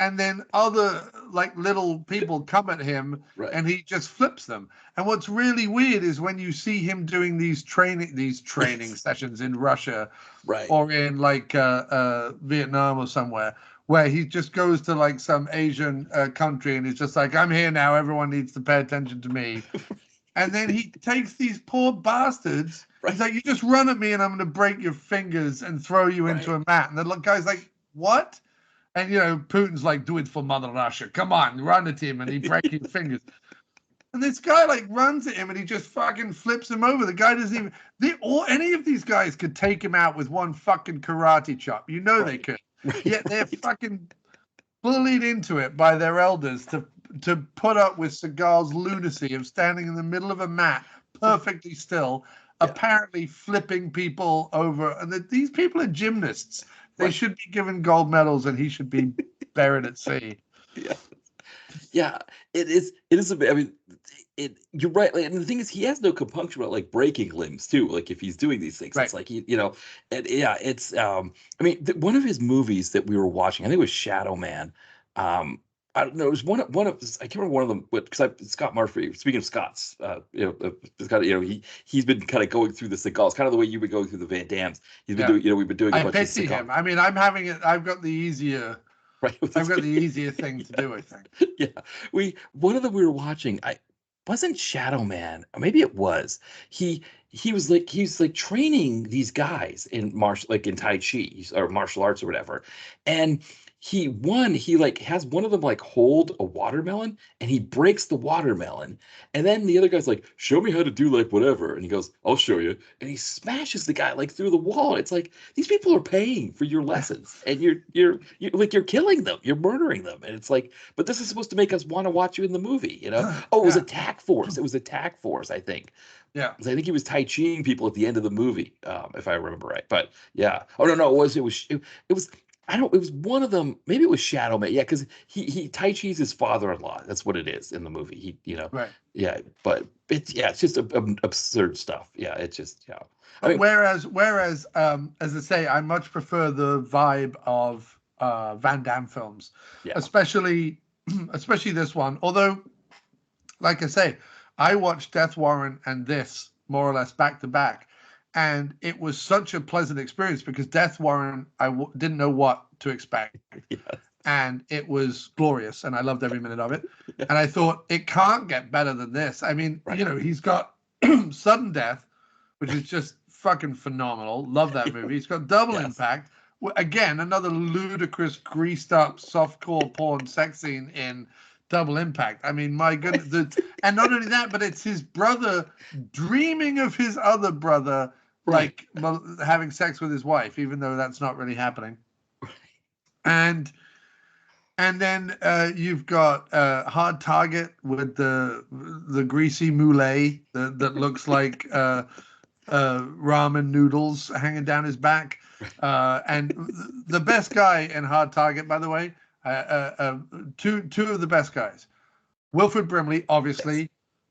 And then other like little people come at him and he just flips them. And what's really weird is when you see him doing these training sessions in Russia or in like Vietnam or somewhere, where he just goes to like some Asian country and he's just like, I'm here now, everyone needs to pay attention to me. And then he takes these poor bastards. He's like, you just run at me and I'm going to break your fingers and throw you into a mat. And the guy's like, what? And, Putin's like, do it for Mother Russia. Come on, run at him. And he breaks his fingers. And this guy like runs at him and he just fucking flips him over. The guy doesn't even, any of these guys could take him out with one fucking karate chop. They could. Yet they're fucking bullied into it by their elders to put up with Seagal's lunacy of standing in the middle of a mat, perfectly still, apparently flipping people over. And these people are gymnasts. They should be given gold medals, and he should be buried at sea. Yeah. It is a bit. I mean, you're right. Like, and the thing is, he has no compunction about like breaking limbs too. Like if he's doing these things, it's like and it's. I mean, one of his movies that we were watching, I think it was Shadow Man. I don't know. It was one of I can't remember one of them, but because Scott Murphy. Speaking of Scott's, Scott, he's been kind of going through the Seagals, kind of the way you've been going through the Van Dams. He's been doing, we've been doing a bunch of pity him. I mean, I'm having it. I've got the easier. I've got the easier thing to do. I think. Yeah, one of them we were watching. I wasn't Shadow Man, or maybe it was. He was like training these guys in in Tai Chi or martial arts or whatever, and he like has one of them like hold a watermelon and he breaks the watermelon, and then the other guy's like, show me how to do like whatever, and he goes, I'll show you, and he smashes the guy like through the wall. It's like, these people are paying for your lessons and you're killing them, you're murdering them, and it's like, but this is supposed to make us want to watch you in the movie, Oh, it was Attack Force. It was Attack Force, I think. Yeah, I think he was Tai Chiing people at the end of the movie, if I remember right. But yeah, oh no, it was I don't. It was one of them. Maybe it was Shadow Man. Yeah, because he Tai Chi's his father-in-law. That's what it is in the movie. Right. Yeah, but it's just absurd stuff. Yeah, it's just I mean, whereas as I say, I much prefer the vibe of Van Damme films, especially this one. Although, like I say, I watched Death Warrant and this more or less back to back. And it was such a pleasant experience because Death Warrant, didn't know what to expect. Yes. And it was glorious. And I loved every minute of it. Yeah. And I thought, it can't get better than this. I mean, he's got Sudden Death, which is just fucking phenomenal. Love that movie. He's got Double Impact. Again, another ludicrous, greased up, softcore porn sex scene in Double Impact. I mean, my goodness. And not only that, but it's his brother dreaming of his other brother, like having sex with his wife, even though that's not really happening. And then you've got Hard Target with the greasy moulet that looks like ramen noodles hanging down his back. And the best guy in Hard Target, by the way, two of the best guys. Wilford Brimley, obviously,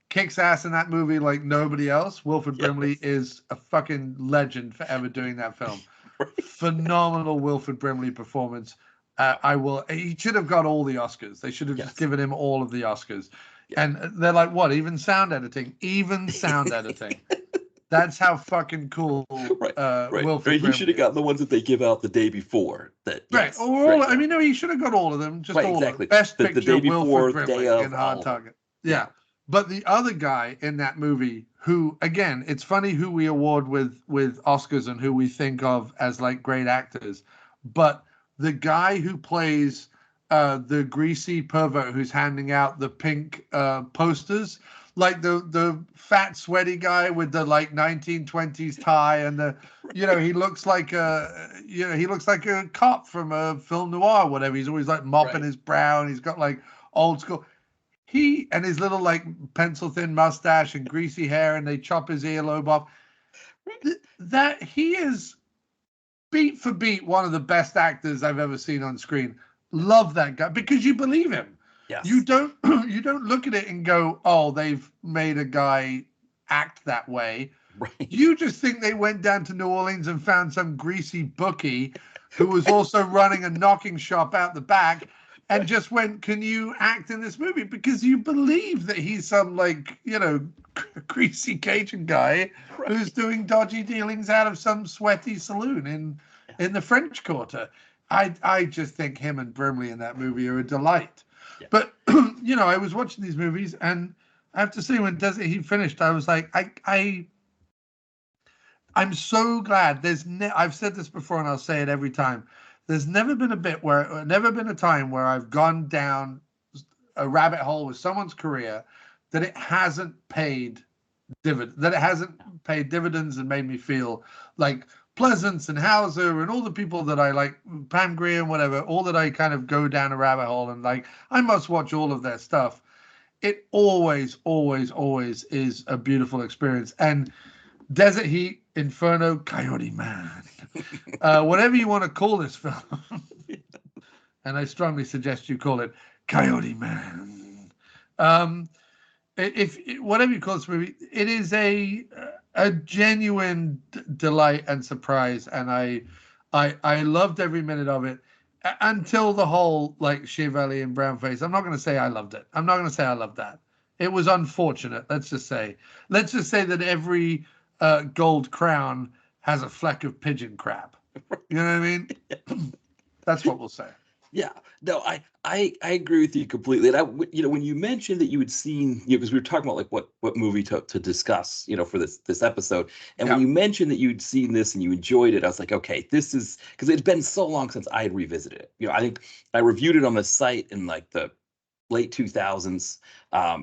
kicks ass in that movie like nobody else. Wilford Brimley is a fucking legend for ever doing that film. Phenomenal Wilford Brimley performance. I will. He should have got all the Oscars. They should have just given him all of the Oscars. Yeah. And they're like, what? Even sound editing? Even sound editing. That's how fucking cool Wilford He should have gotten the ones that they give out the day before. I mean, no, he should have got all of them. Just all exactly. of them. Best Picture, the day before, Wilford day Brimley of, in Hard Target. Yeah. But the other guy in that movie, who, again, it's funny who we award with Oscars and who we think of as like great actors. But the guy who plays the greasy pervert who's handing out the pink posters, like the fat sweaty guy with the like 1920s tie and the, he looks like a cop from a film noir or whatever. He's always like mopping his brow and he's got like old school. He and his little like pencil thin mustache and greasy hair, and they chop his earlobe off. That he is beat for beat one of the best actors I've ever seen on screen. Love that guy because you believe him. Yes. You don't look at it and go, oh, they've made a guy act that way. Right. You just think they went down to New Orleans and found some greasy bookie who was also running a knocking shop out the back. And just went, can you act in this movie? Because you believe that he's some like, greasy Cajun guy who's doing dodgy dealings out of some sweaty saloon in the French Quarter. I just think him and Brimley in that movie are a delight. Yeah. But, I was watching these movies and I have to say when Desert Heat finished, I was like, I'm so glad I've said this before and I'll say it every time. There's never been a time where I've gone down a rabbit hole with someone's career that it hasn't paid dividends and made me feel like Pleasance and Hauser and all the people that I like, Pam Grier and whatever, all that I kind of go down a rabbit hole and like, I must watch all of their stuff. It always, always, always is a beautiful experience. And Desert Heat, Inferno, Coyote Man, whatever you want to call this film. And I strongly suggest you call it Coyote Man. Whatever you call this movie, it is a genuine delight and surprise, and I loved every minute of it until the whole like Chevalier and Brownface. I'm not going to say I loved it. I'm not going to say I loved that. It was unfortunate. Let's just say that every gold crown has a fleck of pigeon crap. You know what I mean? That's what we'll say. Yeah, no, I agree with you completely. And when you mentioned that you had seen, because we were talking about like what movie to discuss, for this episode, and when you mentioned that you'd seen this and you enjoyed it, I was like, okay, this is because it's been so long since I had revisited it. I think I reviewed it on the site in like the late 2000s,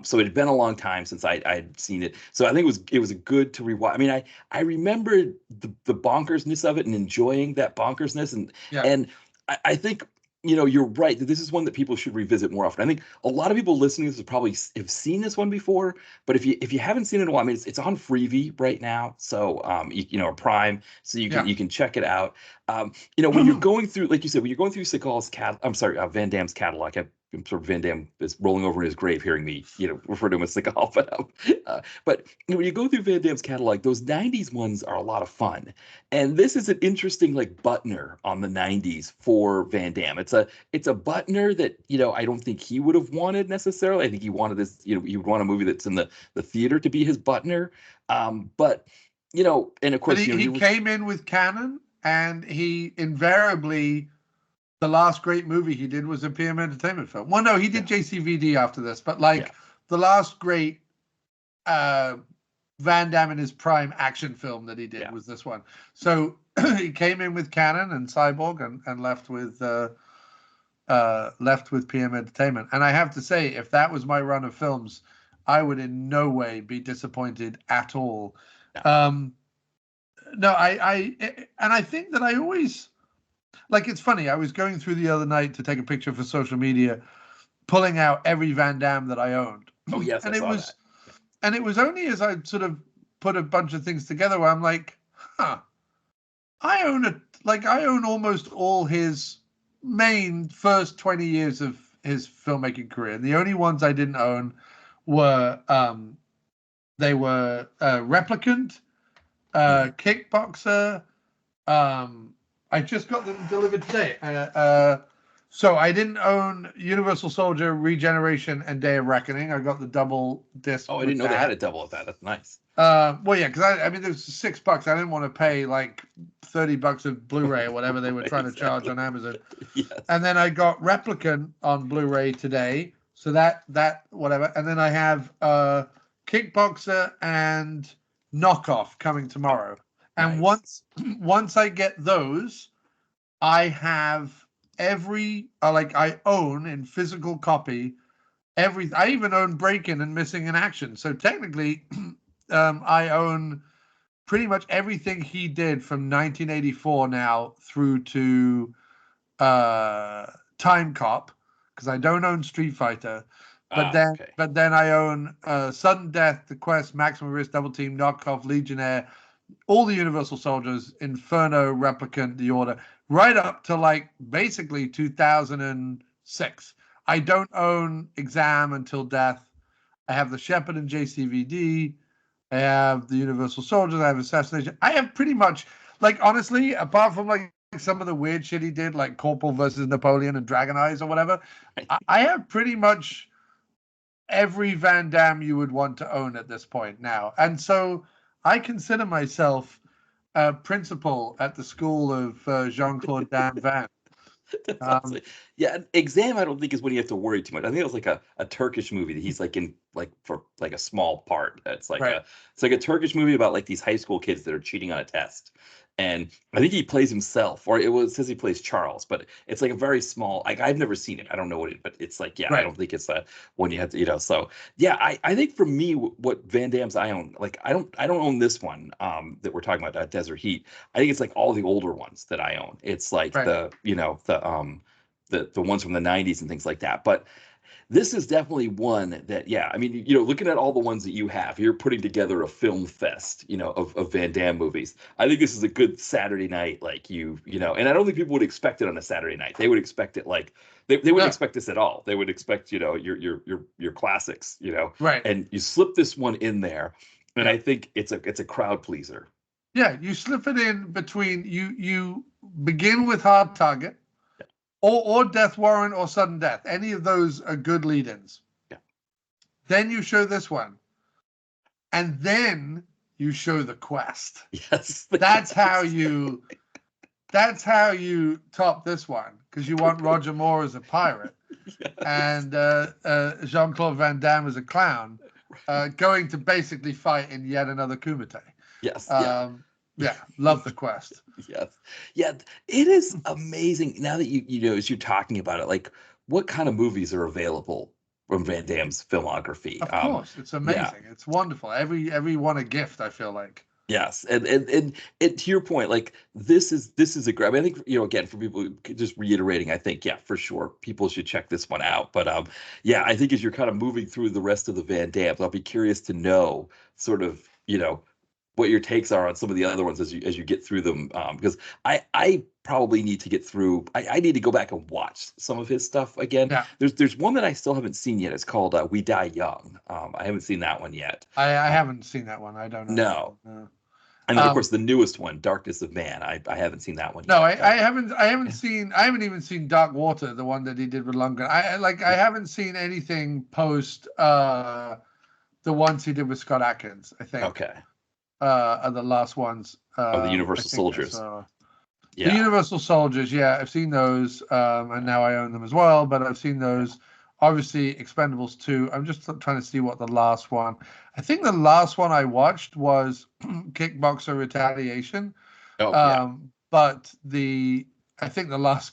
so it had been a long time since I had seen it. So I think it was good to rewatch. I mean, I remember the bonkersness of it and enjoying that bonkersness, and I think. You're right that this is one that people should revisit more often. I think a lot of people listening to this probably have seen this one before, but if you haven't seen it in a while, I mean, it's on Freevee right now, so or Prime, so you can check it out. When you're going through, like you said, when you're going through Van Damme's catalog. I'm sort of Van Damme is rolling over in his grave hearing me, refer to him as Seagal. But when you go through Van Damme's catalog, those 90s ones are a lot of fun. And this is an interesting like buttoner on the 90s for Van Damme. It's a buttoner that, I don't think he would have wanted necessarily. I think he wanted this, he would want a movie that's in the theater to be his buttoner. But and of course, but he came in with Cannon, and he invariably, the last great movie he did was a PM Entertainment film. Well, no, he did JCVD after this, but the last great Van Damme in his prime action film that he did was this one. So he came in with Cannon and Cyborg and left with PM Entertainment. And I have to say, if that was my run of films, I would in no way be disappointed at all. No, I think that I always. Like, it's funny. I was going through the other night to take a picture for social media, pulling out every Van Damme that I owned. Oh, yes, and I saw that. And it was only as I sort of put a bunch of things together where I'm like, I own almost all his main first 20 years of his filmmaking career. And the only ones I didn't own were Replicant, Kickboxer, I just got them delivered today. So I didn't own Universal Soldier, Regeneration, and Day of Reckoning. I got the double disc. Oh, I with didn't know they that. had a double of that. That's nice. Well, yeah, because I mean, there's $6. I didn't want to pay like $30 of Blu-ray or whatever they were trying to charge on Amazon. Yes. And then I got Replicant on Blu-ray today, so that whatever. And then I have Kickboxer and Knockoff coming tomorrow. And Nice. once I get those, I have every I own in physical copy every. I even own Breakin' and Missing in Action. So technically, I own pretty much everything he did from 1984 now through to Time Cop, because I don't own Street Fighter. But then I own Sudden Death, The Quest, Maximum Risk, Double Team, Knockoff, Legionnaire, all the Universal Soldiers, Inferno, Replicant, The Order, right up to like basically 2006. I don't own Exam Until Death. I have the Shepherd and JCVD. I have the Universal Soldiers. I have Assassination. I have pretty much, like, honestly, apart from like some of the weird shit he did, like Corporal versus Napoleon and Dragon Eyes or whatever, I have pretty much every Van Damme you would want to own at this point now. And so I consider myself a principal at the school of Jean-Claude Van Damme. Yeah, Exam I don't think is when you have to worry too much. I think it was like a Turkish movie that he's like in like for like a small part. It's like it's like a Turkish movie about like these high school kids that are cheating on a test. And I think he plays himself, or it says he plays Charles, but it's like a very small. Like I've never seen it. I don't know what it, but it's like I don't think it's a one you have to So yeah, I think for me, what Van Damme's I own, like I don't own this one that we're talking about, Desert Heat. I think it's like all the older ones that I own. It's like the ones from the 90s and things like that. But this is definitely one that, I mean, looking at all the ones that you have, you're putting together a film fest, of Van Damme movies. I think this is a good Saturday night, like and I don't think people would expect it on a Saturday night. They would expect it like they wouldn't expect this at all. They would expect, your classics, Right. And you slip this one in there, and I think it's a crowd pleaser. Yeah, you slip it in between. You begin with Hard Target. Or Death Warrant or Sudden Death. Any of those are good lead-ins. Yeah. Then you show this one. And then you show The Quest. Yes. That's how you top this one, because you want Roger Moore as a pirate. Yes. And Jean-Claude Van Damme as a clown, going to basically fight in yet another Kumite. Yes. Yeah, love The Quest. Yes. Yeah, it is amazing. Now that as you're talking about it, like what kind of movies are available from Van Damme's filmography? Of course, it's amazing. Yeah. It's wonderful. Every one a gift, I feel like. Yes, and to your point, like this is a great. I mean, I think again, for people just reiterating, I think for sure people should check this one out. But I think as you're kind of moving through the rest of the Van Dammes, I'll be curious to know sort of what your takes are on some of the other ones as you get through them, because I probably need to get through. I need to go back and watch some of his stuff again. Yeah. There's one that I still haven't seen yet. It's called We Die Young. I haven't seen that one yet. I haven't seen that one. I don't know. No. And then of course the newest one, Darkness of Man. I haven't seen that one yet. No, I haven't even seen Dark Water, the one that he did with Lundgren. I haven't seen anything post the ones he did with Scott Adkins, I think. Okay. Are the last ones. The Universal Soldiers. The Universal Soldiers, I've seen those, and now I own them as well, but I've seen those. Obviously, Expendables 2. I'm just trying to see what the last one. I think the last one I watched was Kickboxer Retaliation. But I think the last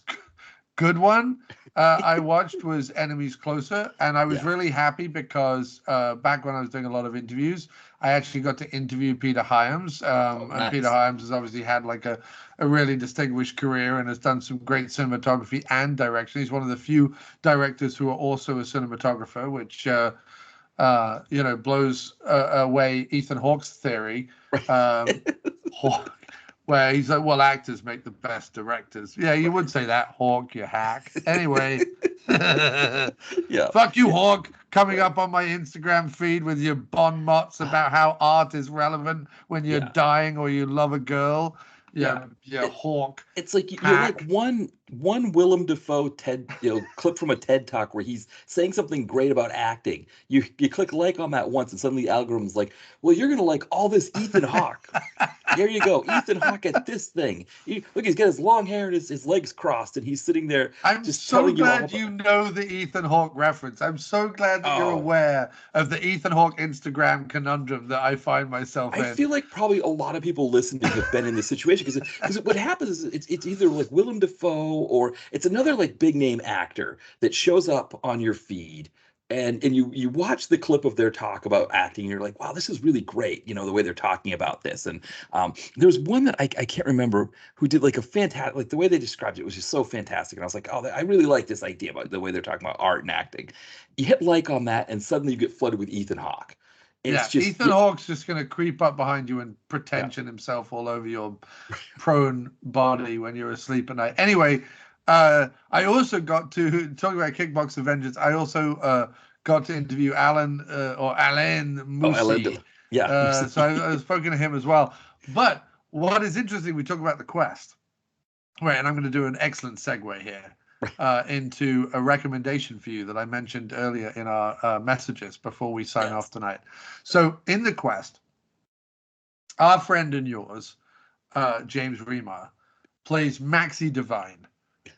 good one I watched was Enemies Closer, and I was really happy because back when I was doing a lot of interviews, I actually got to interview Peter Hyams, and Peter Hyams has obviously had like a really distinguished career and has done some great cinematography and direction. He's one of the few directors who are also a cinematographer, which blows away Ethan Hawke's theory. Where he's like, well, actors make the best directors. Yeah, you would say that, Hawke, you hack. Anyway, fuck you, Hawke, coming up on my Instagram feed with your bon mots about how art is relevant when you're dying or you love a girl. Yeah, Hawke. It's like you're like one one Willem Dafoe clip from a TED talk where he's saying something great about acting. You click like on that once, and suddenly the algorithm's like, well, you're gonna like all this Ethan Hawke. Here you go, Ethan Hawke at this thing. Look, he's got his long hair and his legs crossed, and he's sitting there I'm just so telling glad you all you know the Ethan Hawke reference. I'm so glad that you're Oh. aware of the Ethan Hawke Instagram conundrum that I find myself in. I feel like probably a lot of people listening have been in this situation because what happens is it's either like Willem Dafoe or it's another like big name actor that shows up on your feed, and you watch the clip of their talk about acting, and you're like, wow, this is really great, the way they're talking about this. And there's one that I can't remember who did like a fantastic, like the way they described it was just so fantastic, and I was like, oh, I really like this idea about the way they're talking about art and acting. You hit like on that, and suddenly you get flooded with Ethan Hawke. Yeah, Ethan Hawke's just going to creep up behind you and pretension himself all over your prone body when you're asleep at night. Anyway, I also got to talk about Kickbox Avengers. I also got to interview Alain Moussi. So I've spoken to him as well. But what is interesting, we talk about the quest. Right, and I'm going to do an excellent segue here into a recommendation for you that I mentioned earlier in our messages before we sign off tonight. So in the quest, our friend and yours, James Remar, plays Maxie Devine,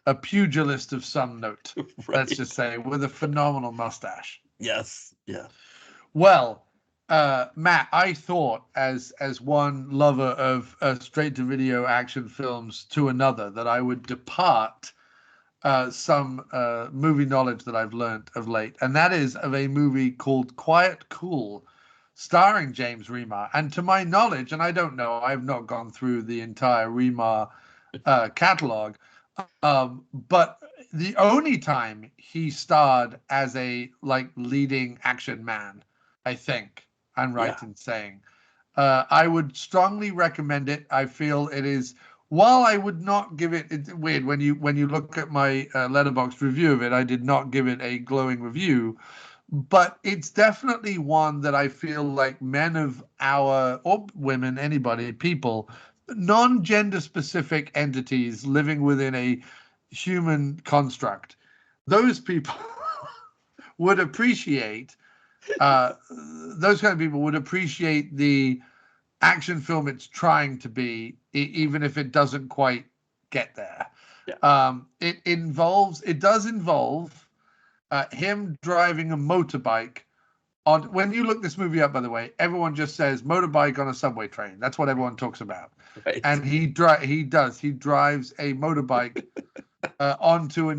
a pugilist of some note, let's just say, with a phenomenal mustache. Yes, yeah. Well, Matt, I thought as one lover of straight-to-video action films to another that I would depart some movie knowledge that I've learned of late, and that is of a movie called Quiet Cool, starring James Remar. And to my knowledge, and I don't know, I've not gone through the entire Remar catalog, but the only time he starred as a leading action man, I think I'm right in saying. I would strongly recommend it. I feel it is. While I would not give it, it's weird when you look at my Letterboxd review of it, I did not give it a glowing review, but it's definitely one that I feel like men of our, or women, anybody, people, non-gender specific entities living within a human construct, those people would appreciate. Those kind of people would appreciate the action film it's trying to be, even if it doesn't quite get there. Yeah. It does involve him driving a motorbike on. When you look this movie up, by the way, everyone just says motorbike on a subway train. That's what everyone talks about. Right. And he drives a motorbike onto a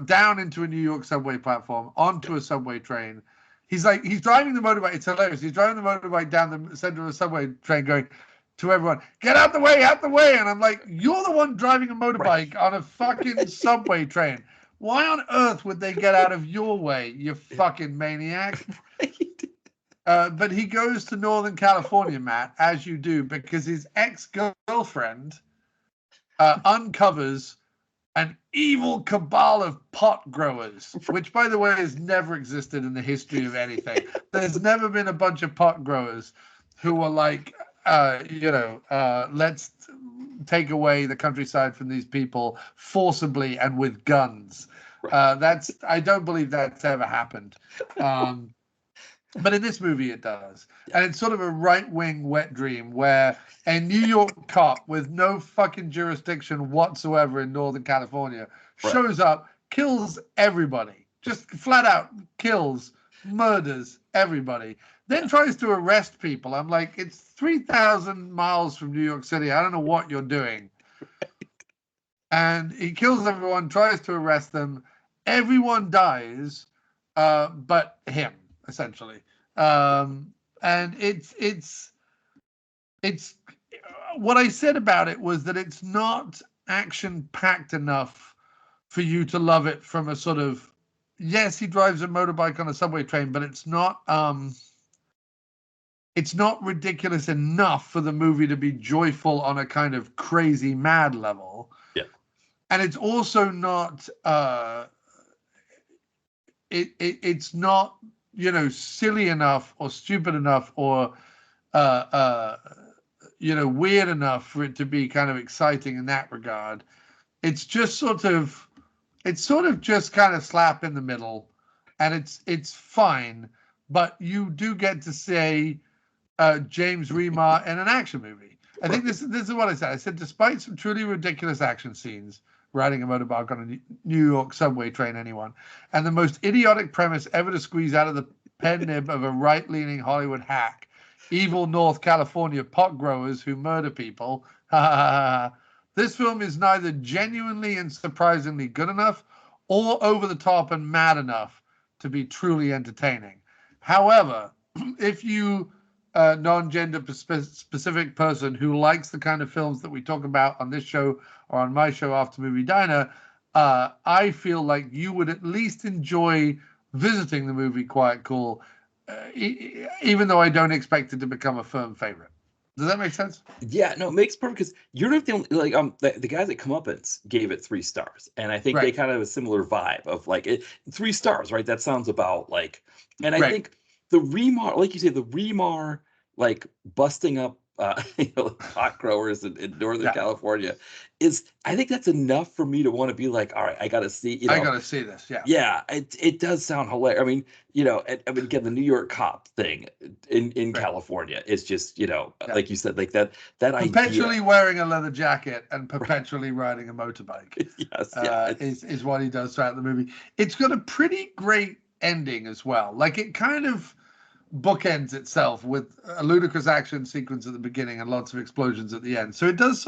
down into a New York subway platform, onto a subway train. He's driving the motorbike. It's hilarious. He's driving the motorbike down the center of the subway train, going to everyone, "Get out the way, out the way!" And I'm like, "You're the one driving a motorbike on a fucking subway train. Why on earth would they get out of your way, you fucking maniac?" Right. But he goes to Northern California, Matt, as you do, because his ex-girlfriend uncovers an evil cabal of pot growers, which, by the way, has never existed in the history of anything. There's never been a bunch of pot growers who were like, let's take away the countryside from these people forcibly and with guns. I don't believe that's ever happened. But in this movie, it does. And it's sort of a right-wing wet dream where a New York cop with no fucking jurisdiction whatsoever in Northern California shows up, kills everybody, just flat out kills, murders everybody, then tries to arrest people. I'm like, it's 3,000 miles from New York City. I don't know what you're doing. Right. And he kills everyone, tries to arrest them. Everyone dies, but him. Essentially, and it's what I said about it was that it's not action packed enough for you to love it from a sort of, yes, he drives a motorbike on a subway train, but it's not ridiculous enough for the movie to be joyful on a kind of crazy mad level. Yeah, and it's also not it's not silly enough or stupid enough or, weird enough for it to be kind of exciting in that regard. it's just sort of just kind of slap in the middle, and it's fine, but you do get to say James Remar in an action movie. I think this is what I said. I said, despite some truly ridiculous action scenes, riding a motorbike on a New York subway train, anyone, and the most idiotic premise ever to squeeze out of the pen nib of a right-leaning Hollywood hack, evil North California pot growers who murder people. This film is neither genuinely and surprisingly good enough or over the top and mad enough to be truly entertaining. However, if you non-gender specific person who likes the kind of films that we talk about on this show or on my show After Movie Diner, I feel like you would at least enjoy visiting the movie Quiet Cool, even though I don't expect it to become a firm favorite. Does that make sense? Yeah, no, it makes perfect, because you're not the only, like, the guys at Comeuppance gave it 3 stars, and I think they kind of have a similar vibe of like 3 stars, right? That sounds about like, and I think the Remar, like you say, the Remar, like busting up pot growers in Northern California is, I think that's enough for me to want to be like, all right, I got to see, I got to see this. Yeah, it does sound hilarious. I mean, again, the New York cop thing in California is just, like you said, like that perpetually idea. wearing a leather jacket and perpetually riding a motorbike. Yes, is what he does throughout the movie. It's got a pretty great ending as well. Like, it kind of bookends itself with a ludicrous action sequence at the beginning and lots of explosions at the end. So it does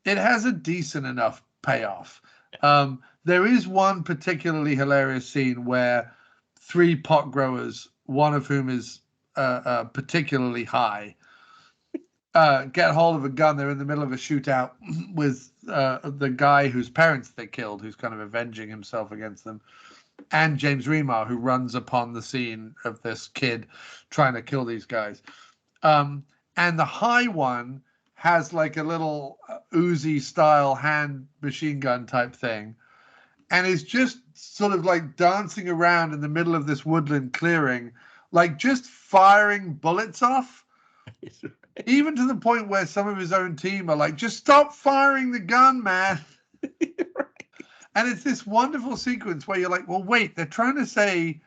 it has a decent enough payoff. There is one particularly hilarious scene where 3 pot growers, one of whom is particularly high, get hold of a gun. They're in the middle of a shootout with the guy whose parents they killed, who's kind of avenging himself against them, and James Remar, who runs upon the scene of this kid trying to kill these guys. And the high one has like a little Uzi style hand machine gun type thing, and is just sort of like dancing around in the middle of this woodland clearing, like just firing bullets off, even to the point where some of his own team are like, just stop firing the gun, man. And it's this wonderful sequence where you're like, well, wait, they're trying to say,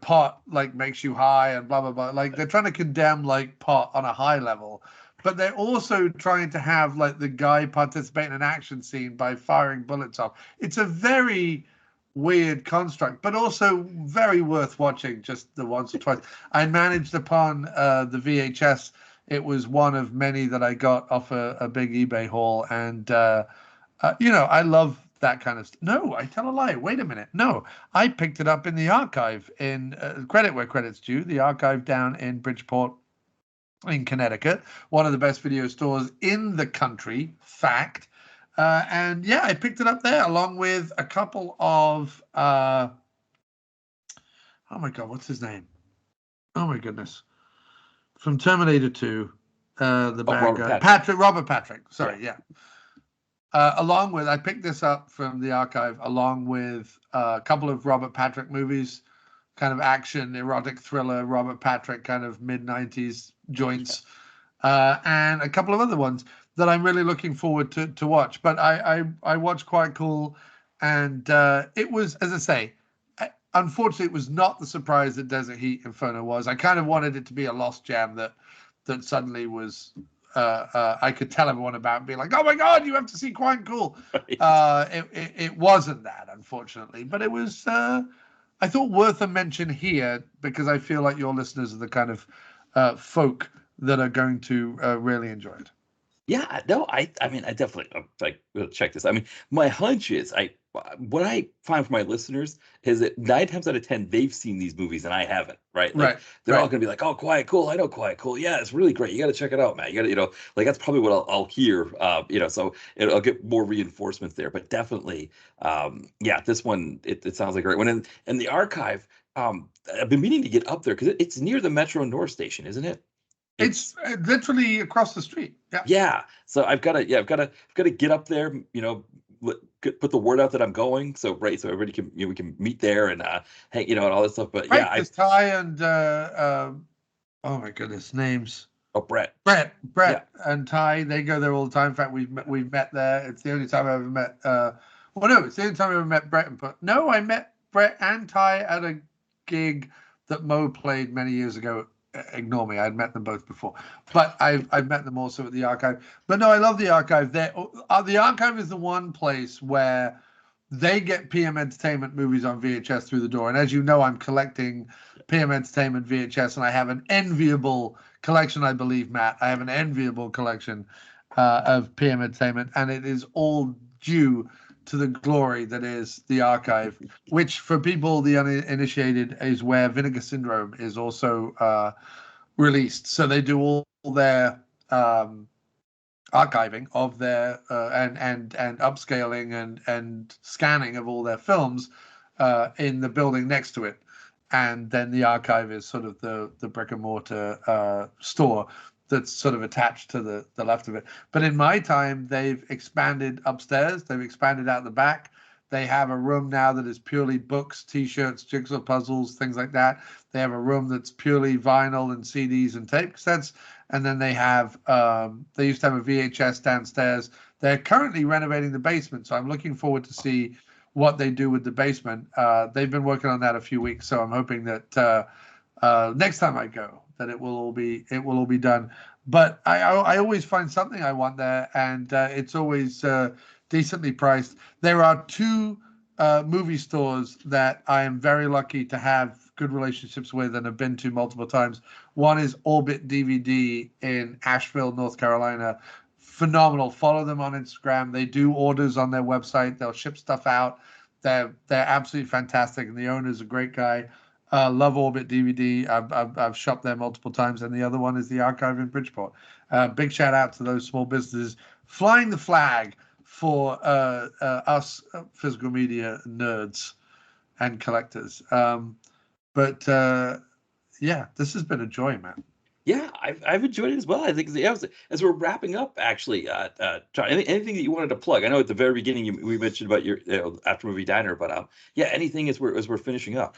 pot like makes you high and blah, blah, blah. Like, they're trying to condemn like pot on a high level, but they're also trying to have like the guy participate in an action scene by firing bullets off. It's a very weird construct, but also very worth watching just the once or twice. I managed upon the VHS. It was one of many that I got off a big eBay haul. And, I love that kind of stuff. No, I tell a lie. Wait a minute. No, I picked it up in the archive in credit where credit's due, the archive down in Bridgeport in Connecticut, one of the best video stores in the country, fact. And yeah, I picked it up there along with a couple of, oh my God, what's his name? Oh my goodness. From Terminator 2, the bad guy. Robert Patrick. Sorry, yeah. Along with, I picked this up from the archive, along with a couple of Robert Patrick movies, kind of action, erotic thriller, Robert Patrick kind of mid-90s joints, and a couple of other ones that I'm really looking forward to watch. But I watched Quite Cool, and it was, as I say, unfortunately, it was not the surprise that Desert Heat Inferno was. I kind of wanted it to be a lost gem that suddenly was... I could tell everyone about and be like, oh my God, you have to see Quite Cool. It wasn't that, unfortunately, but it was, I thought, worth a mention here, because I feel like your listeners are the kind of folk that are going to really enjoy it. Yeah, no, I mean, I definitely will check this. I mean, my hunch is what I find for my listeners is that 9 times out of 10 they've seen these movies and I haven't, right? Like, they're all gonna be like, "Oh, Quiet Cool, I know Quiet Cool. Yeah, it's really great. You got to check it out, man. You got to, like, that's probably what I'll hear. So I'll get more reinforcements there. But definitely, yeah, this one it sounds like a great one. And the archive, I've been meaning to get up there because it's near the Metro North Station, isn't it? It's literally across the street. Yeah. So I've got to get up there, put the word out that I'm going. So everybody can, we can meet there and hang, and all this stuff. But yeah, Ty and oh my goodness, names. Oh, Brett. Brett Yeah. and Ty, they go there all the time. In fact, we've met there. It's the only time I've ever met. Well, no, it's the only time I ever met Brett and Put. No, I met Brett and Ty at a gig that Mo played many years ago. Ignore me, I'd met them both before, but I've met them also at the archive. But no, I love the archive. The archive is the one place where they get PM Entertainment movies on VHS through the door. And as you know, I'm collecting PM Entertainment VHS, and I have an enviable collection, I believe, Matt. I have an enviable collection of PM Entertainment, and it is all due to the glory that is the archive, which for people, the uninitiated, is where Vinegar Syndrome is also released. So they do all their archiving of their and upscaling and scanning of all their films in the building next to it, and then the archive is sort of the brick and mortar store that's sort of attached to the left of it. But in my time, they've expanded upstairs, they've expanded out the back. They have a room now that is purely books, T-shirts, jigsaw puzzles, things like that. They have a room that's purely vinyl and CDs and tape cassettes. And then they have, they used to have a VHS downstairs. They're currently renovating the basement. So I'm looking forward to see what they do with the basement. They've been working on that a few weeks. So I'm hoping that next time I go, that it will all be done. But I always find something I want there, and it's always decently priced. There are two movie stores that I am very lucky to have good relationships with and have been to multiple times. One is Orbit DVD in Asheville, North Carolina. Phenomenal. Follow them on Instagram. They do orders on their website. They'll ship stuff out. They're absolutely fantastic, and the owner's a great guy. Love Orbit DVD. I've shopped there multiple times, and the other one is the Archive in Bridgeport. Big shout out to those small businesses flying the flag for us physical media nerds and collectors. But yeah, this has been a joy, man. Yeah, I've enjoyed it as well. I think as we're wrapping up, actually, John, anything that you wanted to plug? I know at the very beginning we mentioned about your after movie diner, but yeah, anything as we're finishing up.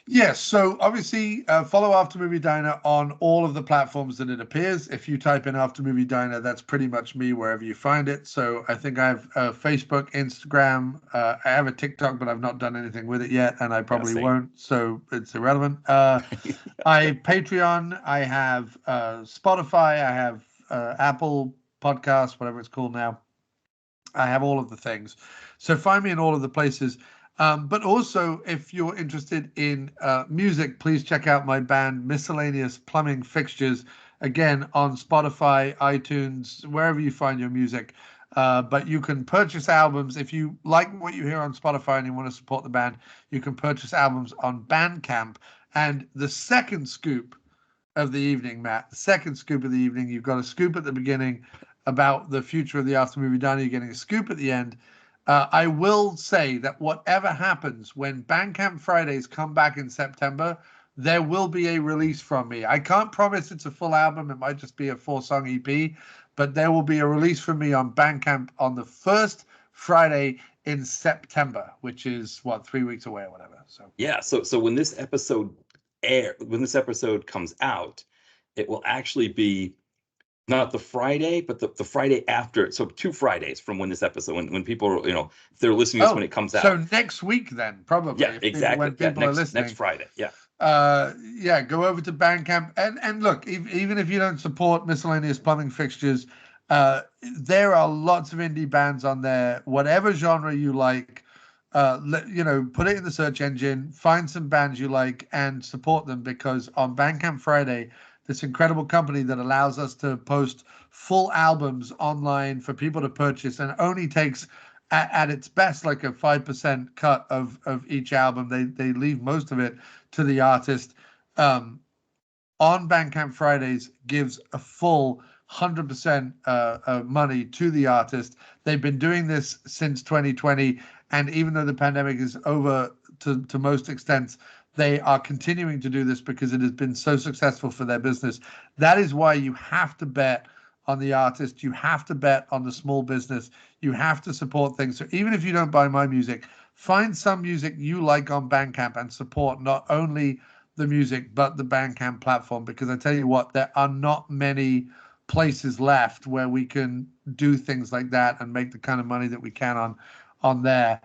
Yes, so obviously follow After Movie Diner on all of the platforms that it appears. If you type in After Movie Diner, that's pretty much me wherever you find it. So I think I have Facebook, Instagram. I have a TikTok, but I've not done anything with it yet, and I probably won't, so it's irrelevant. I Patreon, I have Spotify, I have Apple Podcasts, whatever it's called now. I have all of the things. So find me in all of the places. But also, if you're interested in music, please check out my band Miscellaneous Plumbing Fixtures, again on Spotify, iTunes, wherever you find your music. But you can purchase albums. If you like what you hear on Spotify and you want to support the band, you can purchase albums on Bandcamp. And the second scoop of the evening, Matt, the second scoop of the evening, you've got a scoop at the beginning about the future of the After Movie Diner. You're getting a scoop at the end. I will say that whatever happens when Bandcamp Fridays come back in September, there will be a release from me. I can't promise it's a full album. It might just be a 4-song EP, but there will be a release from me on Bandcamp on the first Friday in September, which is 3 weeks away or whatever. So yeah, so when this episode comes out, it will actually be not the Friday, but the Friday after. So 2 Fridays from when this episode, when people are, if they're listening to this when it comes out. So next week then, probably. Yeah, exactly. When people are listening. Next Friday, yeah. Yeah, go over to Bandcamp. And look, even if you don't support Miscellaneous Plumbing Fixtures, there are lots of indie bands on there. Whatever genre you like, put it in the search engine, find some bands you like, and support them, because on Bandcamp Friday, this incredible company that allows us to post full albums online for people to purchase, and only takes at its best like a 5% cut of each album. They leave most of it to the artist. On Bandcamp Fridays gives a full 100% money to the artist. They've been doing this since 2020, and even though the pandemic is over to most extents, they are continuing to do this because it has been so successful for their business. That is why you have to bet on the artist. You have to bet on the small business. You have to support things. So even if you don't buy my music, find some music you like on Bandcamp and support not only the music but the Bandcamp platform, because I tell you what, there are not many places left where we can do things like that and make the kind of money that we can on there.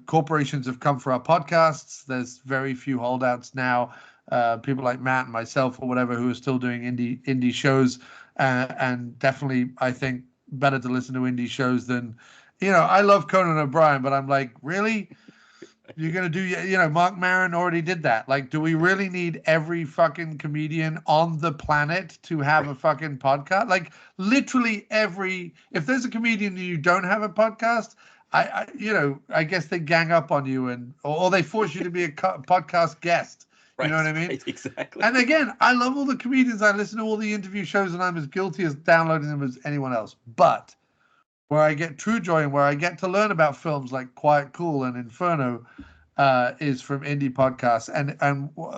Corporations have come for our podcasts. There's very few holdouts now. People like Matt and myself or whatever who are still doing indie shows, and definitely I think better to listen to indie shows than, I love Conan O'Brien, but I'm like, really? You're going to do, Mark Maron already did that. Like, do we really need every fucking comedian on the planet to have a fucking podcast? Like, literally if there's a comedian and you don't have a podcast, I guess they gang up on you or they force you to be a podcast guest. You know what I mean? Right, exactly. And again, I love all the comedians. I listen to all the interview shows, and I'm as guilty as downloading them as anyone else. But where I get true joy and where I get to learn about films like Quiet Cool and Inferno is from indie podcasts. And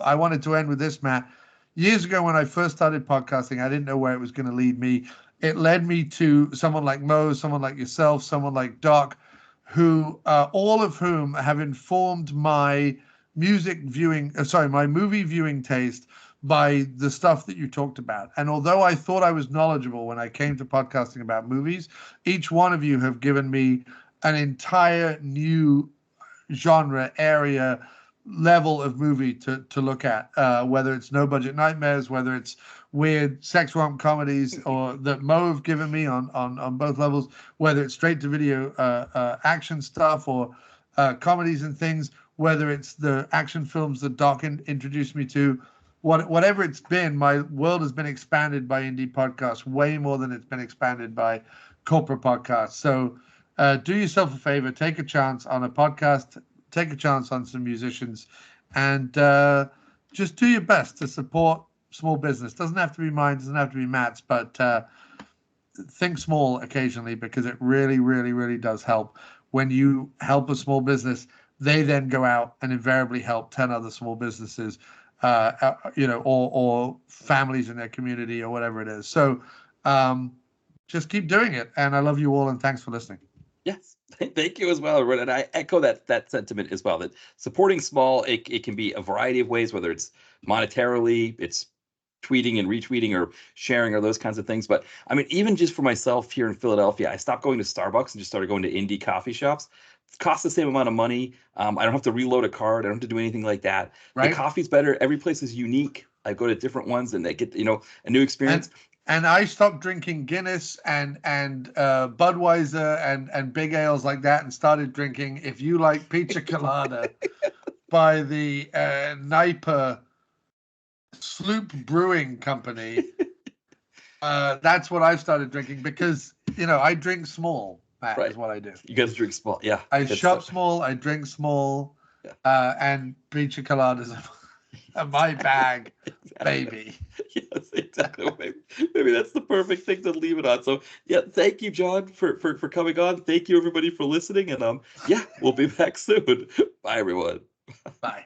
I wanted to end with this, Matt. Years ago, when I first started podcasting, I didn't know where it was going to lead me. It led me to someone like Mo, someone like yourself, someone like Doc, who all of whom have informed my my movie viewing taste by the stuff that you talked about. And although I thought I was knowledgeable when I came to podcasting about movies, each one of you have given me an entire new genre, area, level of movie to look at, whether it's No Budget Nightmares, whether it's weird sex romp comedies, or that Mo have given me on both levels, whether it's straight to video action stuff or comedies and things, whether it's the action films that Doc introduced me to. Whatever it's been, my world has been expanded by indie podcasts way more than it's been expanded by corporate podcasts. So do yourself a favor, take a chance on a podcast, take a chance on some musicians, and just do your best to support small business. Doesn't have to be mine, doesn't have to be Matt's, but think small occasionally, because it really, really, really does help. When you help a small business, they then go out and invariably help 10 other small businesses, or families in their community or whatever it is. So just keep doing it. And I love you all, and thanks for listening. Yes, thank you as well, everyone. And I echo that sentiment as well, that supporting small, it can be a variety of ways, whether it's monetarily, it's tweeting and retweeting or sharing or those kinds of things. But I mean, even just for myself here in Philadelphia, I stopped going to Starbucks and just started going to indie coffee shops. It costs the same amount of money. I don't have to reload a card. I don't have to do anything like that. Right. The coffee's better. Every place is unique. I go to different ones and they get, a new experience. And I stopped drinking Guinness and Budweiser and big ales like that, and started drinking, if you like, Pizza Colada by the Naipa Sloop Brewing Company. That's what I've started drinking, because I drink small. That is what I do. You got to drink small, yeah. I shop small, I drink small, and Pizza Coladas are my bag, baby. Yes, exactly. Maybe that's the perfect thing to leave it on. So, yeah, thank you, John, for coming on. Thank you, everybody, for listening. And we'll be back soon. Bye, everyone. Bye.